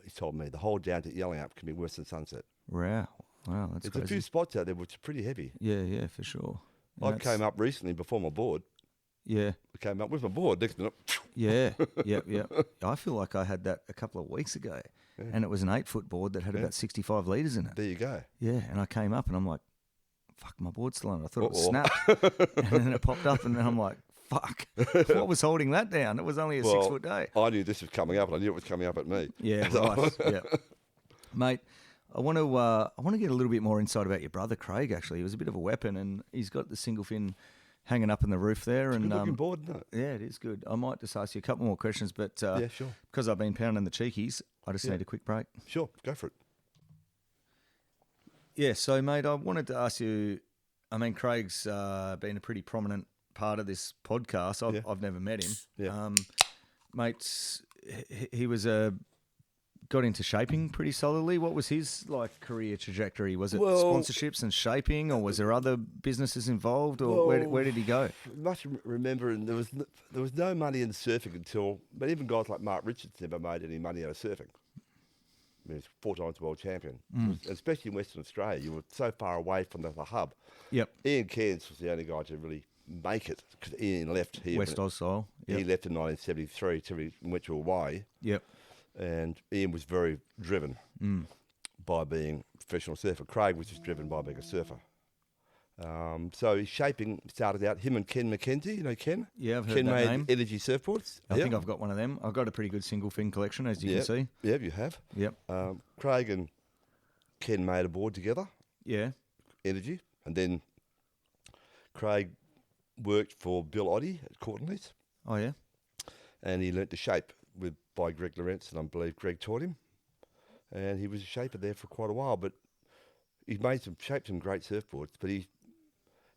he told me, the hold down to Yelling Up can be worse than Sunset. Wow. Wow, that's There's crazy. a few spots out there which are pretty heavy. Yeah, for sure. I came up recently before my board, Yeah. I came up with my board. Next minute, Yeah. Yep. I feel like I had that a couple of weeks ago, and it was an 8-foot board that had about 65 litres in it. there you go. Yeah, and I came up and I'm like, fuck, my board's still on. I thought it was snapped. And then it popped up and then I'm like, fuck, what was holding that down? It was only a 6-foot day. I knew this was coming up, and I knew it was coming up at me. Yeah, right. Yeah. Mate, I want to get a little bit more insight about your brother, Craig, actually. He was a bit of a weapon, and he's got the single fin hanging up in the roof there. Good And looking board, isn't it? yeah, it is good. I might just ask you a couple more questions, but Yeah, sure. because I've been pounding the cheekies, I just need a quick break. Sure, go for it. Yeah, so, mate, I wanted to ask you, I mean, Craig's been a pretty prominent part of this podcast. I've never met him. Yeah. Mate, he was got into shaping pretty solidly. What was his career trajectory? Was it sponsorships and shaping, or was there other businesses involved, or where did he go? You must remember, and there was no money in surfing until, but even guys like Mark Richards never made any money out of surfing. I mean, he's 4 times world champion, especially in Western Australia. You were so far away from the hub. Yep. Ian Cairns was the only guy to really make it, because Ian left here. West Oz style. Yep. He left in 1973 till he went to Hawaii. Yep. And Ian was very driven by being a professional surfer. Craig was just driven by being a surfer. So his shaping started out, him and Ken McKenzie, you know Ken? Yeah, I've heard Ken that made name. Energy surfboards. I think I've got one of them. I've got a pretty good single fin collection, as you can see. Yeah, you have. Yep. Craig and Ken made a board together, Yeah. Energy, and then Craig worked for Bill Oddie at Courtney's, Oh, yeah. and he learnt to shape by Greg Lawrence, and I believe Greg taught him. And he was a shaper there for quite a while, but he shaped some great surfboards, but he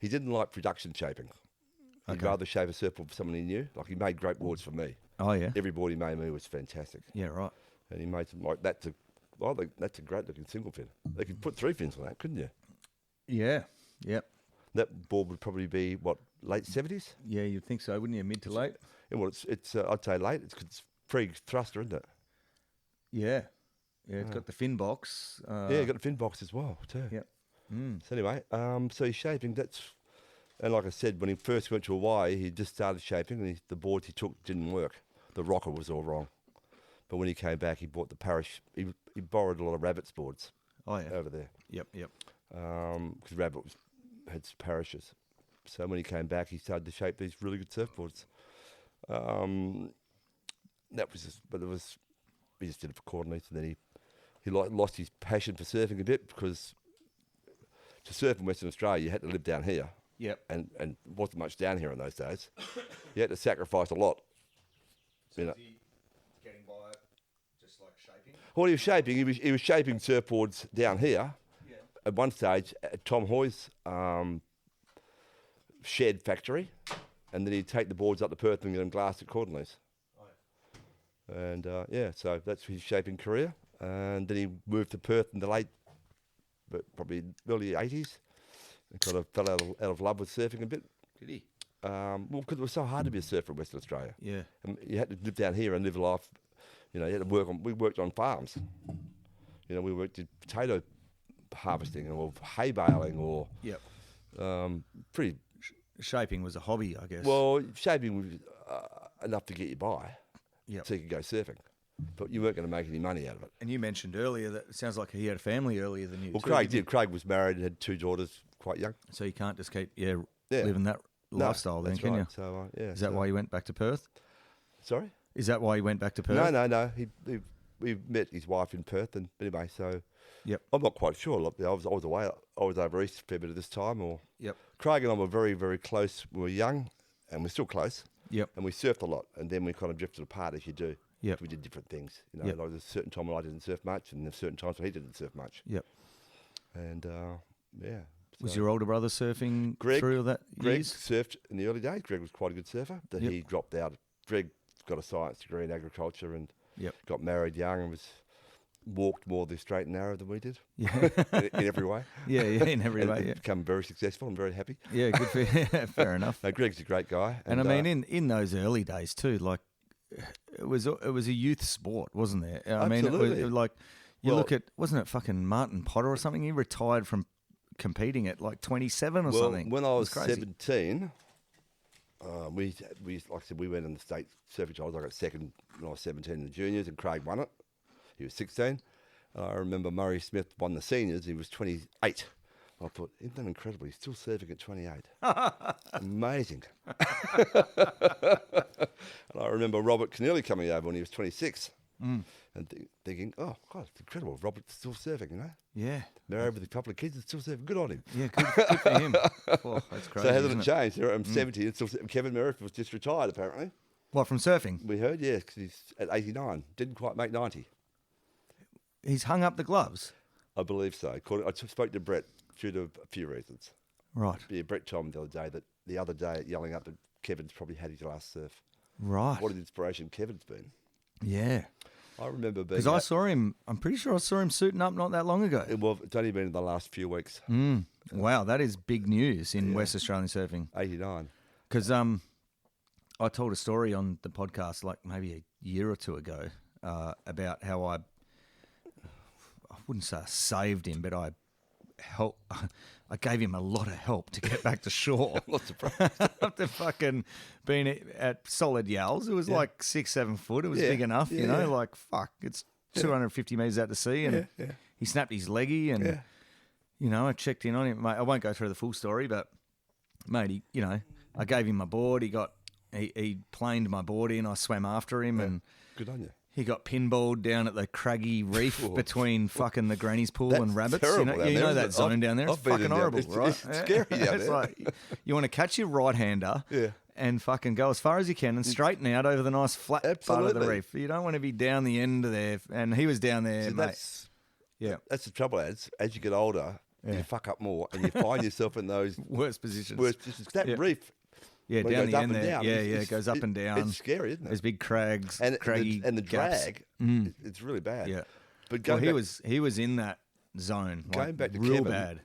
didn't like production shaping. He'd Okay. rather shape a surfboard for someone he knew. Like, he made great boards for me. Oh, yeah. Every board he made me was fantastic. Yeah, right. And he made some like that that's a great looking single fin. They could put 3 fins on that, couldn't you? Yeah. Yep. That board would probably be, late 70s? Yeah, you'd think so, wouldn't you? Mid to late? Yeah, well, it's I'd say late. It's pre-thruster, isn't it? Yeah. Yeah, it's got the fin box. Yeah, you got the fin box as well, too. Yep. So anyway, so he's shaping. And like I said, when he first went to Hawaii, he just started shaping, and the boards he took didn't work. The rocker was all wrong. But when he came back, he bought the Parish. He borrowed a lot of Rabbit's boards Oh, yeah. over there, Yep. because Rabbit had parishes. So when he came back, he started to shape these really good surfboards. That was just, but he just did it for coordinates, and then he lost his passion for surfing a bit, because to surf in Western Australia, you had to live down here. Yep. And wasn't much down here in those days. You had to sacrifice a lot. So You know. is he getting by just like shaping? What he was shaping, he was shaping surfboards down here. Yeah. At one stage at Tom Hoy's shed factory, and then he'd take the boards up to Perth and get them glassed at Cordonleys. Oh, And so that's his shaping career. And then he moved to Perth in the probably early 80s. And kind of fell out of love with surfing a bit. did he? Because it was so hard to be a surfer in Western Australia. Yeah. And you had to live down here and live life. You know, you had to we worked on farms. You know, we did potato harvesting or hay baling or Yep. pretty. Shaping was a hobby, I guess. Well, shaping was enough to get you by, Yep. so you could go surfing. But you weren't going to make any money out of it. And you mentioned earlier that it sounds like he had a family earlier than you. Well, too, Craig didn't did. Craig was married and had 2 daughters, quite young. he? So you can't just keep Yeah. living that No, lifestyle then, that's can right. you? So yeah. Is that why you went back to Perth? Sorry. Is that why he went back to Perth? No. We met his wife in Perth, and anyway, so Yep. I'm not quite sure. Look, I was away. I was over east a fair bit of this time. Or Yep. Craig and I were very, very close. We were young, and we're still close. Yep. And we surfed a lot, and then we kind of drifted apart, as you do. Yep. We did different things. You know, Yep. like there's a certain time when I didn't surf much, and there's certain times when he didn't surf much. Yep. And yeah. Was so your older brother surfing through all that Greg years? surfed in the early days. Greg was quite a good surfer. Then Yep. he dropped out. Greg got a science degree in agriculture and Yep. got married young and walked more the straight and narrow than we did Yeah. in every way. yeah, in every and way. Yeah. become very successful and very happy. Yeah, good for you. Fair enough. No, Greg's a great guy. And I mean, in those early days too, like it was a youth sport, wasn't there? I mean, it Absolutely. was like you Well- look at, wasn't it fucking Martin Potter or something? He retired from competing at like 27 or well, something. when I It was crazy. 17, We like I said, we went in the state surfing trials. I got second when I was 17 in the juniors, and Craig won it. He was 16. I remember Murray Smith won the seniors. He was 28. I thought, isn't that incredible? He's still surfing at 28. Amazing. And I remember Robert Keneally coming over when he was 26. And thinking, oh, God, it's incredible. Robert's still surfing, you know? Yeah. Married with a couple of kids and still surfing. Good on him. Yeah, good for him. Oh, that's crazy. So hasn't isn't it changed? I'm 70 and still Kevin Merritt was just retired, apparently. What, from surfing? We heard, yeah, because he's at 89. Didn't quite make 90. He's hung up the gloves. I believe so. I spoke to Brett due to a few reasons. Right. Yeah, Brett told me the other day yelling up that Kevin's probably had his last surf. Right. What an inspiration Kevin's been. Yeah. I remember being... Because I saw him, I'm pretty sure I saw him suiting up not that long ago. It's only been in the last few weeks. Wow, that is big news in West Australian surfing. 89. Because I told a story on the podcast like maybe a year or two ago about how I wouldn't say I saved him, but I gave him a lot of help to get back to shore. I'm not surprised. After fucking being at solid Yals, it was like 6-7 foot. It was big enough, you know. Like fuck, it's 250 meters out to sea, and he snapped his leggy, and you know, I checked in on him. Mate, I won't go through the full story, but mate, I gave him my board. He planed my board in. I swam after him, and Good on you. he got pinballed down at the craggy reef between fucking the granny's pool and rabbits. terrible down You there, know isn't that it? zone down there. It's I've been fucking in there. horrible, It's right? scary down It's there. like you want to catch your right hander Yeah. and fucking go as far as you can and straighten out over the nice flat part of the Absolutely. reef. You don't want to be down the end of there. And he was down there, See, mate. that's the trouble, as you get older, you fuck up more, and you find yourself in those Worst positions. worst positions. That reef, Yeah, when it down goes the up end and there. down, Yeah, it's- it goes up and down. It's scary, isn't it? There's big crags, and craggy the gaps. drag, it's really bad. Yeah. But Well, going he was in that zone. Going Like, back to real Kevin, bad.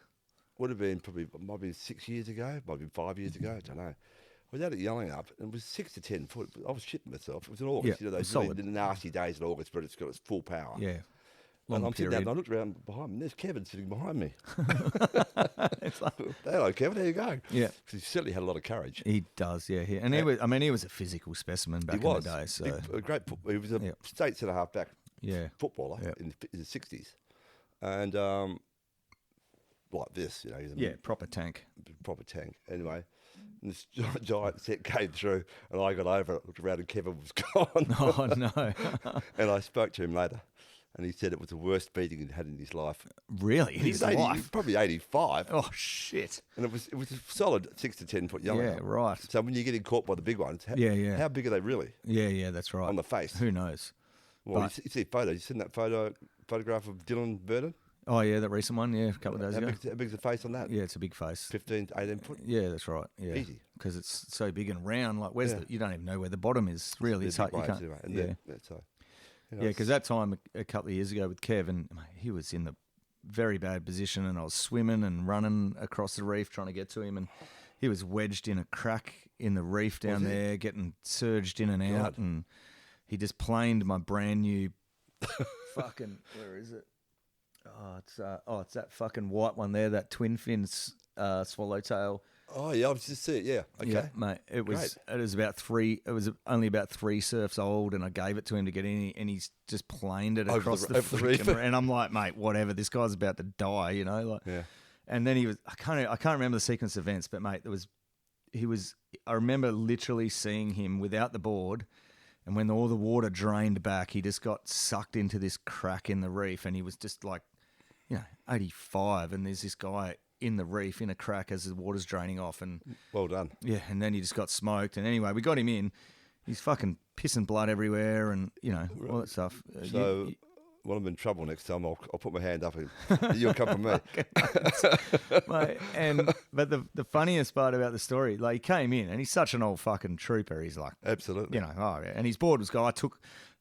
would have been might have been 6 years ago, might have been 5 years ago, I don't know. I was out at Yelling Up, and it was 6 to 10 foot. I was shitting myself. It was in August, Yeah, those solid. really nasty days in August, but it's got its full power. Yeah. And Long I'm sitting there, period. and I looked around behind me, and there's Kevin sitting behind me. It's like- Hello, Kevin, how you going? Yeah. Because he certainly had a lot of courage. He does, yeah. And he was, he was a physical specimen back He was. in the day. So, A great, he was a Yeah. state centre half-back yeah. footballer Yeah. in the 60s. And like this, he's a Yeah, proper tank. proper tank. Anyway, and this giant set came through, and I got over it, looked around, and Kevin was gone. Oh, no. And I spoke to him later, and he said it was the worst beating he'd had in his life. Really? In He's his 80, life? probably 85, Oh, shit. and it was a solid 6 to 10 foot yellow. Yeah, right. So when you're getting caught by the big ones, Yeah. how big are they really Yeah, that's right. on the face? Who knows? Well, But- you see photos. You seen that photograph of Dylan Burden? Oh, yeah, that recent one, yeah, a couple of days ago. How big's the face on that? Yeah, it's a big face. 15 to 18 foot. Yeah, that's right. Yeah. Easy. Because it's so big and round. Like, Yeah. you don't even know where the bottom is, really. It's They're hard. big You waves can't, anyway, and yeah. so, Yeah, because that time a couple of years ago with Kevin, he was in the very bad position, and I was swimming and running across the reef trying to get to him, and he was wedged in a crack in the reef down he? there, getting surged in and out, God. and he just planed my brand new fucking, where is it? It's that fucking white one there, that twin fin swallowtail. Oh yeah, I was just see it. Yeah, okay. Yeah, mate. It was about 3. It was only about 3 surfs old, and I gave it to him to get in, and he's just planed it Over across the- the over the freaking reef. and I'm like, mate, whatever. This guy's about to die, like. Yeah. And then he was. I can't remember the sequence of events, but mate, he was. I remember literally seeing him without the board, and when all the water drained back, he just got sucked into this crack in the reef, and he was just like, 85, and there's this guy in the reef in a crack as the water's draining off, and Well done. yeah, and then he just got smoked. And anyway, we got him in. He's fucking pissing blood everywhere, and all that stuff. So when I'm in trouble next time, I'll put my hand up and you'll come for me. Mate, but the funniest part about the story, like, he came in and he's such an old fucking trooper. He's like, Absolutely. and his board was gone.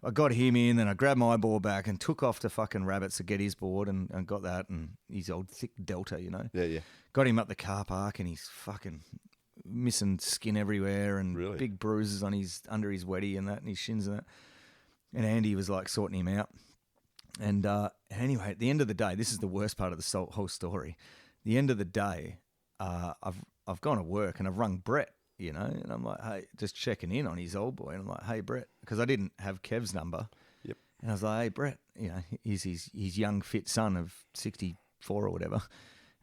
I got him in, then I grabbed my board back and took off to fucking rabbits to get his board, and got that, and his old thick Delta, Yeah. Got him up the car park, and he's fucking missing skin everywhere, and Really? big bruises on under his weddy and that, and his shins and that. And Andy was like sorting him out. And anyway, at the end of the day, this is the worst part of the whole story. The end of the day, I've gone to work and I've rung Brett you know, and I'm like, hey, just checking in on his old boy. And I'm like, hey, Brett, because I didn't have Kev's number. Yep. And I was like, hey, Brett, you know, he's his young, fit son of 64 or whatever.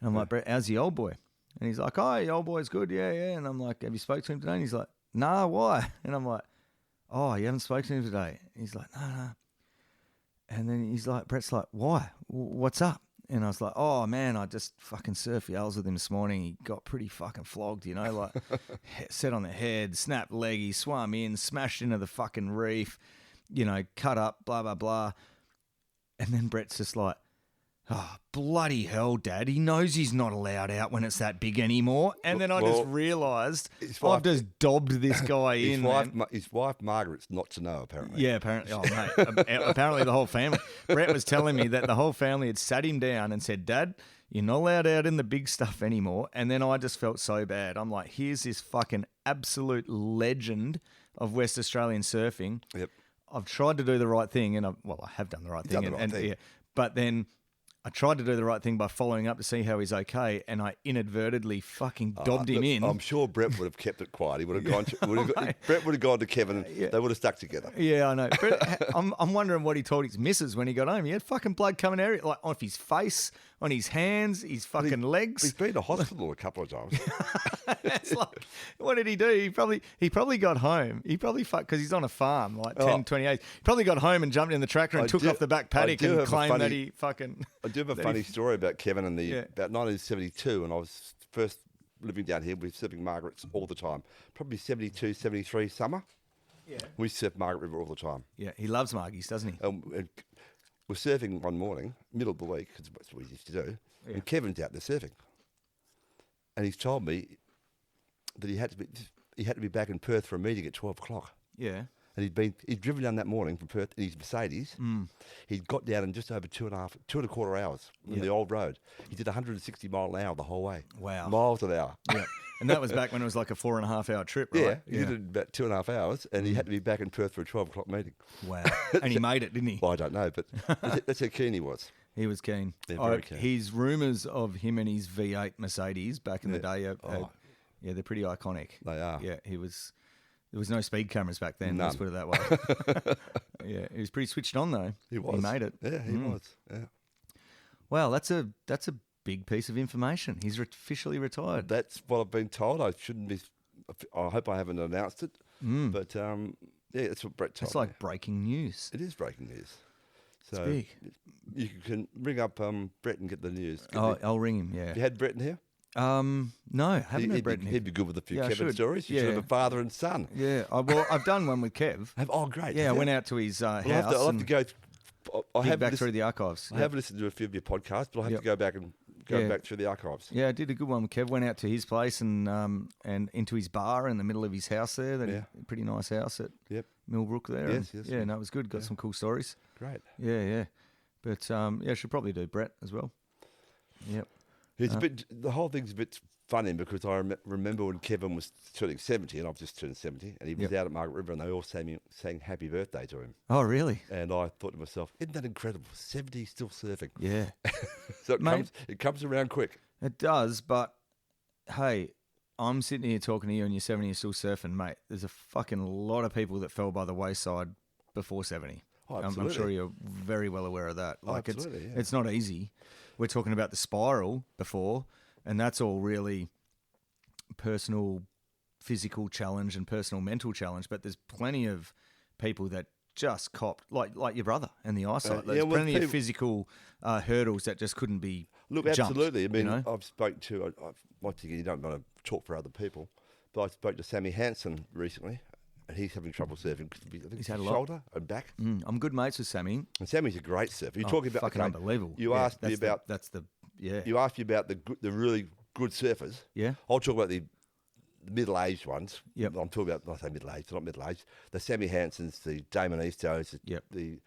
And I'm like, Brett, how's the old boy? And he's like, oh, the old boy's good, yeah. And I'm like, have you spoke to him today? And he's like, nah, why? And I'm like, oh, you haven't spoken to him today? He's like, no. And then he's like, Brett's like, why? What's up? And I was like, oh, man, I just fucking surfed yells with him this morning. He got pretty fucking flogged, you know, like set on the head, snapped leg, he swam in, smashed into the fucking reef, you know, cut up, blah, blah, blah. And then Brett's just like, oh, bloody hell, Dad. He knows he's not allowed out when it's that big anymore. And then I just realised I've just dobbed this guy in. His wife, Margaret's not to know, apparently. Yeah, apparently. Oh, mate. Apparently the whole family. Brett was telling me that the whole family had sat him down and said, Dad, you're not allowed out in the big stuff anymore. And then I just felt so bad. I'm like, here's this fucking absolute legend of West Australian surfing. Yep. I've tried to do the right thing, and I have done the right thing. Yeah, but then I tried to do the right thing by following up to see how he's okay, and I inadvertently fucking dobbed him in. I'm sure Brett would have kept it quiet. He would have gone. Brett would have gone to Kevin, and they would have stuck together. Yeah, I know. Brett, I'm wondering what he told his missus when he got home. He had fucking blood coming out like off his face, on his hands, his fucking legs. He's been to hospital a couple of times. It's like, what did he do? He probably got home. He probably fucked because he's on a farm, like 28. He probably got home and jumped in the tractor and took off the back paddock and claimed that he fucking. I do have a funny story about Kevin and about 1972, and I was first living down here. We were surfing Margaret's all the time. Probably 72, 73 summer. Yeah. We surfed Margaret River all the time. Yeah, he loves Margies, doesn't he? And we're surfing one morning, middle of the week, because that's what we used to do. Yeah. And Kevin's out there surfing, and he's told me that he had to be back in Perth for a meeting at 12 o'clock. Yeah. And he'd driven down that morning from Perth in his Mercedes. He'd got down in just over 2.25 hours on the old road. He did 160 mile an hour the whole way. Wow. Miles an hour. Yeah. And that was back when it was like a 4.5 hour trip, right? Yeah. He did it in about 2.5 hours, and he had to be back in Perth for a 12 o'clock meeting. Wow. And he made it, didn't he? Well, I don't know, but that's how keen he was. He was keen. Yeah, very keen. His rumours of him and his V8 Mercedes back in the day they're pretty iconic. They are. Yeah, he was. There was no speed cameras back then. None. Let's put it that way. Yeah, he was pretty switched on though. He was. He made it. Yeah, he was. Yeah. Well, that's a big piece of information. He's officially retired. That's what I've been told. I shouldn't be. I hope I haven't announced it. But yeah, that's what Brett told me. It's like breaking news. It is breaking news. So it's big. You can ring up Brett and get the news. I'll ring him. Yeah. Have you had Brett in here? No, haven't had Brett in here. He'd be good with a few Yeah, Kevin stories. You should have a father and son. Yeah. Well, I've done one with Kev. Oh, great. Yeah, I went out to his house. I'll have to go. I have back through the archives. I have listened to a few of your podcasts, but I'll have to go back and go back through the archives. Yeah, I did a good one with Kev. Went out to his place and into his bar in the middle of his house there. Pretty nice house at Millbrook there. Yes. Yeah, no, it was good. Got some cool stories. Great. Yeah. But I should probably do Brett as well. Yep. It's a bit. The whole thing's a bit funny because I remember when Kevin was turning 70, and I've just turned 70, and he was out at Margaret River, and they all sang happy birthday to him. Oh, really? And I thought to myself, isn't that incredible? 70 still surfing. Yeah. So it comes around quick. It does, but hey, I'm sitting here talking to you, and you're 70, you're still surfing, mate. There's a fucking lot of people that fell by the wayside before 70. Oh, I'm sure you're very well aware of that. Like absolutely, it's not easy. We're talking about the spiral before, and that's all really personal, physical challenge and personal mental challenge. But there's plenty of people that just copped, like your brother and the eyesight. There's plenty of physical hurdles that just couldn't be jumped. Absolutely. I mean, I've spoke to. Once again, you don't want to talk for other people, but I spoke to Sammy Hansen recently. And he's having trouble surfing because I think he's had a shoulder and back. I'm good mates with Sammy. And Sammy's a great surfer. You're talking about fucking unbelievable. You asked me about You asked me about the really good surfers. Yeah. I'll talk about the middle-aged ones. Yep. I'm talking about, I say middle-aged, they're not middle-aged. The Sammy Hansons, the Damon Eastos, the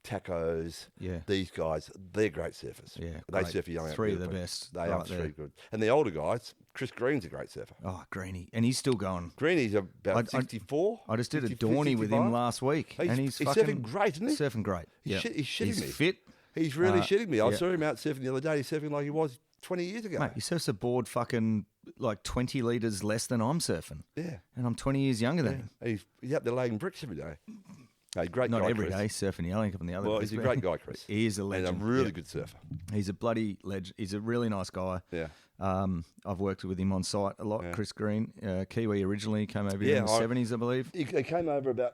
Tacos, these guys, they're great surfers. Yeah, they surf a young. Three of the best. They are three good. And the older guys, Chris Green's a great surfer. Oh, Greenie. And he's still going. Greenie's about 64. I just did a Dawny with him last week. And he's surfing great, isn't he? Surfing great. He's shitting me. He's fit. He's really shitting me. I saw him out surfing the other day. He's surfing like he was 20 years ago. Mate, he surfs a board fucking like 20 litres less than I'm surfing. Yeah. And I'm 20 years younger than him. He's up there laying bricks every day. Hey, great Not guy, every Chris. day, surfing yelling up on the other. Well, he's a great guy, Chris. He is a legend. And a really good surfer. He's a bloody legend. He's a really nice guy. Yeah. I've worked with him on site a lot. Yeah. Chris Green, Kiwi originally, came over here in the 70s, I believe. He came over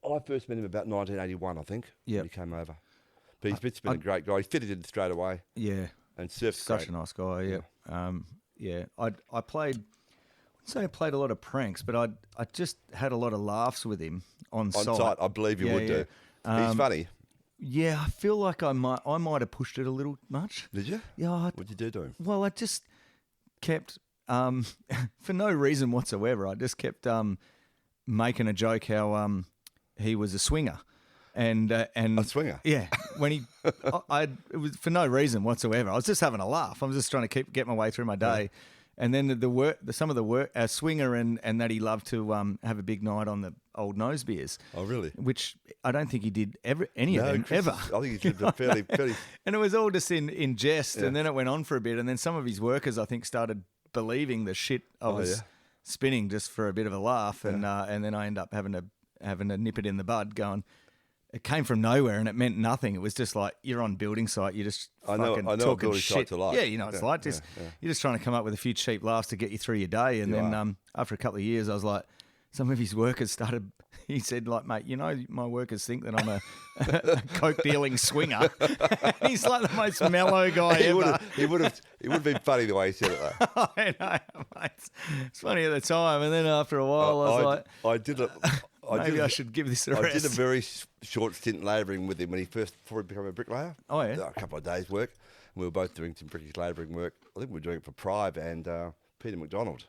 I first met him about 1981, I think. Yep. He came over. But he's been a great guy. He fitted in straight away. Yeah. And surfed Such great. a nice guy, yeah. I played, I wouldn't say I played a lot of pranks, but I just had a lot of laughs with him on site. On site, I believe you would do. He's funny. Yeah, I feel like I might have pushed it a little much. Did you? Yeah. What'd you do to him? Well, I just kept, for no reason whatsoever, I just kept making a joke how he was a swinger. And A swinger? Yeah. When he, it was for no reason whatsoever. I was just having a laugh. I was just trying to get my way through my day. Yeah. And then some of the work, swinger and that he loved to have a big night on the old nose beers. Oh, really? Which I don't think he did any of them ever. I think he's lived a fairly. And it was all just in jest, and then it went on for a bit, and then some of his workers, I think, started believing the shit I was spinning just for a bit of a laugh, and then I end up having to nip it in the bud, going. It came from nowhere and it meant nothing. It was just like you're on building site, you're just fucking talking shit. Like. Yeah, it's like just you're just trying to come up with a few cheap laughs to get you through your day. And then after a couple of years, I was like, some of his workers started. He said, like, mate, my workers think that I'm a coke dealing swinger. He's like the most mellow guy ever. He would have been funny the way he said it though. I know, mate. It's funny at the time, and then after a while, I was I did it. Maybe I should give this a rest. I did a very short stint labouring with him before he became a bricklayer. Oh, yeah? A couple of days' work. And we were both doing some brickish labouring work. I think we were doing it for Prive and Peter McDonald.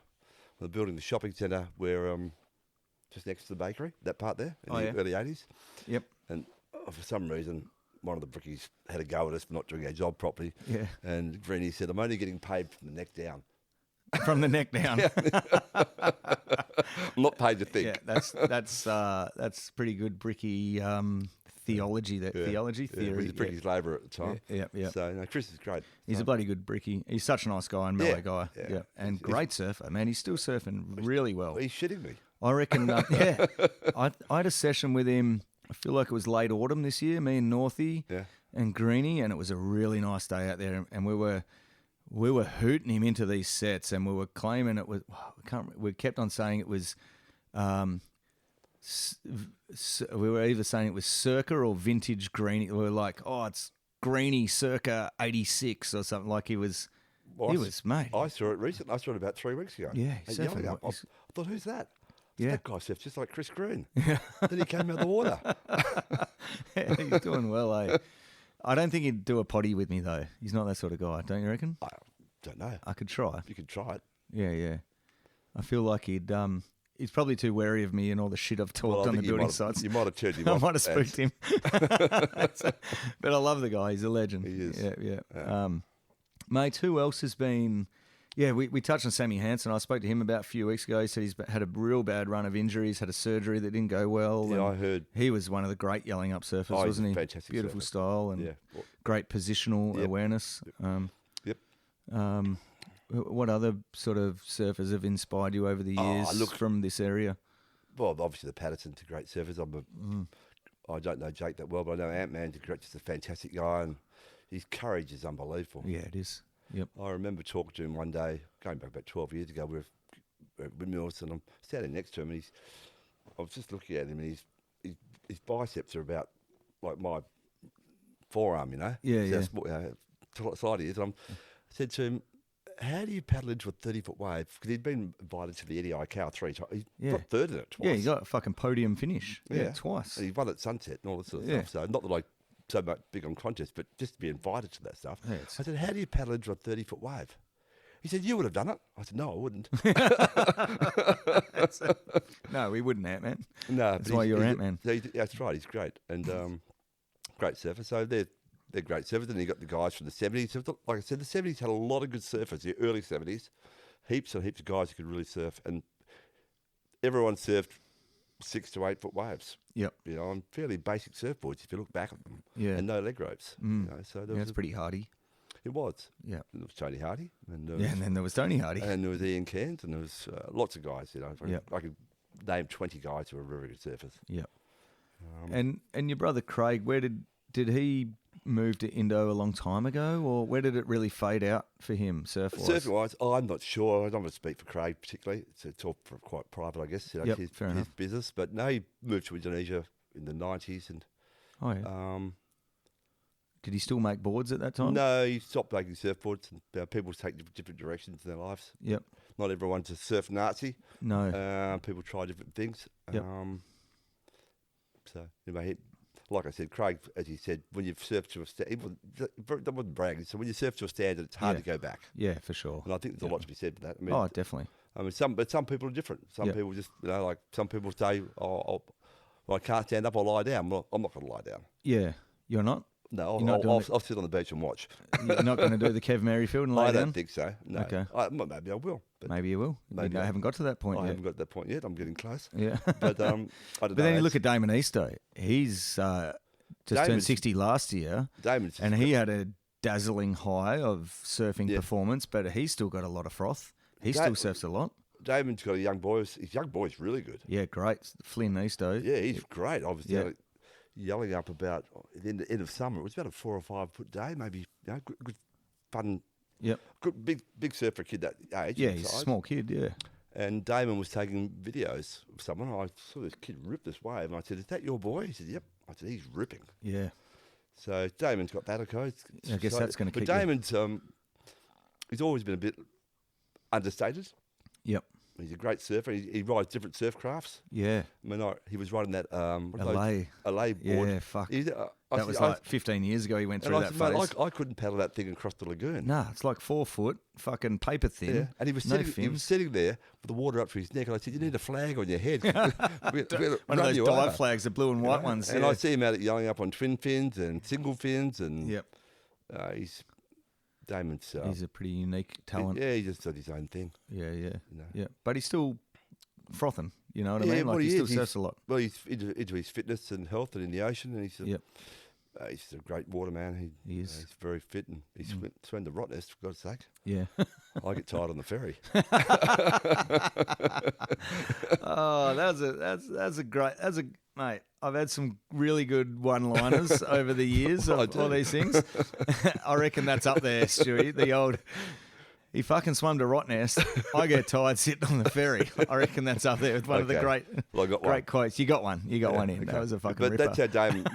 We were building the shopping centre where just next to the bakery, that part there, in the early 80s. Yep. And for some reason, one of the brickies had a go at us for not doing our job properly. Yeah. And Greenie said, I'm only getting paid from the neck down. From the neck down. I'm not paid to think. Yeah, that's pretty good bricky theology. Theory. He's a bricky's labourer at the time. Yeah. So no, Chris is great. He's a bloody good bricky. He's such a nice guy and mellow guy. Yeah. And great surfer, man. He's still surfing really well. He's shitting me. I reckon. I had a session with him. I feel like it was late autumn this year. Me and Northie and Greenie, and it was a really nice day out there. And we were hooting him into these sets, and we were claiming it was. We kept on saying it was. We were either saying it was circa or vintage Greenie. We were like, oh, it's Greenie circa '86 or something. Like he was. Well, he was, mate. I saw it recently. I saw it about 3 weeks ago. Yeah, yelling up. I thought, who's that? Yeah. That guy surfs just like Chris Green. Then he came out of the water. Yeah, he's doing well, eh? I don't think he'd do a potty with me, though. He's not that sort of guy, don't you reckon? I don't know. I could try. You could try it. Yeah. I feel like he's probably too wary of me and all the shit I've talked on the building sites. You might have turned him I off. might have spooked him. But I love the guy. He's a legend. He is. Yeah. Mate, who else has been... Yeah, we touched on Sammy Hansen. I spoke to him about a few weeks ago. He said he's had a real bad run of injuries, had a surgery that didn't go well. Yeah, I heard. He was one of the great yelling up surfers, wasn't he? Fantastic Beautiful surfer. style and great positional awareness. Yep. What other sort of surfers have inspired you over the years from this area? Well, obviously the Patterson's a great surfer. I don't know Jake that well, but I know Ant-Man's just a fantastic guy, and his courage is unbelievable. Yeah, it is. Yep. I remember talking to him one day, going back about 12 years ago. We were at Windmills, and I'm standing next to him, and I was just looking at him, and his biceps are about like my forearm, you know. Yeah. Side he is. I said to him, how do you paddle into a 30-foot wave? Because he'd been invited to the Eddie Aikau 3 times. He got third in it twice. Yeah, he got a fucking podium finish. Yeah, twice. And he won at Sunset and all this sort of stuff. So not that I so much big on contests, but just to be invited to that stuff. Yeah, I said, how do you paddle into a 30-foot wave? He said, you would have done it. I said, no, I wouldn't. No, we wouldn't, Ant-Man. No. That's why you're Ant-Man. That's right, he's great. And great surfer. So they're great surfers. Then you got the guys from the 70s. Like I said, the 70s had a lot of good surfers, the early 70s. Heaps and heaps of guys who could really surf. And everyone surfed 6 to 8 foot waves. Yep. You know, on fairly basic surfboards if you look back at them. Yeah. And no leg ropes. You know, so That's pretty hardy. It was. Yeah. And there was Tony Hardy. And there Yeah, was, and then there was Tony Hardy. and there was Ian Cairns, and there was lots of guys. I could name 20 guys who were very good surfers. Yeah. And your brother Craig, where did he move to Indo a long time ago, or where did it really fade out for him, surf-wise? Surfing-wise, I'm not sure. I don't want to speak for Craig particularly. It's all quite private, I guess. Yep, his fair enough. business. But no, he moved to Indonesia in the 90s, and Oh yeah. Did he still make boards at that time? no, he stopped making surfboards. And people take different directions in their lives. Yep. Not everyone's a surf Nazi. No. People try different things. Yep. So anyway, like I said, Craig, as he said, when you've surfed to a standard, that wasn't bragging. So when you surf to a standard, it's hard Yeah. to go back. Yeah, for sure. And I think there's a lot to be said for that. I mean, Oh, definitely. some people are different. Some Yep. people just, like some people say, well, I can't stand up, I'll lie down. I'm not going to lie down. Yeah. You're not? No, You're not doing I'll sit on the beach and watch. You're not going to do the Kev Merrifield and lay I down? don't think so. No. Okay. Maybe I will. But Maybe you will. Maybe I I- haven't got to that point I yet. haven't got to that point yet. I'm getting close. Yeah. But I don't But know. then you look at Damon Easto. He's just turned Damon's- 60 last year, Damon's and he had a dazzling high of surfing Yeah. performance, but he's still got a lot of froth. He Da- still surfs a lot. Damon's got a young boy. His young boy's really good. Yeah, great. Flynn Easto. Yeah, he's great. I was Yeah. yelling up about at the end of summer. It was about a 4 or 5 foot day, maybe. Good fun. Yep. Good big surfer kid that age. Yeah, and he's a size. small kid, yeah. And Damon was taking videos of someone. I saw this kid rip this wave, and I said, "Is that your boy?" He said, "Yep." I said, "He's ripping." Yeah. So Damon's got that. Okay, I guess that's gonna But keep you- Damon's he's always been a bit understated. Yep. He's a great surfer. He rides different surf crafts. Yeah. I mean, he was riding that what are LA. those? LA board. Yeah, fuck. He's, That was like 15 years ago he went and through I that said, phase. "Mate, I couldn't paddle that thing across the lagoon." Nah, it's like 4 foot, fucking paper thin. Yeah, and he was no sitting. He was fins. sitting there with the water up to his neck, and I said, "You need a flag on your head." One of those dive flags, the blue and white ones. And yeah. I see him out at yelling up on twin fins and single fins, and Yep. Damon's. He's a pretty unique talent. Yeah, he just does his own thing. Yeah, yeah. know. Yeah. But he's still frothing, you know what I Yeah, mean? Like well, he he still is. surfs a lot. Well, he's into his fitness and health and in the ocean, and Yep. He's a great waterman. He is. He's very fit, and he swam the rot nest, for God's sake. Yeah. I get tired on the ferry. Oh, that's a mate. I've had some really good one-liners over the years I of do. all these things. I reckon that's up there, Stewie. The old, he fucking swum to rot nest. I get tired sitting on the ferry. I reckon that's up there with one of the Okay. great, Well, I got great one. quotes. You got one. You got one in. Okay. That was a fucking But ripper. that's how Damon.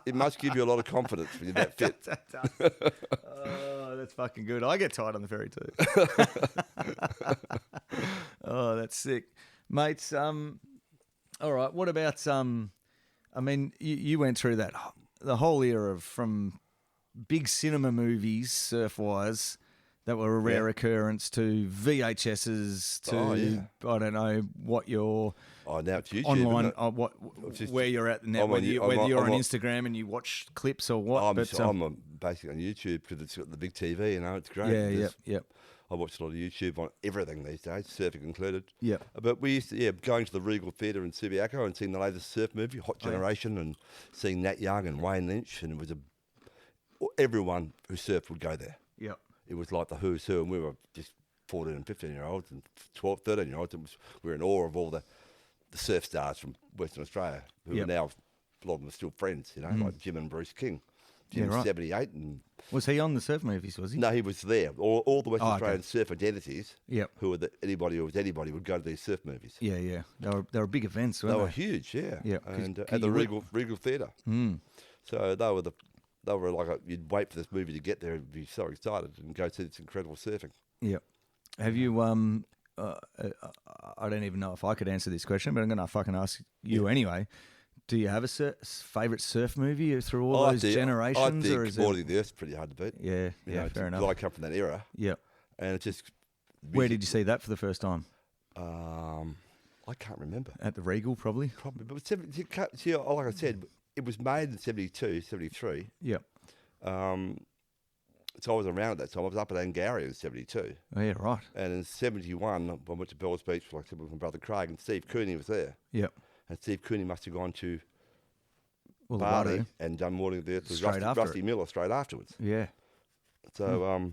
It must give you a lot of confidence when you're that fit. That does. Oh, that's fucking good. I get tired on the ferry too. Oh, that's sick, mates. All right. What about I mean, you went through that the whole era of from big cinema movies, surf-wise, that were a rare occurrence to VHSs to Oh, yeah. I don't know what your Oh, now it's YouTube. online isn't it? what where you're at now, I'm on whether, you- whether I'm you're on- on Instagram and you watch clips or what. I'm basically on YouTube because it's got the big TV. It's great. yeah, There's- yep. I watch a lot of YouTube on everything these days, surfing included. Yep. But we used to, going to the Regal Theatre in Subiaco and seeing the latest surf movie, Hot Oh, yeah. Generation, and seeing Nat Young and Wayne Lynch, and it was everyone who surfed would go there. Yep. It was like the who's who, and we were just 14 and 15-year-olds and 12, 13-year-olds. We were in awe of all the surf stars from Western Australia, who Yep. are now, a lot of them are still friends, like Jim and Bruce King. Yeah, Jim's right. 78, and Was he on the surf movies? Was he? no, he was there. All the Western Oh, okay. Australian surf identities, Yep. who were anybody who was anybody would go to these surf movies. Yeah, yeah. They were big events, They weren't were they? huge, yeah. Yeah, 'cause And you at the would- Regal Theatre. Mm. So they were like you'd wait for this movie to get there and be so excited and go see this incredible surfing. Yep. Have you? I don't even know if I could answer this question, but I'm going to fucking ask you anyway. Do you have a favourite surf movie through all those generations, I think or is Morning of the Earth's pretty hard to beat. Yeah, You yeah, know, fair 'cause enough. I come from that era, Yep. and it's just. Where did you see that for the first time? I can't remember. At the Regal, probably. Probably, but like I said, it was made in 72, 73. Yep. So I was around at that time. I was up at Angourie in 72. Oh, yeah, right. And in 71, I went to Bells Beach, like I said, with my brother Craig, and Steve Cooney was there. Yep. And Steve Cooney must have gone to Well, Bali righto. and done Morning of the Earth with Straight after Rusty Miller straight afterwards. Yeah. So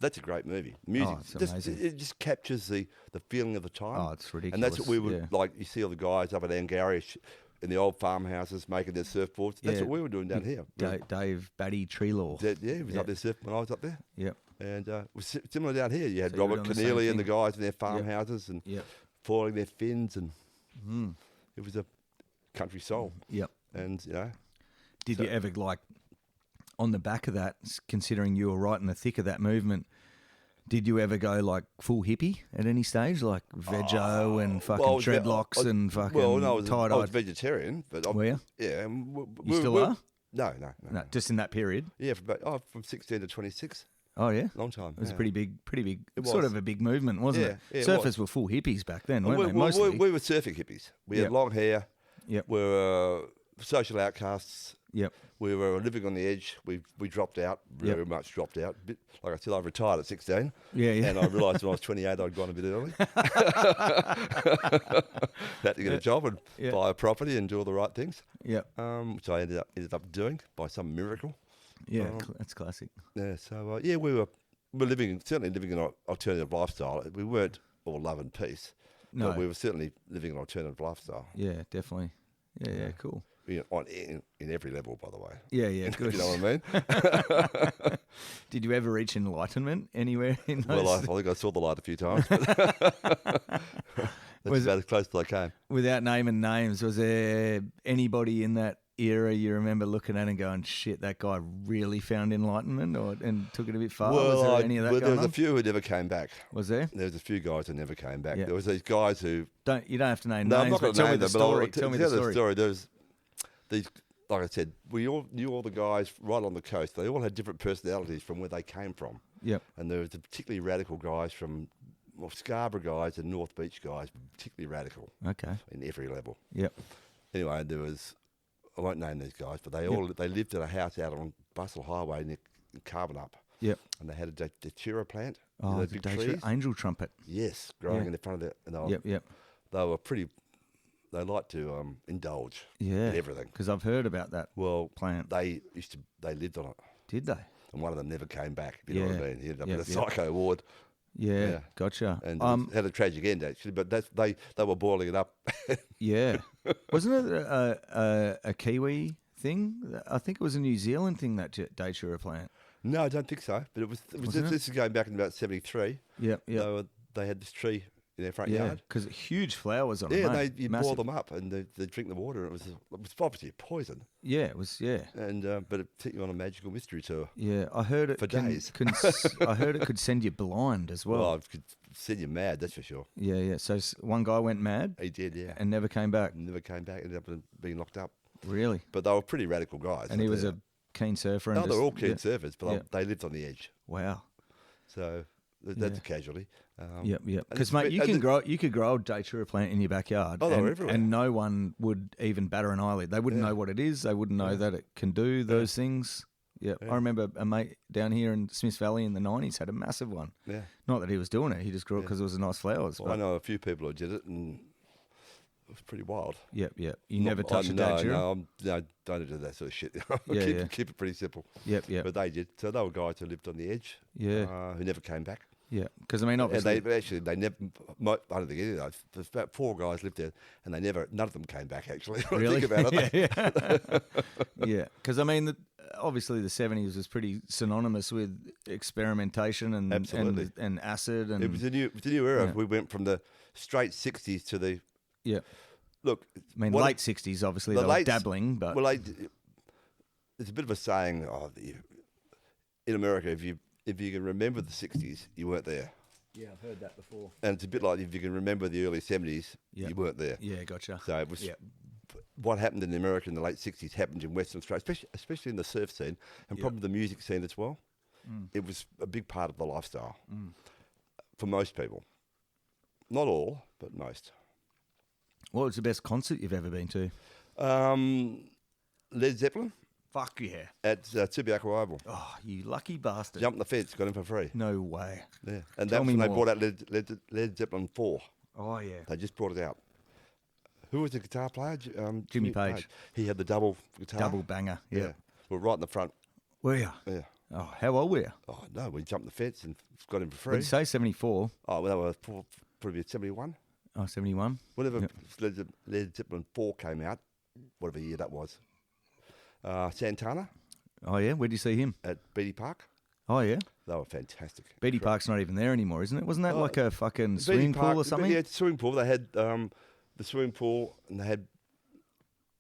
that's a great movie. Music, it's amazing. it just captures the feeling of the time. Oh, it's ridiculous. And that's what we would like. You see all the guys up at Angary in the old farmhouses making their surfboards. That's Yeah. what we were doing down here. Dave Batty Treelaw. Yeah, he was up there surfing when I was up there. Yep. And it was similar down here. You had So you were Robert doing the same Keneally and the thing. guys in their farmhouses and Yep. foiling their fins, and it was a country soul. Yep. And Did you ever on the back of that, considering you were right in the thick of that movement? Did you ever go like full hippie at any stage, like veggie and fucking dreadlocks and fucking Well, no, I was tie-dyed? vegetarian, but Were you? Yeah. You still are? No. No, just in that period. Yeah, from 16 to 26, Oh yeah, long time. it was yeah. a pretty big, It sort was. of a big movement, wasn't it? Yeah, it Surfers was. were full hippies back then, We, weren't they? we- Mostly. we were surfing hippies. We Yep. had long hair. Yep. We were social outcasts. Yep. We were living on the edge. We dropped out, very much dropped out. Like I said, I retired at 16. Yeah, yeah. And I realised when I was 28 I'd gone a bit early. Had to get a job and buy a property and do all the right things, Yep. which I ended up doing by some miracle. Yeah, that's classic. Yeah, so we're certainly living an alternative lifestyle. We weren't all love and peace, No. but we were certainly living an alternative lifestyle. Yeah, definitely. Yeah, cool. In every level, by the way. Yeah, yeah, good. You know what I mean? Did you ever reach enlightenment anywhere in those? Well, I think I saw the light a few times. But that's about as close as I came. Without naming names, was there anybody in that era you remember looking at and going, "Shit, that guy really found enlightenment," and took it a bit far? Was there any of that there going was on? a few who never came back. Was there? There was a few guys who never came back. Yeah. There was these guys who. You don't have to name No, I'm names, not but going to tell me name the them. But I'll story. Tell me the story. There's these, like I said, we all knew all the guys right on the coast. They all had different personalities from where they came from. Yep. And there was the particularly radical guys from Scarborough guys and North Beach guys, particularly radical Okay. in every level. Yep. Anyway, there was, I won't name these guys, but they lived in a house out on Bustle Highway near Carbonup. Yep. And they had a datura plant. Oh, those the big datura- trees. angel trumpet. Yes, growing Yeah. in the front of the. And they were, Yep. They were pretty. They like to indulge Yeah. in everything. Because I've heard about that Well, plant. they lived on it, Did they? and one of them never came back. If you know what I Yeah. mean? He ended up Yep, in a yep. psycho ward, Yeah. Yeah. Gotcha. and had a tragic end actually. But they were boiling it up. Yeah. Wasn't it a Kiwi thing? I think it was a New Zealand thing, that datura plant. No, I don't think so. But it was. Wasn't This is going back in about '73. Yep. Yep. They had this tree in their front Yeah. yard. Because huge flowers on it. Yeah, mate. you Massive. boil them up and they drink the water. It was obviously a poison, Yeah, it was. Yeah. and but it took you on a magical mystery tour. Yeah, I heard it For days. I heard it could send you blind as well. Well, it could send you mad, that's for sure. Yeah, yeah. So one guy went mad He did, yeah. and never came back. Never came back. Ended up being locked up. Really? But they were pretty radical guys. And he was a keen surfer. And No, they're all keen yeah. surfers, but Yeah. they lived on the edge. Wow. So that's Yeah. a casualty. Yep, yep. and Because it's mate, ve- you and can the- you could grow a datura plant in your backyard. Oh, they were and, everywhere. and no one would even batter an eyelid. They wouldn't Yeah. know what it is. They wouldn't know that it can do those things. Yeah. Yeah. I remember a mate down here in Smiths Valley in the 90s had a massive one. Yeah. Not that he was doing it. He just grew it Yeah. because it was nice flowers. Well, I know a few people who did it, and it was pretty wild. Yep, yep. You never touch a no, datura? no, don't do that sort of shit. Yeah, keep, yeah. keep it pretty simple. Yep, yep. But they did. So they were guys who lived on the edge. Yeah. Who never came back. Yeah. Because, I mean, And obviously... they never. I don't think any of those. There's about 4 guys lived there, and none of them came back. Actually, when I Really? think about it. yeah. Yeah. Because, I mean, obviously the 70s was pretty synonymous with experimentation and Absolutely. and acid. And It was a new era. Yeah. We went from the straight '60s to the yeah. look. I mean, what- late 60s, obviously, the they were late- dabbling, but... Well, there's a bit of a saying in America. If you can remember the '60s, you weren't there. yeah, I've heard that before. And it's a bit like if you can remember the early '70s, Yeah. you weren't there. Yeah, gotcha. So it was Yeah. what happened in America in the late '60s happened in Western Australia, especially in the surf scene and Yeah. probably the music scene as well. It was a big part of the lifestyle for most people. Not all, but most. What was the best concert you've ever been to? Led Zeppelin Fuck yeah. at Subiaco Oval. Oh, you lucky bastard. Jumped the fence, got in for free. No way. Yeah, and Tell that was me when they more. brought out Led Zeppelin 4. Oh, yeah. They just brought it out. Who was the guitar player? Jimmy Page. He had the double guitar. Double banger. Yeah. Well, right in the front. Were you? Yeah. Oh, how old were you? Oh, no, we jumped the fence and got him for What did free. you say, 74? Oh, well, that was probably 71. Oh, 71? Whenever Yep. Led Zeppelin 4 came out, whatever year that was, Santana Oh, yeah? Where'd you see him? at Beatty Park, Oh, yeah? they were fantastic. Beatty Park's not even there anymore, isn't it? Wasn't that Oh, like a fucking Beatty swimming Park- pool or something? Yeah, it's a swimming pool. They had the swimming pool and they had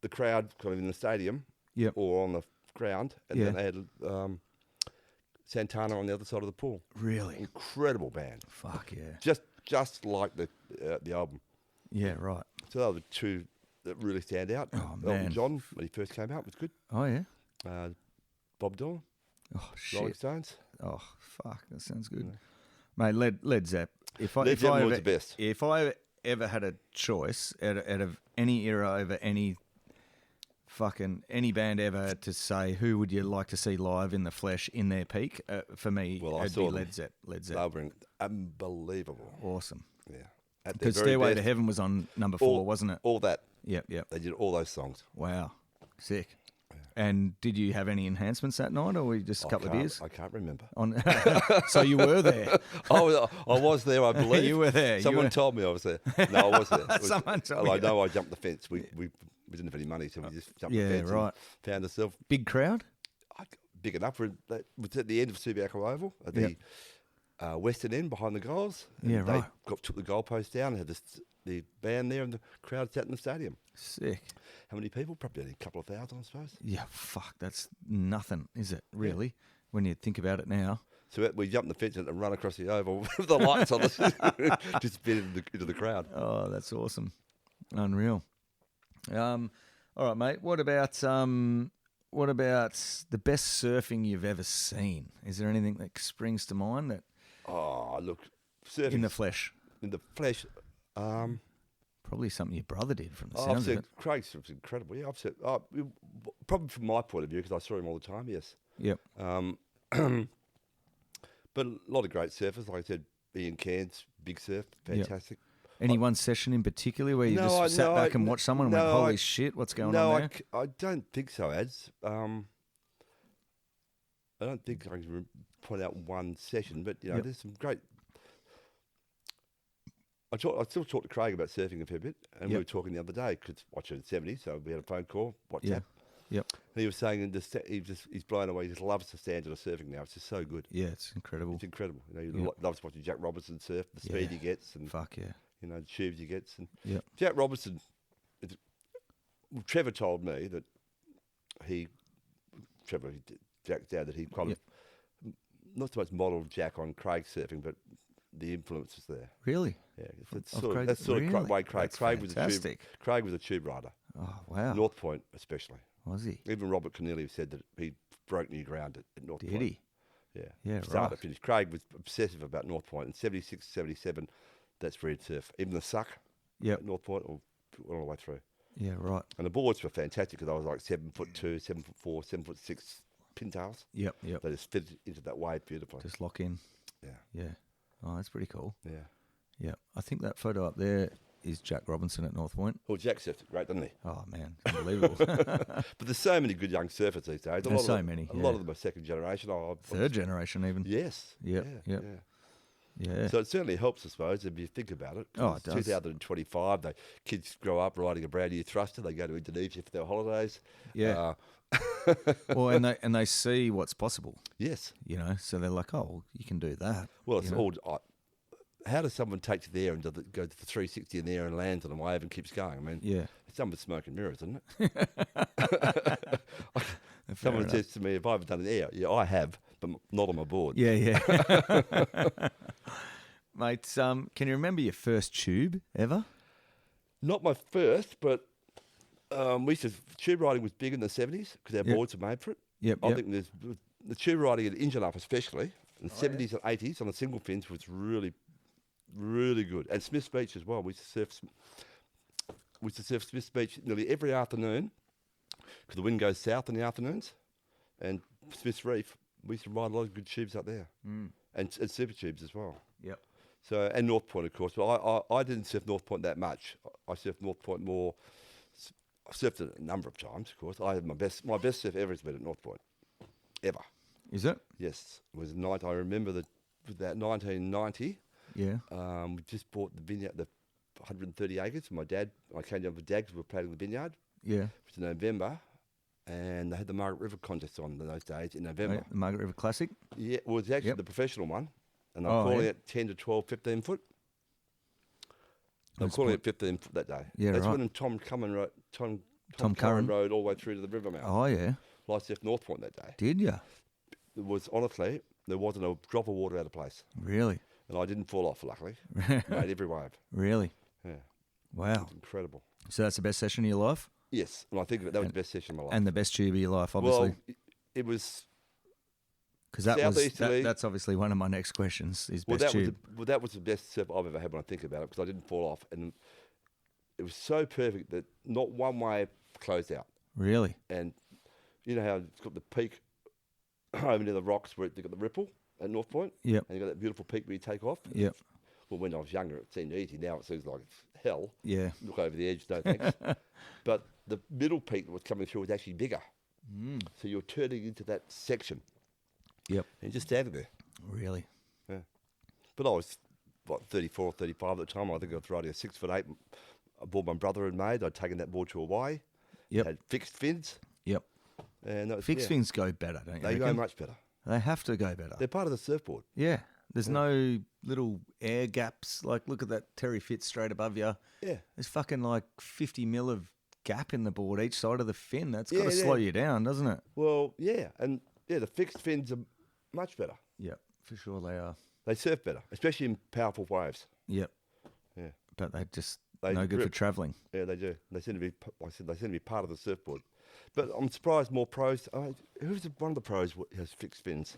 the crowd kind of in the stadium Yep. or on the ground, and Yeah. then they had Santana on the other side of the pool. Really? Incredible band, Fuck, yeah. just like the album. Yeah, right. So they were the two that really stand out. Oh, Elton man. John, when he first came out, was good. Oh, yeah? Bob Dylan, Oh, Rolling shit. Stones. Oh, fuck, that sounds good. Mate, Led Zepp. Led Zeppelin was the best. If I ever had a choice out of any era over any band ever to say who would you like to see live in the flesh in their peak, for me, Well, I it'd saw be them. Led Zepp. They were unbelievable. Awesome. Yeah. At their Because very Stairway to best. Heaven was on number 4, All- wasn't it? All that. Yep, yep. They did all those songs. Wow. Sick. And did you have any enhancements that night, or were you just a couple of beers? I can't remember. On so you were there. I was there, I believe. You were there. Someone told me I was there. No, I was there. It was- Someone told I you. know I jumped the fence. We didn't have any money, so we just jumped Yeah, the fence right. and found ourselves Big crowd? big enough. It was at the end of Subiaco Oval, at the western end behind the goals. And Yeah, right. They took the goalpost down and had the band there, and the crowd sat in the stadium. Sick. How many people? Probably only a couple of thousand, I suppose. Yeah, fuck, that's nothing, is it, really, when you think about it now? So we jumped the fence and run across the oval with the lights on us, just bit into the crowd. Oh, that's awesome. Unreal. All right, mate, what about the best surfing you've ever seen? Is there anything that springs to mind that Oh, look, surfing in the flesh? In the flesh. Probably something your brother did from the I've sounds of said it. Craig surf's incredible. Yeah, I've said probably from my point of view because I saw him all the time. Yes, Yep. but a lot of great surfers. Like I said, Ian Cairns, big surf, fantastic. Any one session in particular where you just sat back and watched someone and went, holy shit, what's going on there? I don't think so, Adz. I don't think I can point out one session, but Yep. there's some great. I still talk to Craig about surfing a fair bit, and we Yep. were talking the other day because watching in the 70s, so we had a phone call, WhatsApp. Yeah. Yep. And he was saying he's blown away. He just loves the standard of surfing now. It's just so good. Yeah, it's incredible. It's incredible. He Yep. loves watching Jack Robinson surf, the speed Yeah. he gets, and Fuck yeah. the tubes he gets. And Yep. Jack Robinson, Trevor told me that Jack's dad, that he kind of not so much modelled Jack on Craig surfing, but the influence is there. Really? Yeah, that's Of sort Craig- of the really? way Craig. That's Craig was fantastic. Craig was a tube rider. Oh, wow. North Point especially. Was he? Even Robert Keneally said that he broke new ground at North Did Point. he? Yeah. Yeah, Start to right. finish. Craig was obsessive about North Point. In 76, 77, that's where he'd surf. Even the suck Yep. at North Point all the way through. Yeah, right. And the boards were fantastic because I was like 7'2", 7'4", 7'6" pintails. Yep, yep. They just fit into that wave beautifully. Just lock in. Yeah. Yeah. Oh, that's pretty cool. Yeah. Yeah. I think that photo up there is Jack Robinson at North Point. Well, Jack surfed it great, didn't he? Oh, man. Unbelievable. But there's so many good young surfers these days. There's so many, A lot of them are second generation. Third generation even. Yes. Yep, Yeah. yep. Yeah. Yeah. So it certainly helps, I suppose, if you think about it. Oh, it It's does. 2025. Kids grow up riding a brand new thruster. They go to Indonesia for their holidays. Yeah. Well, and they see what's possible, Yes. so they're like, oh, well, you can do that. Well, it's you know? all. How does someone take to the air and go to the 360 in the air and lands on a wave and keeps going? I mean, Yeah. it's done with smoke and mirrors, isn't it? Fair Someone enough. says to me, "Have I ever done it in the air?" Yeah, I have, but not on my board. Yeah, yeah. Mate, can you remember your first tube ever? Not my first, but we used to, tube riding was big in the 70s because our Yep. boards were made for it. Yep, I yep. think the tube riding at Engine Up especially, in the 70s and 80s on the single fins was really, really good. And Smith's Beach as well. We used to surf Smith's Beach nearly every afternoon because the wind goes south in the afternoons. And Smith's Reef, we used to ride a lot of good tubes up there. And super tubes as well. Yep. So, and North Point, of course. But I didn't surf North Point that much. I surfed North Point more. I surfed it a number of times, of course. I had my best surf ever has been at North Point, ever. Is it? Yes, it was night. I remember that 1990. Yeah. We just bought the vineyard, the 130 acres. My dad, I came down with Dad because we were planting the vineyard. Yeah. It was in November, and they had the Margaret River contest on in those days in November. The Margaret River Classic. Yeah, well, it was actually Yep. the professional one, and I'm Oh, calling yeah. it 10 to 12, 15 foot. I'm That's calling what- it 15 foot that day. Yeah, That's right. when Tom Curran rode, Tom Curran. Curran rode all the way through to the river mouth. Oh, yeah. Lights left North Point that day. Did you? It was honestly, there wasn't a drop of water out of place. Really? And I didn't fall off, luckily. Made every wave. Really? Yeah, Wow. incredible. So that's the best session of your life? Yes, and I think that was the best session of my life. And the best tube of your life, obviously. Well, it was. Because southeasterly- that's obviously one of my next questions is Well, best that tube. was the best surf I've ever had when I think about it, because I didn't fall off, and it was so perfect that not one wave closed out. Really? And you know how it's got the peak over near the rocks where they've got the ripple at North Point, Yep. and you've got that beautiful peak where you take off. Yep. Well, when I was younger, it seemed easy. Now it seems like it's hell. Yeah. Look over the edge, no thanks. But the middle peak that was coming through was actually bigger. So you're turning into that section, Yep. and you're just standing there. Really? Yeah. But I was, 34 or 35 at the time. I think I was riding a 6'8". A board my brother had made. I'd taken that board to Hawaii. Yep. Had fixed fins. Yep. And that was, Fixed fins go better, don't you They go reckon? much better. They have to go better. They're part of the surfboard. Yeah. There's no little air gaps. Like, look at that Terry Fitz straight above you. Yeah. There's fucking like 50 mil of gap in the board each side of the fin. That's Yeah, got to yeah. slow you down, doesn't it? Well, yeah. And yeah, the fixed fins are much better. Yep. For sure they are. They surf better, especially in powerful waves. Yep. Yeah. But they just They no good for grip. travelling. Yeah, they do. They seem to be, like I said, they seem to be part of the surfboard. But I'm surprised more pros. Who's one of the pros who has fixed fins?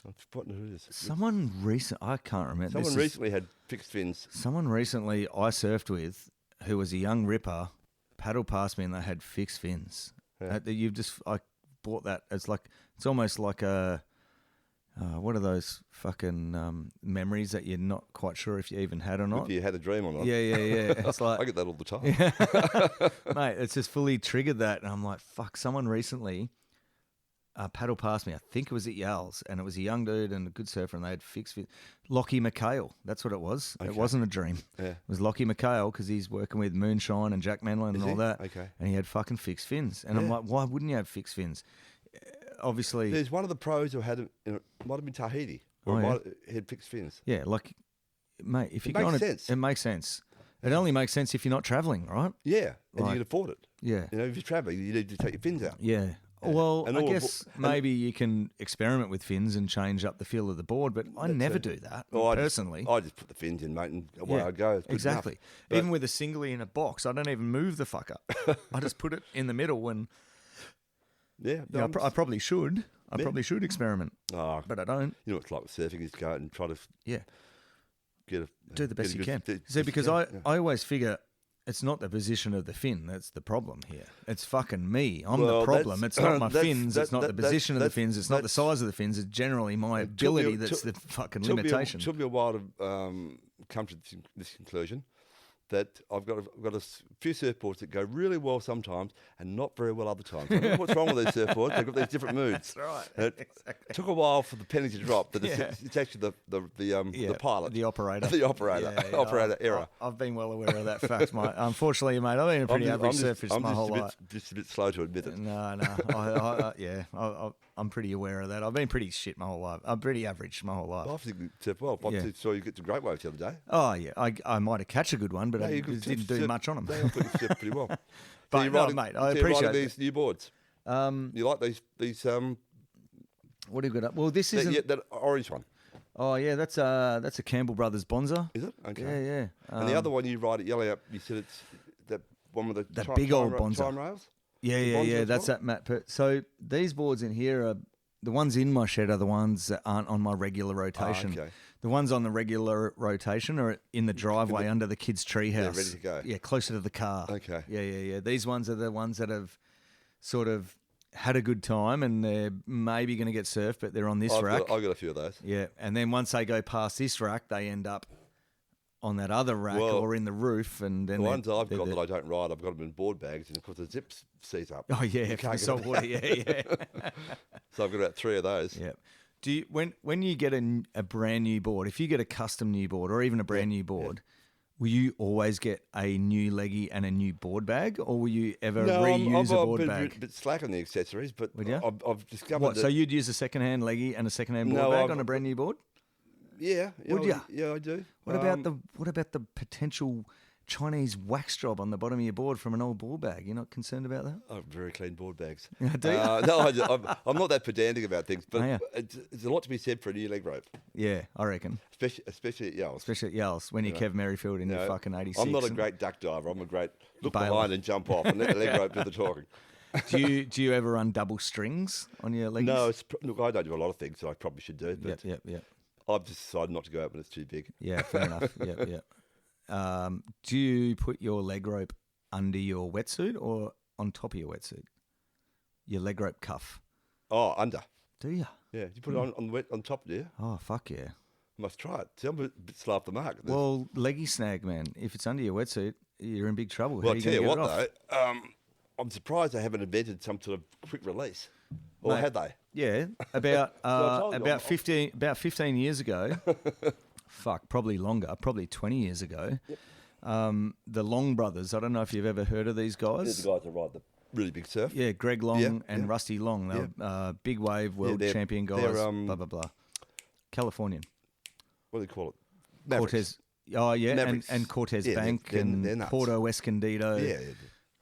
I've forgotten who it is. Someone recent, I can't remember. Someone recently had fixed fins. Someone recently I surfed with, who was a young ripper, paddled past me and they had fixed fins. Yeah. I bought that. It's almost like a. What are those fucking memories that you're not quite sure if you even had or not? If you had a dream or not. Yeah. It's like, I get that all the time. mate, it's just fully triggered that. And I'm like, fuck, someone recently paddled past me. I think it was at Yale's, and it was a young dude and a good surfer, and they had fixed fins. Lockie McHale, that's what it was. It Okay. wasn't a dream. Yeah. It was Lockie McHale because he's working with Moonshine and Jack Manlin and Is all he? that. Okay. And he had fucking fixed fins. And I'm Yeah. like, why wouldn't you have fixed fins? Obviously, There's one of the pros who had it might have been Tahiti, or Oh, yeah. had fixed fins. yeah, like, mate, if It you're going makes to, sense. it makes sense. It only makes sense if you're not traveling, right? Yeah, and Right. you can afford it. Yeah. You know, if you're traveling, you need to take your fins out. Yeah. Yeah. Well, And I all the guess bo- and- maybe you can experiment with fins and change up the feel of the board, but I never do that personally. I just put the fins in, mate, and away I go. It's good exactly. enough. But- Even with a singly in a box, I don't even move the fucker. I just put it in the middle when Yeah, I probably should. I probably should experiment, oh, but I don't. you know what it's like with surfing is go out and try to Yeah. get a Do the get a best you good can. fi- See, because yeah, yeah. I always figure it's not the position of the fin that's the problem here. It's fucking me. I'm Well, the problem. that's- It's not my that's- fins. It's not the that's- position of the that's- fins. It's not the that's- size of the fins. It's generally my It took me a- ability that's took- the fucking Took me a- limitation. Took me a while to come to this conclusion that I've got a few surfboards that go really well sometimes and not very well other times. I don't know what's wrong with these surfboards? They've got these different moods. That's right. It took a while for the penny to drop, but Yeah. it's actually the pilot, the operator, the operator, operator error. I've been well aware of that fact, mate. Unfortunately, mate, I've been a pretty average surfer my whole life. Just a bit slow to admit it. No, I'm pretty aware of that. I've been pretty shit my whole life. I'm pretty average my whole life. I think you surf well. I Yeah. saw you get to great waves the other day. Oh yeah, I might have catch a good one, but No, I you could just didn't do surf- much on them. They all put you surf pretty well. But you're no, riding- mate, I so you're appreciate riding it. these new boards. You like these What have you got up? Well, this isn't. that orange one, Oh yeah, that's a Campbell Brothers Bonza. is it? Okay. Yeah, yeah. And the other one you ride at Yellow Up, you said it's that one with the That big old time Bonza. rails. Yeah, The yeah, Bonza yeah. as That's well? that Matt. So these boards in here are the ones in my shed are the ones that aren't on my regular rotation. okay. The ones on the regular rotation are in the driveway under the kids' treehouse. ready to go. Yeah, closer to the car. Okay. Yeah. These ones are the ones that have sort of had a good time and they're maybe going to get surfed, but they're on this rack. I've got a few of those. Yeah, and then once they go past this rack, they end up on that other rack Well, or in the roof, and then The ones I've got that I don't ride, I've got them in board bags, and of course the zips seat up. Oh yeah, You for the can't salt get water. Yeah. So I've got about 3 of those. Yeah. Do you when you get a brand new board, if you get a custom new board or even a brand new board, will you always get a new leggy and a new board bag, or will you ever reuse a board I've bag? been a bit slack on the accessories, but Would you? I've discovered What? that. So you'd use a second-hand leggy and a second-hand board No, bag I've- on a brand new board? yeah, Would ya? Yeah, I do. What about the potential Chinese wax job on the bottom of your board from an old board bag? You're not concerned about that? Oh, very clean board bags. Do you? No, I'm not that pedantic about things, but Oh, yeah. it's a lot to be said for a new leg rope, Yeah, I reckon. especially at Yales. Especially at Yales when you Kev Merrifield in your fucking 86. I'm not a and- great duck diver. I'm a great look Baler. behind and jump off and let the leg rope do the talking. Do you ever run double strings on your leggies? No, look, I don't do a lot of things that I probably should do, but Yep. I've just decided not to go out when it's too big. Yeah, fair enough. Yep. Do you put your leg rope under your wetsuit or on top of your wetsuit? Your leg rope cuff. Oh, under. Do you? Yeah, you put it on top, do you? Oh, fuck yeah. Must try it. See, I'm a bit slow off the mark. Well, leggy snag, man. If it's under your wetsuit, you're in big trouble. Well, How I you tell you gonna what, get it off? though, I'm surprised they haven't invented some sort of quick release. Or Mate, had they? Yeah, about I told you, about 15 years ago. Fuck, probably longer, probably 20 years ago. The Long brothers. I don't know if you've ever heard of these They're guys. the guys that ride the really big surf. Yeah, Greg Long Yeah, and yeah. Rusty Long. They're big wave world they're- champion guys. they're, blah blah blah. Californian. What do they call it? Mavericks. Cortez. Oh yeah, and, Mavericks. and Cortez Yeah, Bank they're and nuts. Porto Escondido. Yeah.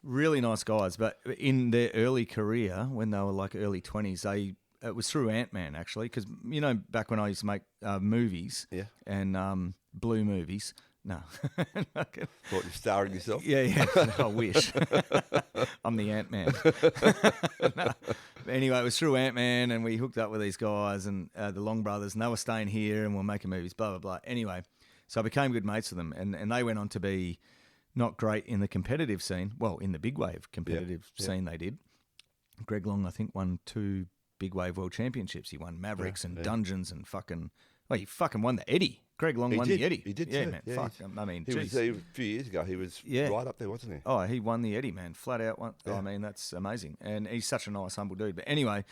Really nice guys. But in their early career, when they were like early 20s, it was through Ant-Man actually, because you know back when I used to make movies Yeah. and blue movies. No. Thought you're starring yourself. Yeah. I wish. I'm the Ant-Man. No. Anyway, it was through Ant-Man, and we hooked up with these guys and the Long brothers, and they were staying here, and we're making movies, blah, blah, blah. Anyway, so I became good mates with them, and they went on to be not great in the competitive scene. Well, in the big wave competitive scene they did. Greg Long, I think, won 2 big wave world championships. He won Mavericks and Dungeons and fucking... Well, he fucking won the Eddie. Greg Long won the Eddie. He did yeah, too. man. Yeah, Fuck. he's- I mean, He was geez. a few years ago. He was right up there, wasn't he? Oh, he won the Eddie, man. Flat out. I mean, that's amazing. And he's such a nice, humble dude. But anyway,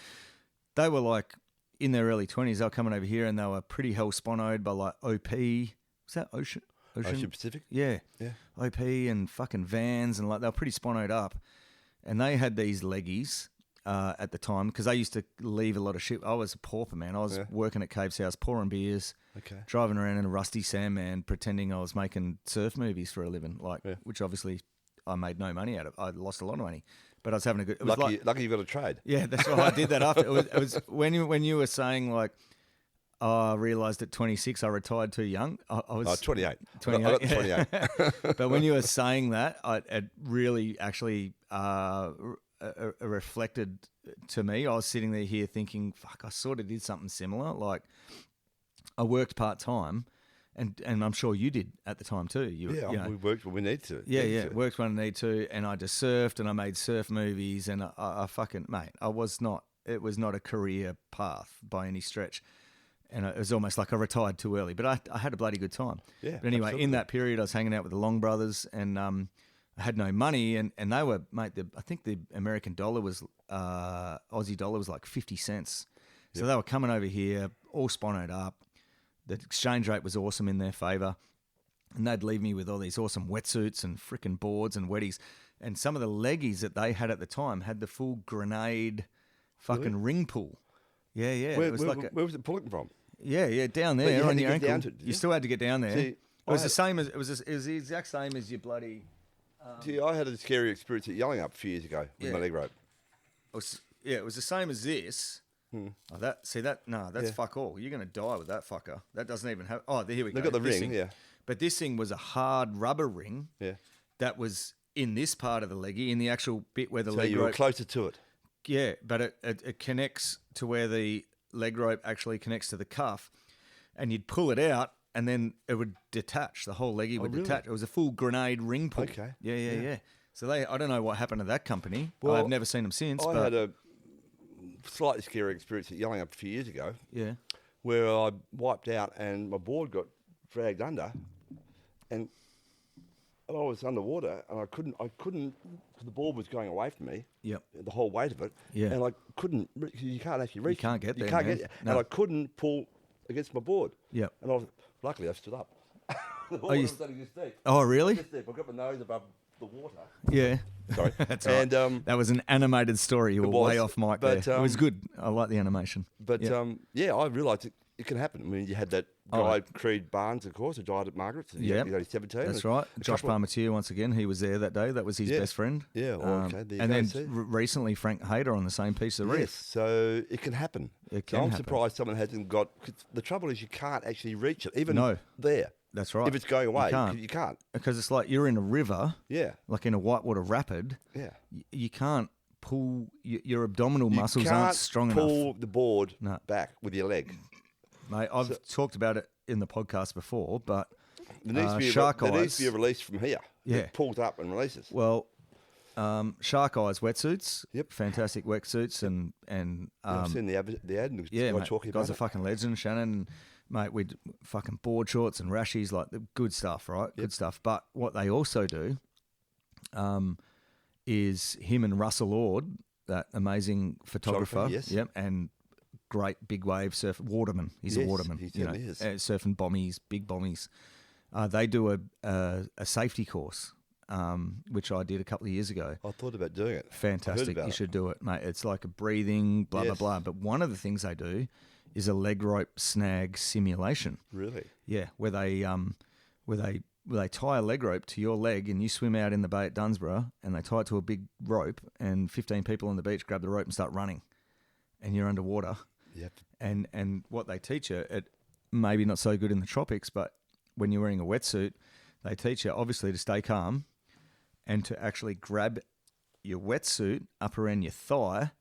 they were like in their early 20s. They were coming over here and they were pretty hell sponoed by like OP. Was that Ocean? Ocean Pacific. Yeah. Yeah. OP and fucking Vans and like they were pretty sponoed up. And they had these leggies at the time because they used to leave a lot of shit. I was a pauper, man. I was working at Cave's house, pouring beers. Okay. Driving around in a rusty Sandman, pretending I was making surf movies for a living, which obviously I made no money out of. I lost a lot of money, but I was having a good. It was Lucky you got a trade. yeah, that's why I did that after. It was when you were saying like, I realised at 26 I retired too young. I was 28. 28. I got the 28. But when you were saying that, it really actually reflected to me. I was sitting there here thinking, fuck, I sort of did something similar. Like I worked part-time, and I'm sure you did at the time too. You know, we worked when we need to. yeah, worked when I need to, and I just surfed and I made surf movies, and I fucking, mate, it was not a career path by any stretch. And it was almost like I retired too early, but I had a bloody good time. Yeah, But anyway, absolutely. in that period, I was hanging out with the Long brothers, and I had no money, and they were, mate. I think the American dollar was Aussie dollar was like 50 cents. So they were coming over here, all sponoed up. The exchange rate was awesome in their favour, and they'd leave me with all these awesome wetsuits and frickin' boards and wetties, and some of the leggies that they had at the time had the full grenade fucking ring pull. Yeah. Where, it was where, like where was it pulling from? yeah, down But there you had on to your get ankle. down to it, did You you? still had to get down there. See, It was I the had- same as it was the exact same as your bloody. See, I had a scary experience at Yelling Up a few years ago with my leg rope. It was the same as this. Oh, that's Yeah. fuck all. You're gonna die with that fucker. That doesn't even have. Oh, here we go. They've got the This ring, thing. yeah. But this thing was a hard rubber ring. Yeah. That was in this part of the leggy, in the actual bit where the So leg you were rope. closer to it. Yeah, but it connects to where the leg rope actually connects to the cuff, and you'd pull it out, and then it would detach. The whole leggy would really? detach. It was a full grenade ring pull. Okay. Yeah. So I don't know what happened to that company. Well, I've never seen them since. I but had a slightly scary experience at Yelling Up a few years ago yeah, where I wiped out and my board got dragged under and I was underwater, and I couldn't. The board was going away from me. Yep. The whole weight of it. Yeah. And I couldn't. You can't actually reach. You can't get there, You can't man. get. No. And I couldn't pull against my board. Yep. And luckily I stood up. The water you was only this deep. Oh, really? This deep. I got my nose above the water. Yeah. Sorry. That's all right. And That was an animated story. You were was, way off mic but, there. It was good. I like the animation. But Yep. I realised it can happen. I mean, you had that guy, Creed Barnes, of course, who died at Margaret's. Yep. He's only 17. That's and right. a Josh couple of- Parmentier, once again, he was there that day. That was his Yeah. best friend. Yeah, well, okay, there you and go, then see. recently, Frank Hayter on the same piece of Yes, reef. so it can happen. It So can I'm happen. surprised someone hasn't got. 'Cause the trouble is you can't actually reach it, even No. there. That's right. If it's going away, can't. you can't. Because it's like you're in a river, Yeah, like in a whitewater rapid. yeah. You can't pull, your abdominal muscles you aren't can't strong pull enough. the board No. back with your leg. Mate, I've talked about it in the podcast before, but There needs, to be shark there needs eyes. to be a release from here. Yeah. It pulls up and releases. Well, shark eyes wetsuits, Yep. fantastic wetsuits, and I've seen the ad and it was yeah, guy mate, talking guy's about a fucking legend, Shannon. And, mate, we'd fucking board shorts and rashies, like the good stuff, right? Good stuff. But what they also do is him and Russell Ord, that amazing photographer, yes. yep, and great big wave surf waterman. He's a Yes, waterman, he you know, certainly is. surfing bombies, big bombies. They do a safety course, which I did a couple of years ago. I thought about doing it. I heard Fantastic. about You it. should do it, mate. It's like a breathing, blah, Yes. blah, blah. But one of the things they do is a leg rope snag simulation. Really? Yeah, where they tie a leg rope to your leg and you swim out in the bay at Dunsborough and they tie it to a big rope and 15 people on the beach grab the rope and start running and you're underwater. Yep. And what they teach you, it maybe not so good in the tropics, but when you're wearing a wetsuit, they teach you obviously to stay calm and to actually grab your wetsuit up around your thigh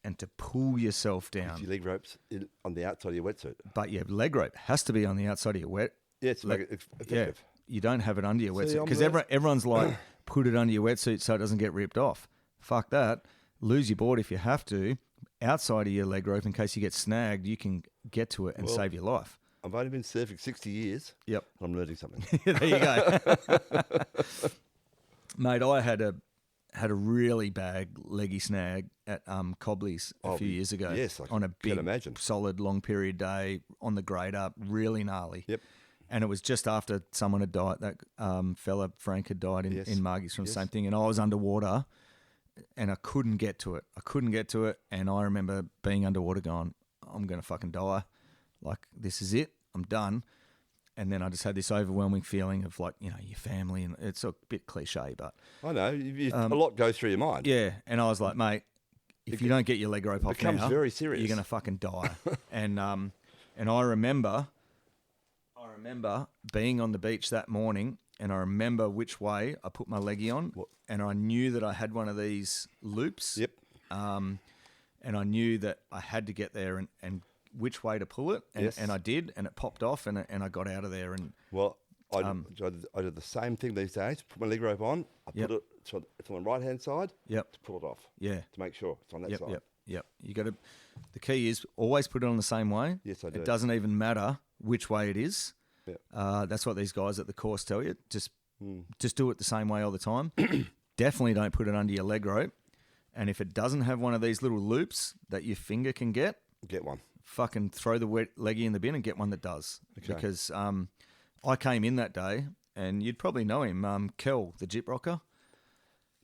and to pull yourself down. Your leg ropes on the outside of your wetsuit. But your leg rope has to be on the outside of your wet. Yeah, to make it effective. You don't have it under your See, wetsuit I'm because the- everyone's like, put it under your wetsuit so it doesn't get ripped off. Fuck that. Lose your board if you have to. Outside of your leg rope, in case you get snagged, you can get to it and Well, save your life. I've only been surfing 60 years. Yep. I'm learning something. There you go. Mate, I had a really bad leggy snag at Cobley's a few years ago. yes, I on a can big, imagine. solid, long period day on the grader, really gnarly. Yep. And it was just after someone had died. That fella Frank had died in, Yes. in Margie's from the Yes. same thing, and I was underwater, and I couldn't get to it. And I remember being underwater, going, "I'm gonna fucking die. Like, this is it. I'm done." And then I just had this overwhelming feeling of, like, you know, your family, and it's a bit cliche, but I know. A lot goes through your mind. yeah. And I was like, mate, if you don't get your leg rope off becomes now, very serious. you're gonna fucking die. and I remember being on the beach that morning, and I remember which way I put my leggy on, and I knew that I had one of these loops. Yep. And I knew that I had to get there and which way to pull it, and, Yes. and I did, and it popped off, and I got out of there, and Well, I did the same thing these days. Put my leg rope on. I Yep. put it. So it's on the right hand side. Yep. To pull it off. Yeah. To make sure it's on that Yep, side. yep. You got to. The key is always put it on the same way. Yes, I do. It doesn't even matter which way it is. Yep. That's what these guys at the course tell you. Just Hmm. do it the same way all the time. Definitely don't put it under your leg rope. And if it doesn't have one of these little loops that your finger can get, Get one. fucking throw the wet leggy in the bin and get one that does. Okay. Because I came in that day, and you'd probably know him, Kel, the Jip Rocker.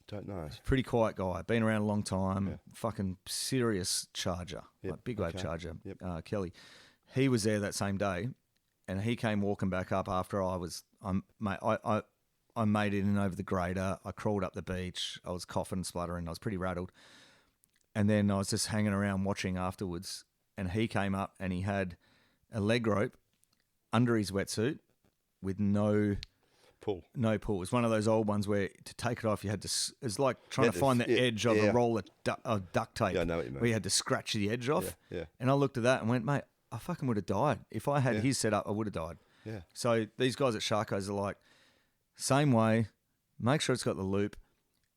Don't know. Pretty quiet guy, been around a long time, fucking serious charger, Yep, like big wave okay, charger, yep. Kelly. He was there that same day, and he came walking back up after I was, mate, I made it in over the grader, I crawled up the beach, I was coughing and spluttering, I was pretty rattled. And then I was just hanging around watching afterwards, and he came up and he had a leg rope under his wetsuit with no Pull. pull. It's one of those old ones where to take it off, you had to. It's like trying Yeah, to find the yeah, edge of yeah. a roll of duct tape. Yeah, I know what you mean. Where you had to scratch the edge off. Yeah. And I looked at that and went, mate, I fucking would have died. If I had his setup, I would have died. Yeah. So these guys at Sharkos are like, same way, make sure it's got the loop,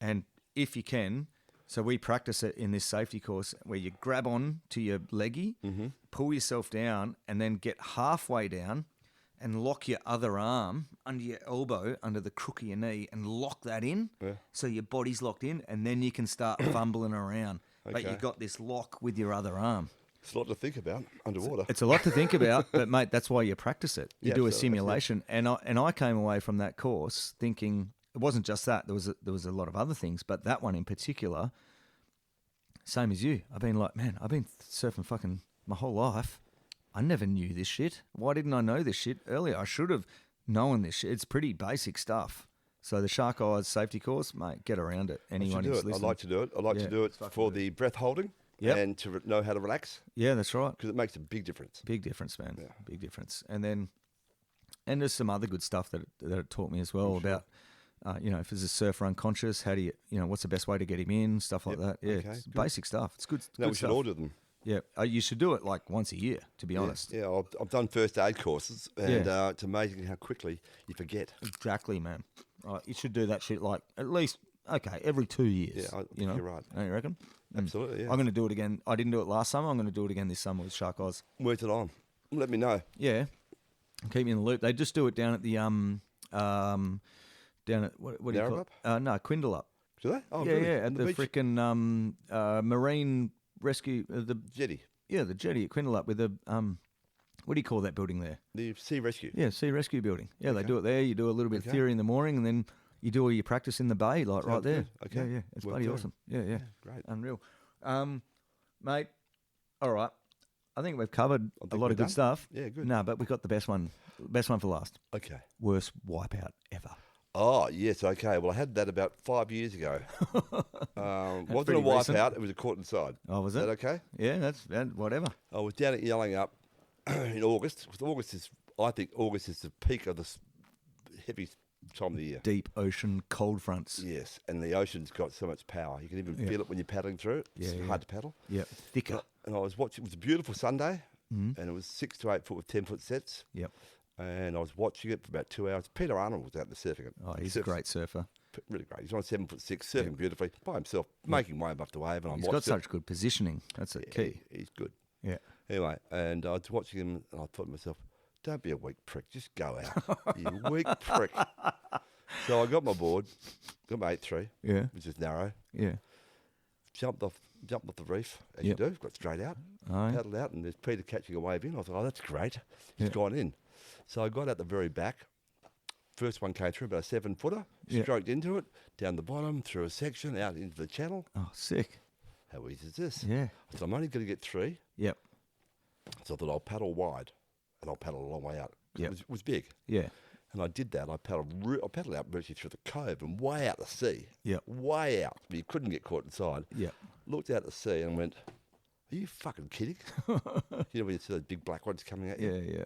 and if you can, so we practice it in this safety course where you grab on to your leggy, Mm-hmm. pull yourself down, and then get halfway down and lock your other arm under your elbow, under the crook of your knee, and lock that in. Yeah. So your body's locked in, and then you can start fumbling around. But Okay. you've got this lock with your other arm. It's a lot to think about underwater. It's a lot to think about, but mate, that's why you practice it. You Yeah, do a absolutely. simulation, and I came away from that course thinking it wasn't just that. There was a lot of other things, but that one in particular, same as you. I've been like, man, I've been surfing fucking my whole life. I never knew this shit. Why didn't I know this shit earlier? I should have known this shit. It's pretty basic stuff. So the Shark Eyes safety course, mate, get around it. I Anyone should do who's it. I'd listening. like to do it. I'd like Yeah, to do it fucking for do it. the breath holding Yep. and to know how to relax Yeah, that's right. because it makes a big difference. Big difference, man. Yeah. Big difference. And there's some other good stuff that it taught me as well about, if there's a surfer unconscious, how do you, what's the best way to get him in, stuff like that. Yeah, okay, it's good. basic stuff. It's good. No, good we should stuff. all do them. Yeah, you should do it like once a year, to be honest. Yeah, I've done first aid courses, and it's amazing how quickly you forget. Exactly, man. You should do that shit like at least, every 2 years. Yeah, I think you're right. Don't you reckon? Absolutely, yeah. I'm going to do it again. I didn't do it last summer. I'm going to do it again this summer with Shark Eyes. Where's it on? Let me know. Yeah, keep me in the loop. They just do it down at the down at what do you call it? No, Quindalup. Do they? Oh, yeah, really? yeah, at On the beach? freaking marine rescue the Jetty. jetty at Quindalup with the what do you call that building there? The sea rescue. Yeah, sea rescue building. Yeah, they do it there. You do a little bit of theory in the morning, and then you do all your practice in the bay, like right Sounds there. good. Okay. Yeah, it's Work bloody there. awesome. Yeah, Great. unreal. Mate, all right. I think we've covered a think lot we're of good done. stuff. Yeah, good. No, but we got the best one for last. Okay. Worst wipeout ever. Oh, yes, okay. Well, I had that about 5 years ago. Wasn't a pretty recent. wipeout, it was a caught inside. Oh, was Is it? that okay? Yeah, that's whatever. I was down at Yelling Up in August. I think August is the peak of the heaviest time of the year. Deep ocean cold fronts. Yes, and the ocean's got so much power. You can even feel it when you're paddling through it. It's Yeah, hard to paddle. Yep. Thicker. And I was watching, it was a beautiful Sunday, and it was 6 to 8 foot with 10 foot sets. Yep. And I was watching it for about 2 hours. Peter Arnold was out there surfing it. Oh, he's a great surfer. Really great. He's on 7'6", surfing beautifully by himself, making wave after wave. And I He's watched got it. such good positioning. That's a key. He's good. Yeah. Anyway, and I was watching him, and I thought to myself, don't be a weak prick. Just go out. You weak prick. So I got my board, got my 8.3, Yeah. which is narrow, Yeah. jumped off the reef, as Yep. you do, got straight out, Oh, yeah. paddled out, and there's Peter catching a wave in. I thought, oh, that's great. He's Yeah. gone in. So I got out the very back. First one came through, about a 7-footer, Yeah. stroked into it, down the bottom, through a section, out into the channel. Oh, sick. How easy is this? Yeah. I thought, I'm only going to get 3. Yep. So I thought, I'll paddle wide, and I'll paddle a long way out. 'Cause Yep. It was big. Yeah. And I did that. I paddled out virtually through the cove and way out to sea. Yep. Way out. But you couldn't get caught inside. Yep. Looked out to sea and went, are you fucking kidding? When you see those big black ones coming at you? Yeah. Yeah.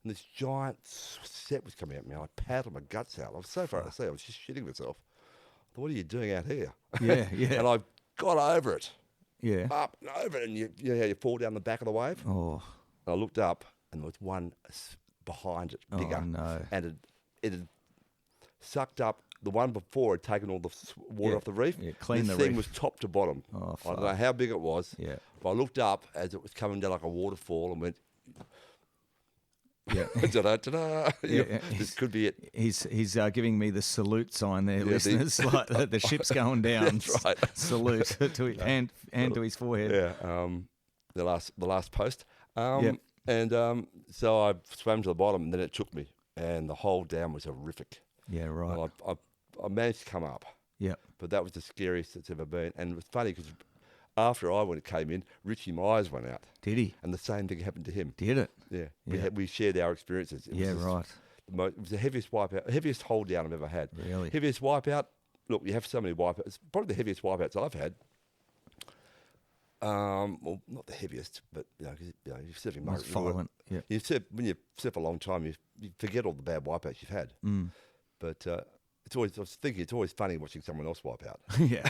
And this giant set was coming at me. I paddled my guts out. I was so far out to sea. I was just shitting myself. I thought, what are you doing out here? Yeah. Yeah. And I got over it. Yeah. Up and over it. And you know how you fall down the back of the wave? Oh. And I looked up and there was one behind it, bigger. Oh, no. And it had sucked up. The one before had taken all the water Yeah, off the reef. yeah, cleaned this the thing reef. was top to bottom. Oh, I don't know how big it was. Yeah. But I looked up as it was coming down like a waterfall and went, Yeah. da-da-da-da. Yeah. This could be it. He's giving me the salute sign there, Yeah, listeners. Like the ship's going down. That's right. Salute to his hand to his forehead. Yeah. The last post. Yep. And so I swam to the bottom and then it took me. And the whole down was horrific. Yeah. Right. And I managed to come up. Yep. But that was the scariest it's ever been. And it was funny because after came in, Richie Myers went out. Did he? And the same thing happened to him. Did it? Yeah. Yeah. We shared our experiences. It was Yeah. just Right. It was the heaviest wipeout, heaviest hold down I've ever had. Really? Heaviest wipeout. Look, you have so many wipeouts. It's probably the heaviest wipeouts I've had. Well, not the heaviest, but you're surfing Most Margaret River. violent. Yeah. When you surf a long time, you forget all the bad wipeouts you've had. Mm. But I was thinking it's always funny watching someone else wipe out. Yeah.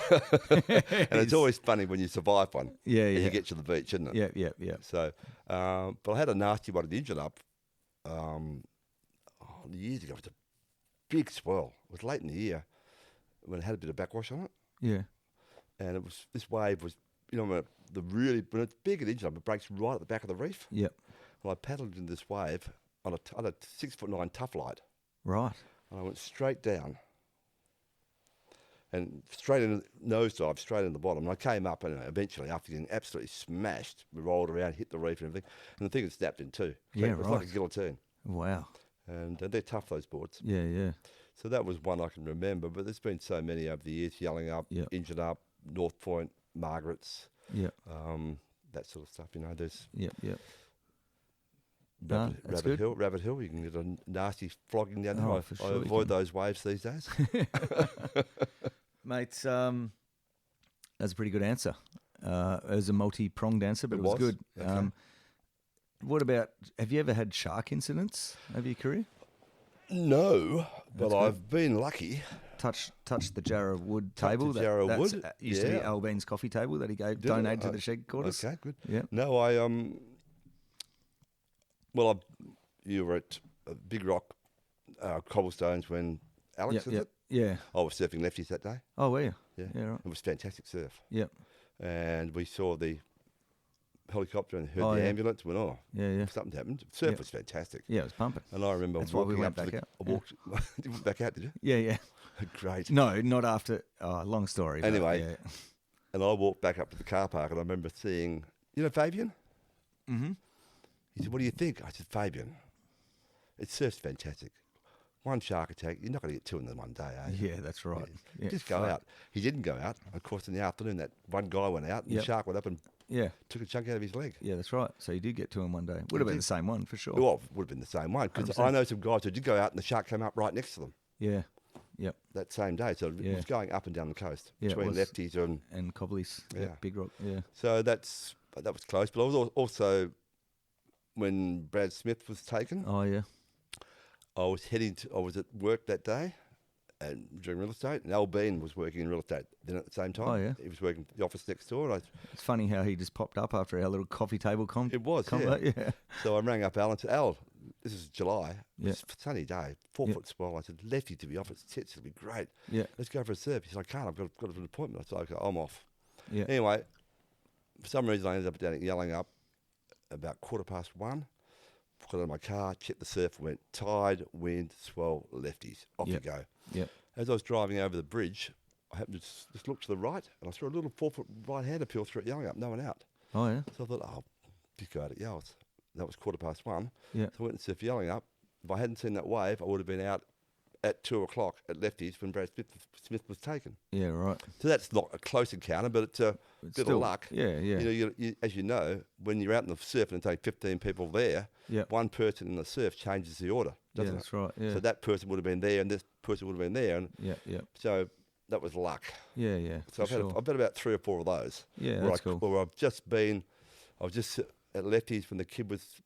And it's always funny when you survive one. Yeah. And Yeah. you get to the beach, isn't it? Yeah. Yeah. Yeah. So, but I had a nasty one at the engine up years ago. It was a big swell. It was late in the year when it had a bit of backwash on it. Yeah. And this wave was, when it's big at engine up, it breaks right at the back of the reef. Yep. Well, I paddled into this wave on a 6'9" tough light. Right. And I went straight down and straight in, nosedive, straight in the bottom. And I came up and eventually, after getting absolutely smashed, we rolled around, hit the reef and everything. And the thing had snapped in two. So Yeah, it was like a right. guillotine. Wow. And they're tough, those boards. Yeah, yeah. So that was one I can remember. But there's been so many over the years, Yelling Up, Yep. Injured Up, North Point, Margaret's, Yeah. that sort of stuff. You know, there's Yep, yep. No, that's good. Rabbit Hill. You can get a nasty flogging down there. Oh, I for sure you avoid can. those waves these days. Mate, that's a pretty good answer. It was a multi-pronged answer, but it was good. Okay. What about, have you ever had shark incidents over your career? No, but That's good. I've been lucky. Touch the Jarrah Wood Touched table. the Jarrah that's, Wood, used to be yeah. Albine's coffee table that he gave Did it? donated to the Shedquarters. Okay, good. Yeah. No, you were at Big Rock Cobblestones when Alex was Yeah. it? Yeah. I was surfing lefties that day. Oh, were you? Yeah, Yeah, right. it was fantastic surf. Yep. And we saw the helicopter and heard Oh, the yeah. ambulance. Went, oh, Yeah, yeah. something happened. Surf Yeah. was fantastic. Yeah, it was pumping. And I remember That's why we walking went up to back the. out. I walked. You went back out, did you? Yeah, yeah. Great. No, not after. Oh, long story. but Anyway. Yeah. And I walked back up to the car park, and I remember seeing, you know, Fabian. Mm-hmm. He said, "What do you think?" I said, "Fabian, it surf's fantastic. One shark attack, you're not going to get two in them one day, are you? Yeah, that's right. Yeah, Just go fuck. out." He didn't go out. Of course, in the afternoon, that one guy went out, and Yep. the shark went up and Yeah, took a chunk out of his leg. yeah, that's right. So you did get two in one day. Would have been did. the same one for sure. Well, it would have been the same one, because 100%. I know some guys who did go out, and the shark came up right next to them Yeah, yep. that same day. So it Yeah. was going up and down the coast Yeah, it between was. lefties and... And Cobblies. Yeah, Yeah. Big Rock. Yeah. So that was close. But I was also, when Brad Smith was taken, Oh yeah. I was at work that day and doing real estate, and Al Bean was working in real estate then at the same time. Oh, yeah. He was working the office next door. And It's funny how he just popped up after our little coffee table It was, convo. Yeah. so I rang up Al and said, "Al, this is July. Yeah. It's a sunny day, 4 Yeah. foot swell." I said, "Lefty to be off at sets, it'll be great. Yeah. Let's go for a surf." He said, "I can't, I've got an appointment." I said, "Okay, I'm off." Yeah. Anyway, for some reason I ended up down at Yelling Up about 1:15. Got out of my car, checked the surf, went tide, wind, swell, lefties. Off you Yep. go. Yep. As I was driving over the bridge, I happened to just look to the right, and I saw a little 4 foot right-hander peel through at Yelling Up, no one out. Oh yeah. So I thought, oh, just go out at Yells. That was 1:15. Yeah. So I went and surfed Yelling Up. If I hadn't seen that wave, I would have been out at 2 o'clock at lefties when Brad Smith was taken. Yeah. Right. So that's not a close encounter, but it's a But bit still, of luck. Yeah. Yeah. You know, as you know, when you're out in the surf and there's only 15 people there, Yeah. one person in the surf changes the order, Yeah. doesn't That's it? right. Yeah. So that person would have been there, and this person would have been there, and Yeah. Yeah. so that was luck. Yeah. Yeah. So for sure. I've had about 3 or 4 of those. Yeah, where that's cool. Where I was just at lefties when the kid was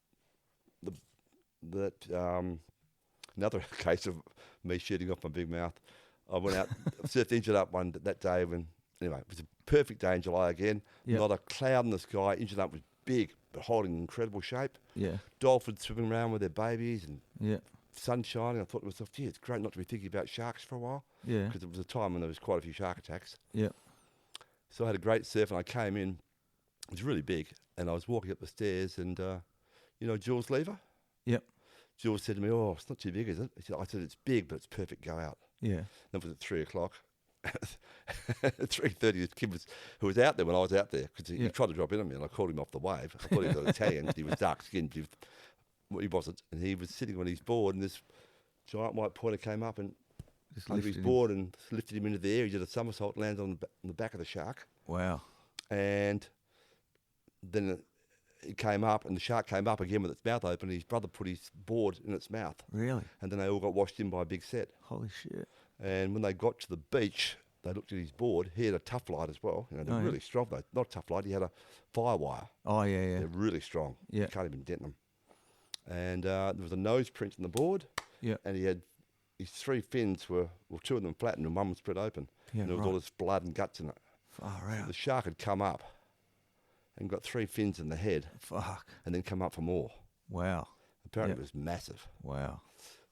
another case of me shooting off my big mouth. I went out, surfed Injured Up that day anyway, it was a perfect day in July again. Yep. Not a cloud in the sky. Injured Up was big, but holding incredible shape. Yeah. Dolphins swimming around with their babies and Yeah. sun shining. I thought to myself, gee, it's great not to be thinking about sharks for a while. Yeah. Because it was a time when there was quite a few shark attacks. Yeah. So I had a great surf, and I came in. It was really big, and I was walking up the stairs, and you know Jules Lever? Yep. Jules said to me, "Oh, it's not too big, is it?" I said, "It's big, but it's perfect. Go out." Yeah. That was at 3 o'clock. At 3:30, this kid who was out there when I was out there, because he Yeah. tried to drop in on me, and I called him off the wave. I thought he was Italian, because he was dark skinned. He wasn't, and he was sitting on his board, and this giant white pointer came up and Just under his lifted him. board and lifted him into the air. He did a somersault, landed on the back of the shark. Wow. And then it came up, and the shark came up again with its mouth open, and his brother put his board in its mouth. Really? And then they all got washed in by a big set. Holy shit. And when they got to the beach, they looked at his board. He had a tough light as well. You know, they're Oh, yeah. really strong, though. Not a tough light, he had a firewire. Oh yeah. Yeah. They're really strong. Yeah. You can't even dent them. And there was a nose print in the board, Yeah. and he had his 3 fins were, well, 2 of them flattened and one was spread open. Yeah, and there was all right. this blood and guts in it. Far out. The shark had come up and got 3 fins in the head Fuck. and then come up for more. Wow. Apparently Yeah. it was massive. Wow.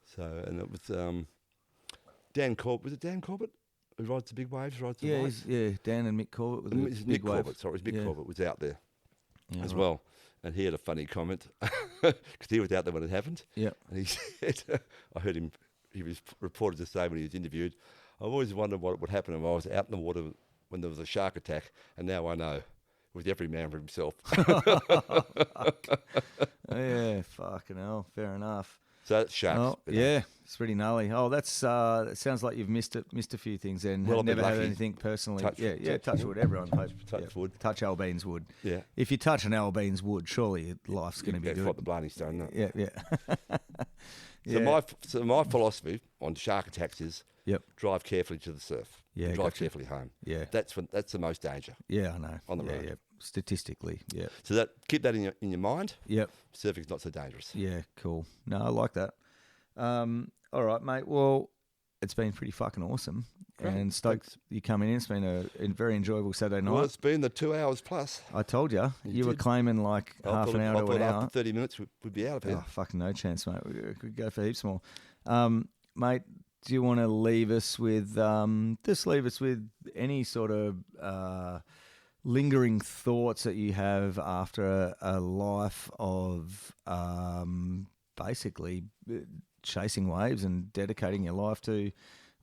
So, and it was Dan Corbett. Was it Dan Corbett who rides the big waves? Rides the Yeah. waves? Dan and Mick Corbett with It's the big Mick wave. Corbett. Sorry, it was Mick Yeah. Corbett was out there Yeah, as right. well, and he had a funny comment. because he was out there when it happened. Yeah. And he said, I heard him, he was reported to say when he was interviewed, I've always wondered what would happen if I was out in the water when there was a shark attack, and now I know. With every man for himself. Yeah, fucking hell. Fair enough. So that's sharks. Oh, you know. yeah, it's pretty gnarly. Oh, that sounds like you've missed a few things then. Well, I've been Never had lucky. anything personally. Touch Touch wood. Everyone Touch wood. Touch Albine's wood. Yeah. If you touch an Albine's wood, surely life's going to be It's good. like the Blarney Stone, isn't it? Yeah. So my philosophy on shark attacks is Yep. drive carefully to the surf. Yeah, Drive gotcha. carefully home. Yeah. That's the most danger. Yeah, I know. On the road. Yeah. Statistically, yeah. So keep that in your mind. Yep. Surfing's not so dangerous. Yeah, cool. No, I like that. All right, mate. Well, it's been pretty fucking awesome. Great, And stoked thanks. you coming in. It's been a very enjoyable Saturday night. Well, it's been the 2 hours plus. I told you. You were did. claiming like half an hour to an hour. After 30 minutes, we'd be out of here. Oh, fucking no chance, mate. We could go for heaps more. Mate, do you want to leave us with any sort of lingering thoughts that you have after a life of basically chasing waves and dedicating your life to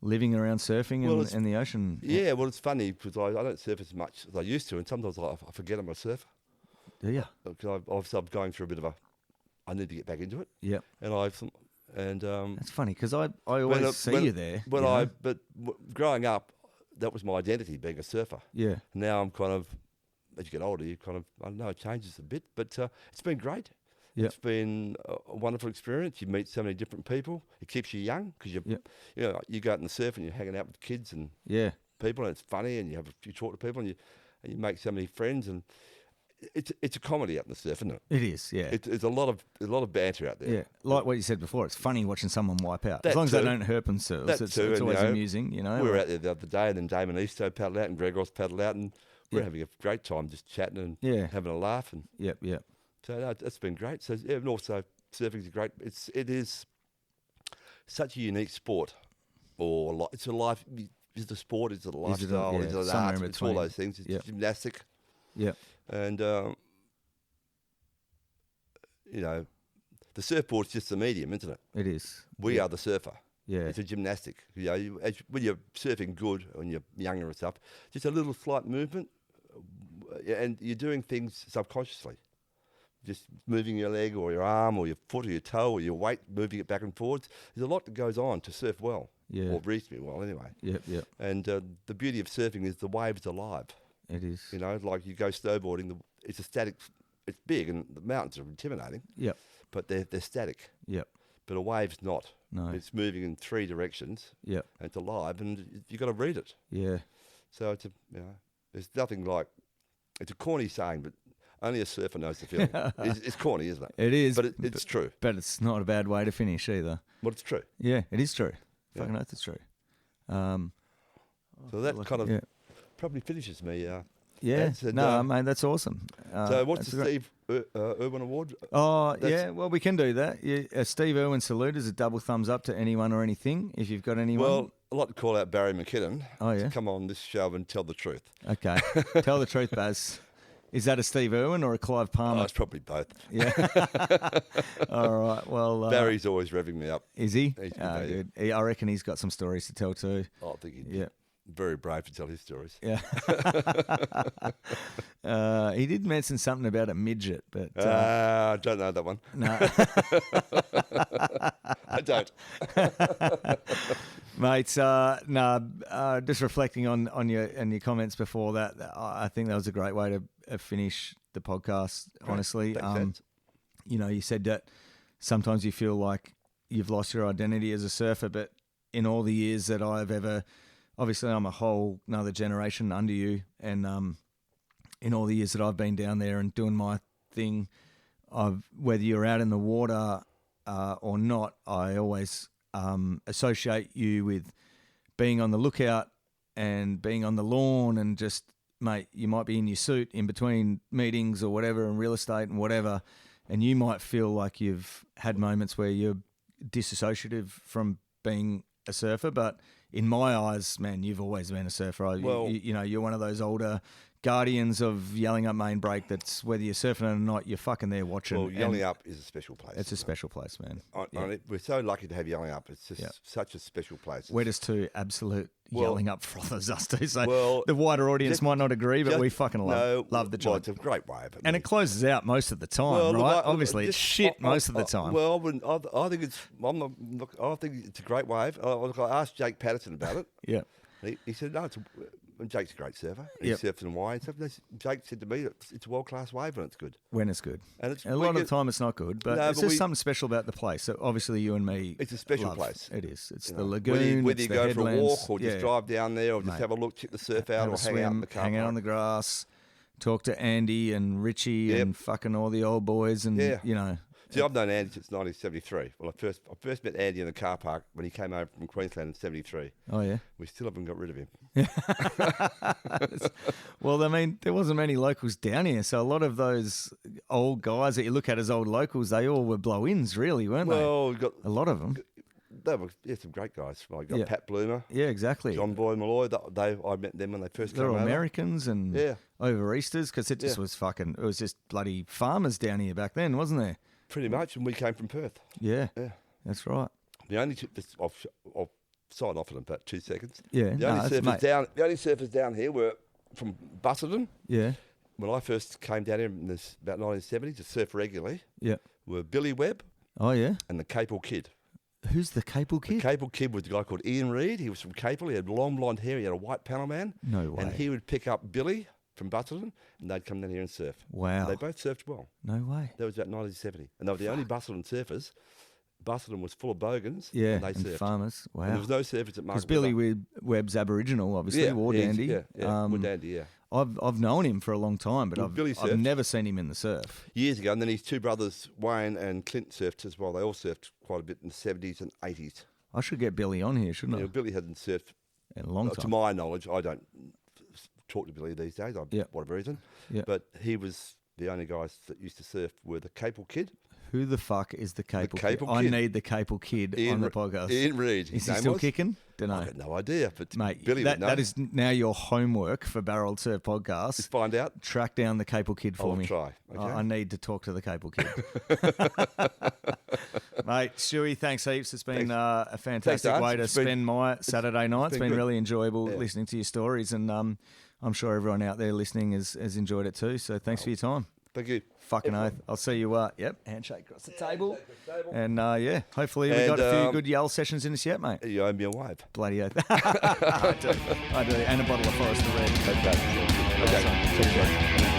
living around surfing and the ocean? Yeah, well, it's funny because I don't surf as much as I used to, and sometimes I forget I'm a surfer. Yeah. Because I'm going through a bit of I need to get back into it. Yep. That's funny because I always see you there. Growing up, that was my identity, being a surfer. Yeah. Now I'm kind of, as you get older, you kind of, I don't know, it changes a bit, but it's been great. Yep. It's been a wonderful experience. You meet so many different people. It keeps you young because you go out and surf and you're hanging out with kids and people, and it's funny, and you talk to people and you make so many friends, and it's a comedy out in the surf, isn't it? It is, yeah. It's a lot of banter out there. Yeah, like what you said before, it's funny watching someone wipe out. That As long as too. they don't hurt themselves, That it's too, and, always amusing, you know. We were out there the other day, and then Damon Easto paddled out and Gregor's paddled out, and we're having a great time just chatting and having a laugh. And Yep. so no, it's been great. So yeah, and also surfing's great. It is such a unique sport, it's a life. Is it a sport? Is it a lifestyle? Is it an somewhere art? in It's all between. those things. It's Yep. gymnastic. Yep. And the surfboard's just the medium, isn't it? It is. We are the surfer. Yeah. It's a gymnastic. When you're surfing good, when you're younger and stuff, just a little slight movement, and you're doing things subconsciously. Just moving your leg or your arm or your foot or your toe or your weight, moving it back and forwards. There's a lot that goes on to surf well, or reasonably well anyway. Yep. And the beauty of surfing is the wave's alive. It is. You know, like you go snowboarding, it's a static. It's big and the mountains are intimidating. Yep. But they're static. Yep. But a wave's not. No. It's moving in three directions. Yep. And it's alive, and you got to read it. Yeah. So there's nothing like. It's a corny saying, but only a surfer knows the feeling. It's corny, isn't it? It is. But it's true. But it's not a bad way to finish either. But it's true. Yeah, it is true. Yeah. Fucking oath, it's true. So that kind of probably finishes me. Mate, that's awesome. So what's that's the Steve Irwin Award? Oh, well, we can do that. A Steve Irwin salute is a double thumbs up to anyone or anything, if you've got anyone. Well, I'd like to call out Barry McKinnon to yeah? come on this show and tell the truth. Okay. Tell the truth, Baz. Is that a Steve Irwin or a Clive Palmer? Oh, it's probably both. Yeah. All right. Well, Barry's always revving me up. Is he? He's good, Good. I reckon he's got some stories to tell too. I think he's very brave to tell his stories. Yeah. He did mention something about a midget, but I don't know that one. no. I don't. Mates, just reflecting on your comments before that, I think that was a great way to finish the podcast. Honestly, Thanks, you said that sometimes you feel like you've lost your identity as a surfer, but in all the years that I've ever, obviously I'm a whole another generation under you, and in all the years that I've been down there and doing my thing, whether you're out in the water or not, I always associate you with being on the lookout and being on the lawn, and just, mate, you might be in your suit in between meetings or whatever and real estate and whatever, and you might feel like you've had moments where you're disassociative from being a surfer, but in my eyes, man, you've always been a surfer. You're one of those older guardians of Yelling Up Main Break. That's whether you're surfing or not, you're fucking there watching. Well, Yelling and Up is a special place. It's a special place, man. We're so lucky to have Yelling Up. It's just such a special place. We're just two absolute yelling up frothers, us two. So well, the wider audience might not agree, but we fucking love the Well, job. it's a great wave. And it closes out most of the time, right? Obviously, it's shit most of the time. Well, I think it's. I think it's a great wave. I asked Jake Patterson about it. Yeah. He said, no, and Jake's a great surfer. He Yep. surfs in Hawaii and stuff. Jake said to me, it's a world-class wave when it's good. When it's good. And a lot of the time it's not good, but No, it's but just something special about the place. So obviously you and me It's a special love. place. It is. It's You the know, lagoon, whether it's you the go for a headlands. walk or just drive down there or just have a look, check the surf out, have or a hang out in swim, the car hang out park. on the grass, talk to Andy and Richie Yep. and fucking all the old boys and, you know. See, I've known Andy since 1973. Well, I first met Andy in the car park when he came over from Queensland in 73. Oh, yeah? We still haven't got rid of him. Well, I mean, there wasn't many locals down here, so a lot of those old guys that you look at as old locals, they all were blow-ins, really, weren't Well, we've got they? A lot of them. they were some great guys. Like got Yeah. Pat Bloomer, Yeah, exactly. John Boy Malloy. I met them when they first They're came all over. Americans and Yeah. over Easters, because it just was fucking, it was just bloody farmers down here back then, wasn't there? Pretty much, and we came from Perth. Yeah, Yeah. that's right. The only I'll sign off in about 2 seconds. Yeah, The only surfers mate. the only surfers down here were from Busselton. Yeah, When I first came down here in about 1970 to surf regularly, yeah. were Billy Webb Oh, yeah? and the Capel Kid. Who's the Capel The Kid? Capel Kid was a guy called Ian Reid. He was from Capel. He had long blonde hair. He had a white panel man. No way. And he would pick up Billy from Busselton, and they'd come down here and surf. Wow. They both surfed well. No way. That was about 1970. And they were the only Busselton surfers. Busselton was full of bogans, Yeah, and they and surfed. farmers. And Wow. there was no surfers at Because Margaret Billy River. Webb's Aboriginal, obviously, war dandy. War dandy, yeah. I've known him for a long time, but Well, Billy I've surfed. never seen him in the surf. Years ago, and then his two brothers, Wayne and Clint, surfed as well. They all surfed quite a bit in the 70s and 80s. I should get Billy on here, shouldn't You I? know, Billy hadn't surfed, In a long to time. my knowledge. I don't talk to Billy these days, Yeah. whatever reason. Yeah. But he was the only guys that used to surf were the Capel Kid. Who the fuck is the Capel Kid? Capel I Kid. need the Capel Kid on the podcast. Ian Reid. Is he still kicking? Don't know. I got no idea, but Mate, Billy would know. that is now your homework for Barrel Surf Let's Podcast. find out. Track down the Capel Kid for I'll me. try. Okay. I need to talk to the Capel Kid. Mate, Stewy, thanks heaps. It's been a fantastic Thanks, way Arch. to It's been- spend my Saturday night. It's been been good. really enjoyable Yeah. listening to your stories, and I'm sure everyone out there listening has enjoyed it too. So thanks for your time. Thank you. Fucking oath. I'll see you. Handshake across the table. And hopefully we And, got a few good yell sessions in us yet, mate. You owe me a wave. Bloody oath. I do. And a bottle of Forester Red. Okay. Okay.